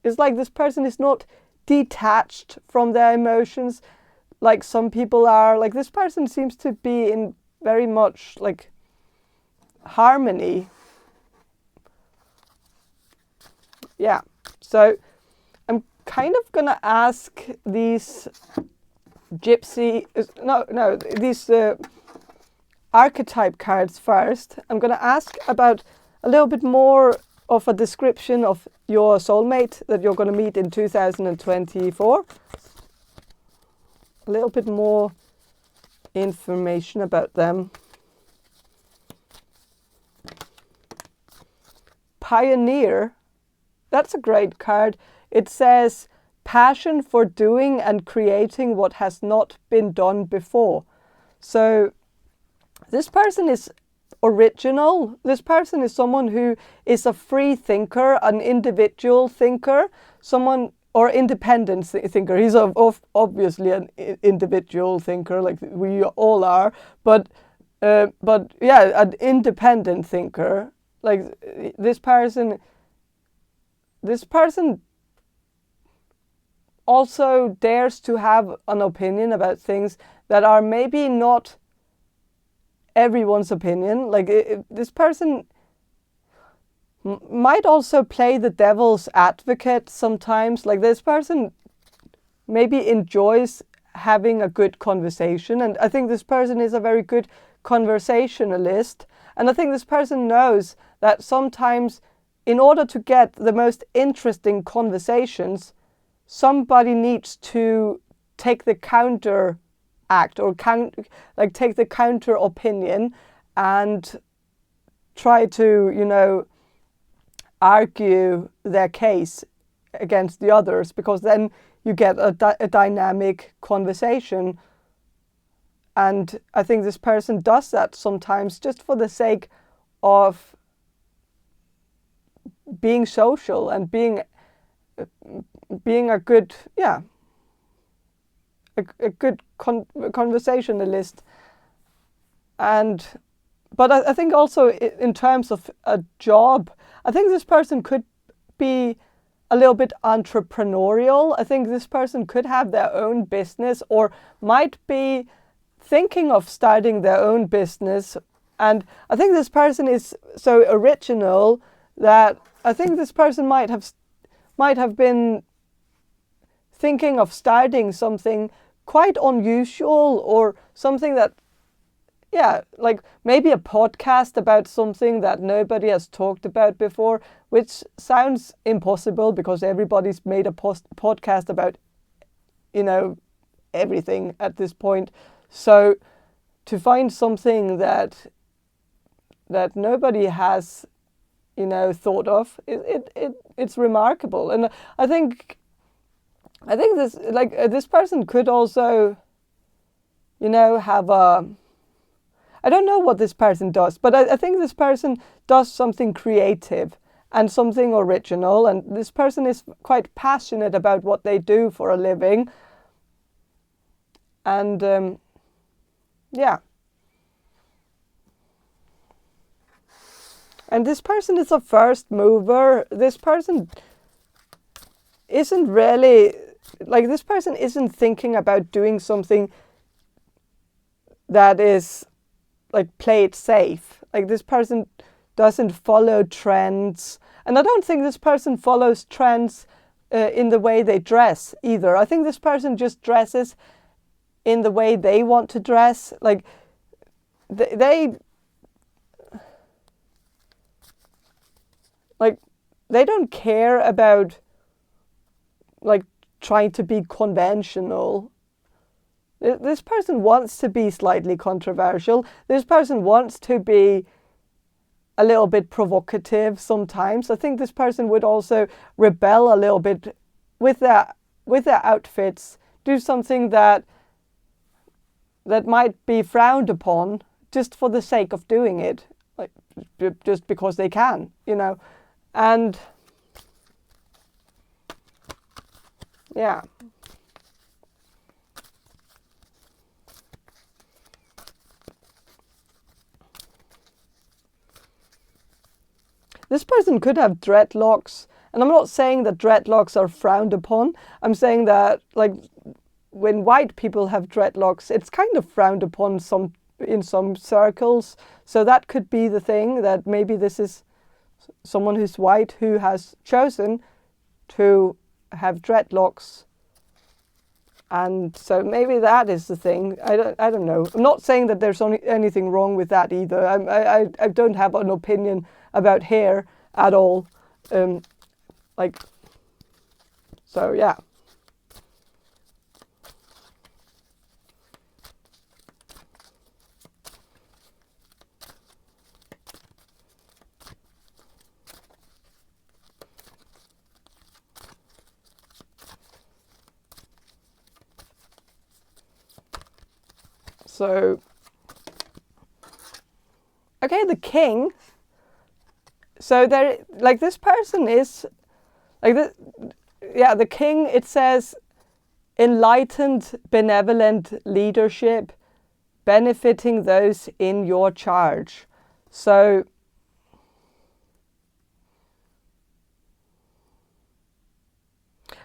It's like this person is not detached from their emotions like some people are. Like, this person seems to be in very much harmony. Yeah. So I'm kind of gonna ask these these archetype cards first. I'm going to ask about a little bit more of a description of your soulmate that you're going to meet in 2024. A little bit more information about them. Pioneer. That's a great card. It says passion for doing and creating what has not been done before. So this person is original. This person is someone who is a free thinker, an individual thinker, or independent thinker. He's obviously an individual thinker, like we all are, but yeah, an independent thinker. Like, this person also dares to have an opinion about things that are maybe not everyone's opinion. Like, this person might also play the devil's advocate sometimes. Like, this person maybe enjoys having a good conversation, and I think this person is a very good conversationalist. And I think this person knows that sometimes, in order to get the most interesting conversations, somebody needs to take the counter act or take the counter opinion and try to, argue their case against the others, because then you get a dynamic conversation. And I think this person does that sometimes just for the sake of being social and being a good, a good conversationalist. But I think also in terms of a job, I think this person could be a little bit entrepreneurial. I think this person could have their own business, or might be thinking of starting their own business. And I think this person is so original that I think this person might have been thinking of starting something quite unusual, or something that, like maybe a podcast about something that nobody has talked about before, which sounds impossible because everybody's made a podcast about, everything at this point. So to find something that nobody has, thought of, it's remarkable. And I think this, this person could also, have a, I don't know what this person does, but I think this person does something creative and something original, and this person is quite passionate about what they do for a living. And and this person is a first mover. This person isn't really, this person isn't thinking about doing something that is play it safe. This person doesn't follow trends. And I don't think this person follows trends in the way they dress either. I think this person just dresses in the way they want to dress. They don't care about trying to be conventional. This person wants to be slightly controversial. This person wants to be a little bit provocative sometimes. I think this person would also rebel a little bit with their outfits, do something that might be frowned upon just for the sake of doing it, just because they can, and yeah. This person could have dreadlocks, and I'm not saying that dreadlocks are frowned upon. I'm saying that when white people have dreadlocks, it's kind of frowned upon in some circles. So that could be the thing, that maybe this is someone who's white who has chosen to have dreadlocks. And so maybe that is the thing. I don't know. I'm not saying that there's anything wrong with that either. I don't have an opinion about hair at all. So yeah. So, okay, the king. So there, this person is, the king, it says, enlightened, benevolent leadership, benefiting those in your charge. So,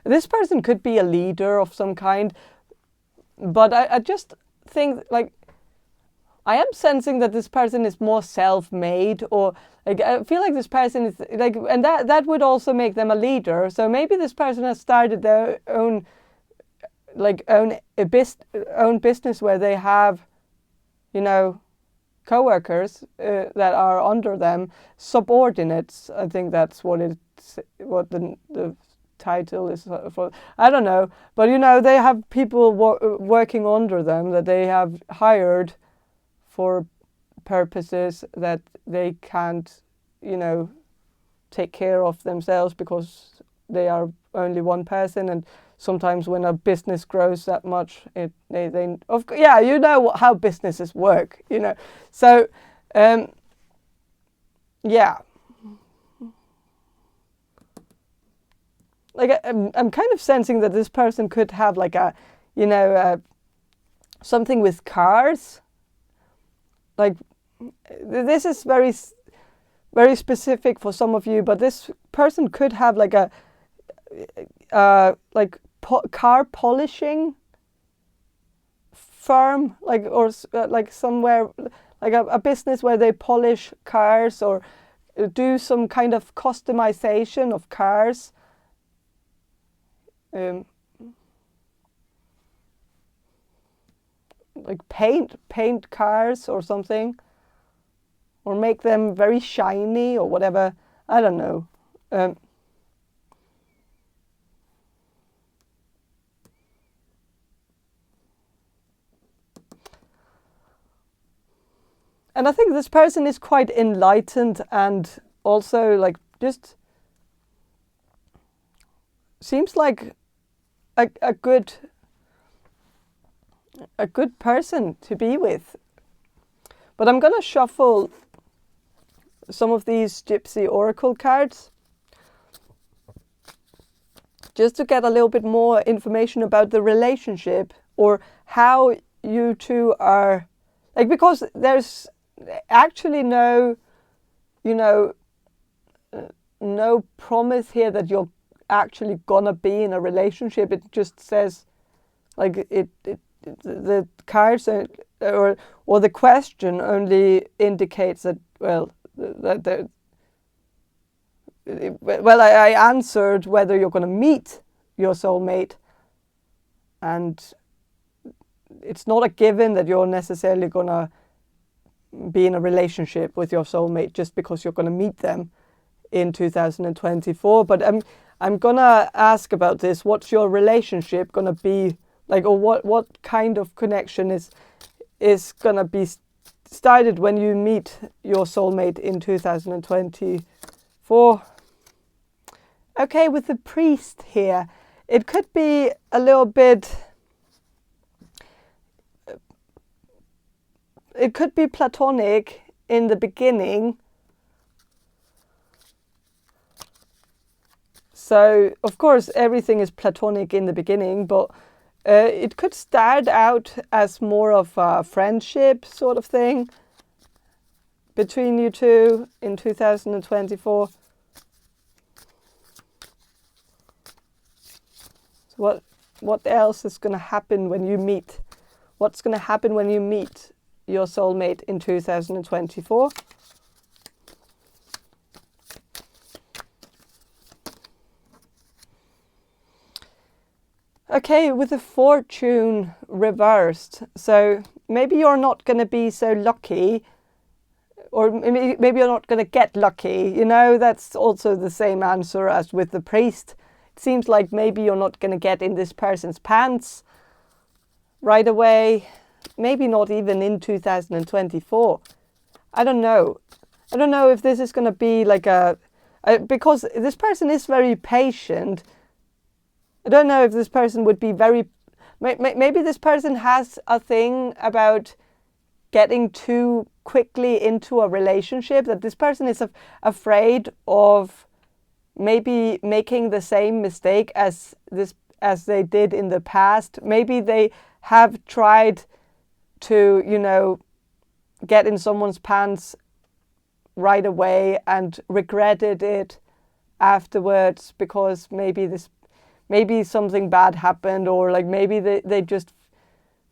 this person could be a leader of some kind, but I just think, I am sensing that this person is more self-made, or I feel like this person is and that would also make them a leader. So maybe this person has started their own own business where they have, co-workers that are under them, subordinates. I think that's what the title is for. I don't know, but they have people working under them that they have hired for purposes that they can't, take care of themselves because they are only one person, and sometimes when a business grows that much, you know how businesses work, you know. So, yeah. Like I'm kind of sensing that this person could have like a, you know, something with cars. Like this is very, very specific for some of you, but this person could have like a, car polishing firm, like, or like somewhere, like a business where they polish cars or do some kind of customization of cars. Like paint cars or something, or make them very shiny or whatever. I don't know. And I think this person is quite enlightened and also like just seems like a good person to be with. But I'm gonna shuffle some of these Gypsy Oracle cards just to get a little bit more information about the relationship, or how you two are, like, because there's actually no, you know, no promise here that you're actually gonna be in a relationship. It just says, like, the cards or the question only indicates that, well, I answered whether you're going to meet your soulmate, and it's not a given that you're necessarily going to be in a relationship with your soulmate just because you're going to meet them in 2024. But I'm going to ask about this. What's your relationship going to be like, or what kind of connection is going to be started when you meet your soulmate in 2024? Okay, with the priest here, it could be a little bit, it could be platonic in the beginning. So, of course, everything is platonic in the beginning, but it could start out as more of a friendship sort of thing between you two in 2024. So what else is going to happen when you meet? What's going to happen when you meet your soulmate in 2024? Okay, with the fortune reversed, so maybe you're not going to be so lucky, or maybe you're not going to get lucky. You know, that's also the same answer as with the priest. It seems like maybe you're not going to get in this person's pants right away, maybe not even in 2024. I don't know. I don't know if this is going to be like because this person is very patient. I don't know if this person would be maybe this person has a thing about getting too quickly into a relationship, that this person is afraid of maybe making the same mistake as they did in the past. Maybe they have tried to, you know, get in someone's pants right away and regretted it afterwards, because maybe something bad happened, or like maybe they just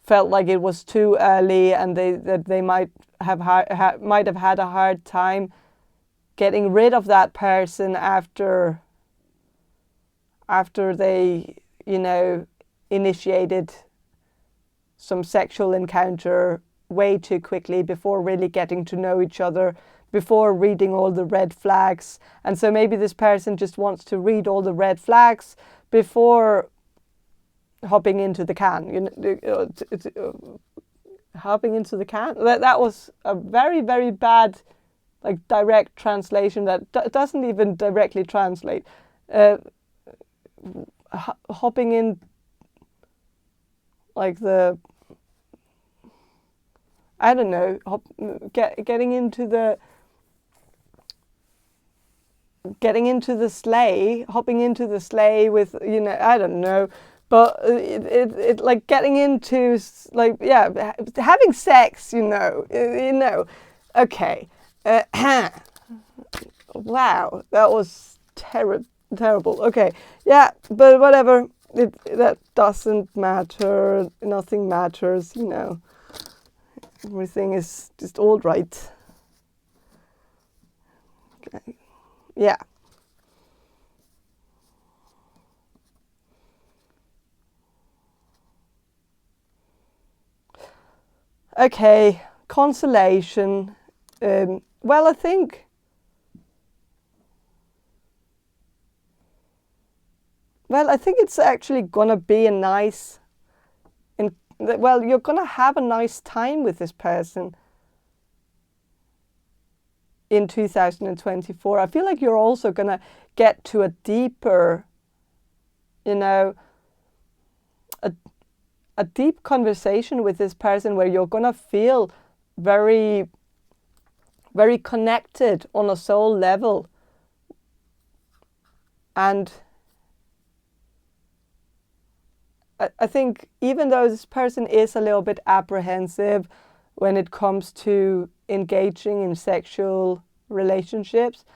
felt like it was too early, and they might have had a hard time getting rid of that person after they, you know, initiated some sexual encounter way too quickly before really getting to know each other, before reading all the red flags. And so maybe this person just wants to read all the red flags before hopping into the can. You know, hopping into the can. That was a very, very bad, like, direct translation that doesn't even directly translate. hopping in, like the, I don't know, getting into the sleigh, hopping into the sleigh with, you know, I don't know, but it like getting into, like, yeah, having sex, you know, okay. Wow, that was terrible. Okay, yeah, but whatever. That doesn't matter. Nothing matters, you know. Everything is just all right. Okay. Yeah. Okay, consolation. Well, I think it's actually gonna be a nice, well, you're gonna have a nice time with this person in 2024. I feel like you're also gonna get to a deeper, you know, a deep conversation with this person where you're gonna feel very, very connected on a soul level. And I think even though this person is a little bit apprehensive when it comes to engaging in sexual relationships,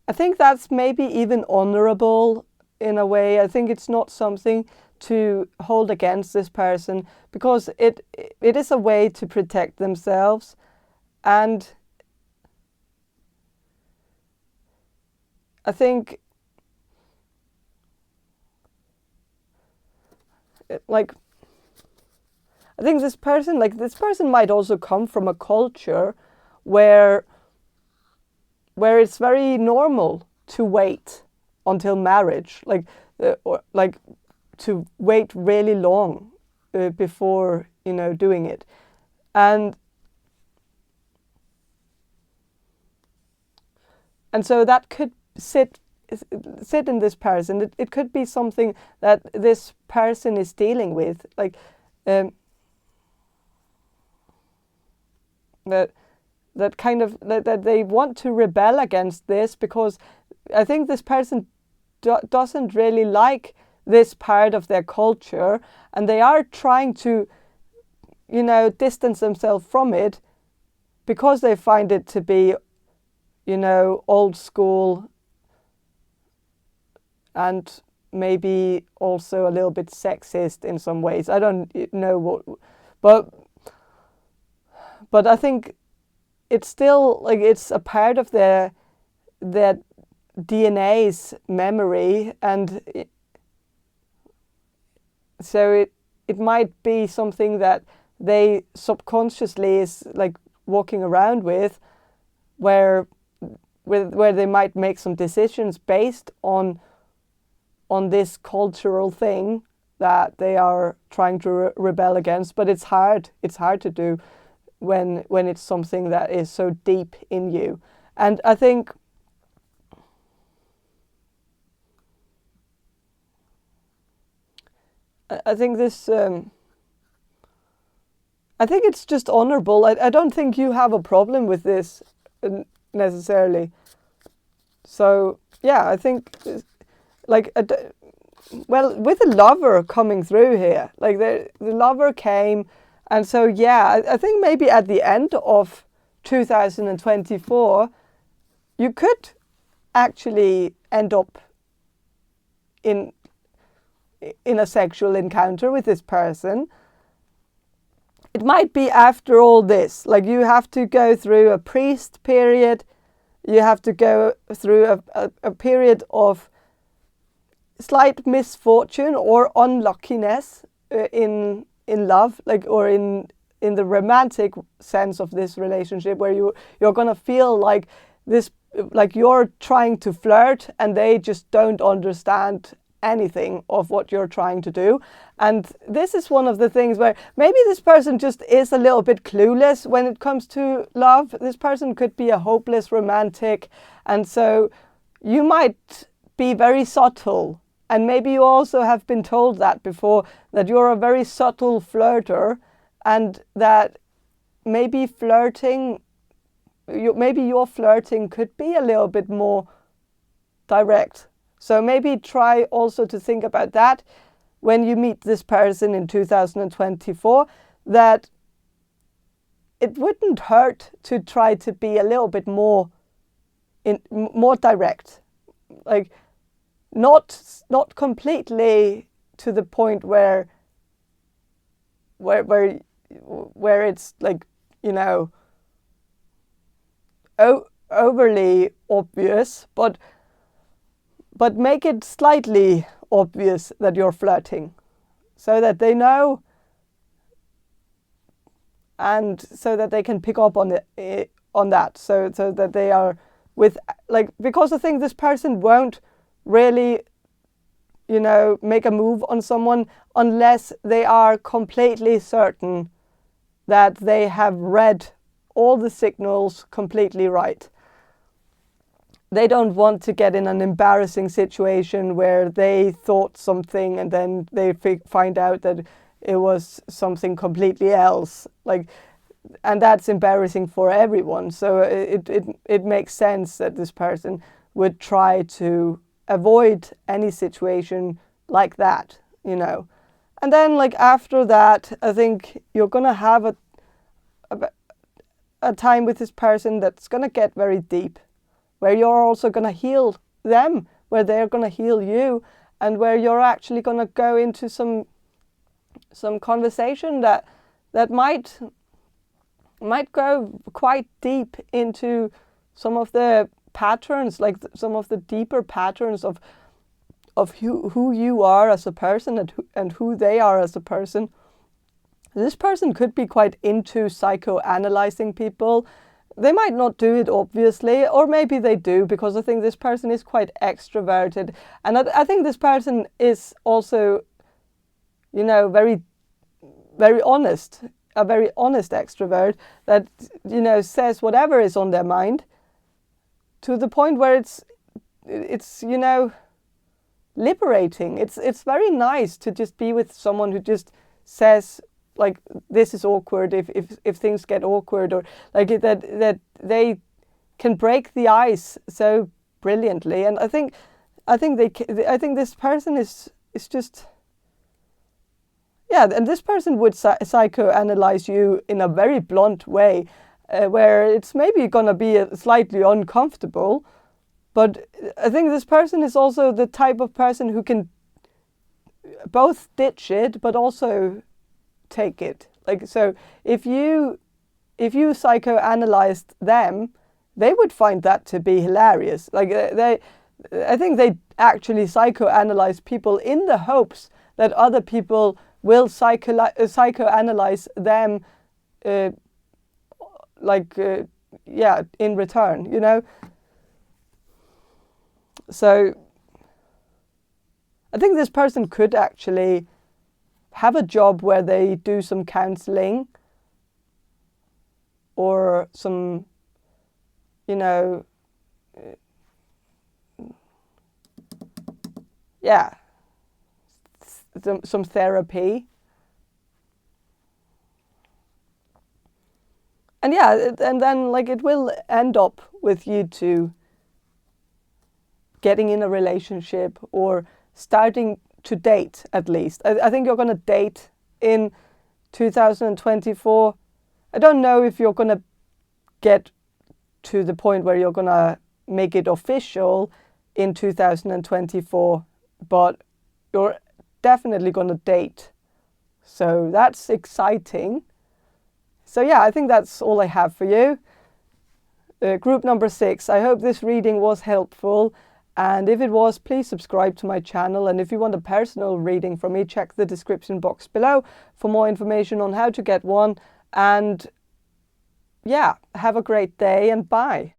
I think that's maybe even honorable in a way. I think it's not something to hold against this person, because it is a way to protect themselves. And I think, like, I think this person might also come from a culture where it's very normal to wait until marriage, or like to wait really long before, you know, doing it. And so that could sit in this person. It could be something that this person is dealing with, like that kind of that they want to rebel against this, because I think this person doesn't really like this part of their culture, and they are trying to, you know, distance themselves from it because they find it to be, you know, old school and maybe also a little bit sexist in some ways. I don't know what, but I think it's still, like, it's a part of their DNA's memory, and so it might be something that they subconsciously is like walking around with, where they might make some decisions based on this cultural thing that they are trying to rebel against. But it's hard to do when it's something that is so deep in you. And I think this I think it's just honorable. I don't think you have a problem with this necessarily. So yeah, I think, like, well, with the lover coming through here, like the lover came, and so yeah, I think maybe at the end of 2024, you could actually end up in a sexual encounter with this person. It might be after all this, like you have to go through a priest period, you have to go through a period of slight misfortune or unluckiness in love, like, or in the romantic sense of this relationship, where you're gonna feel like this, like you're trying to flirt and they just don't understand anything of what you're trying to do. And this is one of the things where maybe this person just is a little bit clueless when it comes to love. This person could be a hopeless romantic, and so you might be very subtle And maybe you also have been told that before, that you're a very subtle flirter, and that maybe maybe your flirting could be a little bit more direct. So maybe try also to think about that when you meet this person in 2024, that it wouldn't hurt to try to be a little bit more direct, like not completely to the point where it's like, you know, overly obvious, but make it slightly obvious that you're flirting, so that they know, and so that they can pick up on that, so that they are with, like, because I think this person won't really, you know, make a move on someone unless they are completely certain that they have read all the signals completely right. They don't want to get in an embarrassing situation where they thought something and then they find out that it was something completely else. Like, and that's embarrassing for everyone. So it makes sense that this person would try to avoid any situation like that, you know. And then, like, after that, I think you're gonna have a time with this person that's gonna get very deep, where you're also gonna heal them, where they're gonna heal you, and where you're actually gonna go into some conversation that might go quite deep into some of the patterns, like some of the deeper patterns of who you are as a person and who they are as a person. This person could be quite into psychoanalyzing people. They might not do it obviously, or maybe they do, because I think this person is quite extroverted, and I think this person is also, you know, very honest, a very honest extrovert that, you know, says whatever is on their mind, to the point where it's you know, liberating. It's very nice to just be with someone who just says, like, this is awkward, if things get awkward, or like that they can break the ice so brilliantly. And I think this person is just, yeah, and this person would psychoanalyze you in a very blunt way, where it's maybe gonna be slightly uncomfortable, but I think this person is also the type of person who can both ditch it but also take it. Like, so if you psychoanalyzed them, they would find that to be hilarious. Like, I think they actually psychoanalyze people in the hopes that other people will psychoanalyze them, yeah, in return, you know. So I think this person could actually have a job where they do some counseling or some, you know, yeah, some therapy. And yeah, and then, like, it will end up with you two getting in a relationship or starting to date, at least. I think you're going to date in 2024. I don't know if you're going to get to the point where you're going to make it official in 2024, but you're definitely going to date. So that's exciting. So yeah, I think that's all I have for you. Group number 6. I hope this reading was helpful. And if it was, please subscribe to my channel. And if you want a personal reading from me, check the description box below for more information on how to get one. And yeah, have a great day and bye.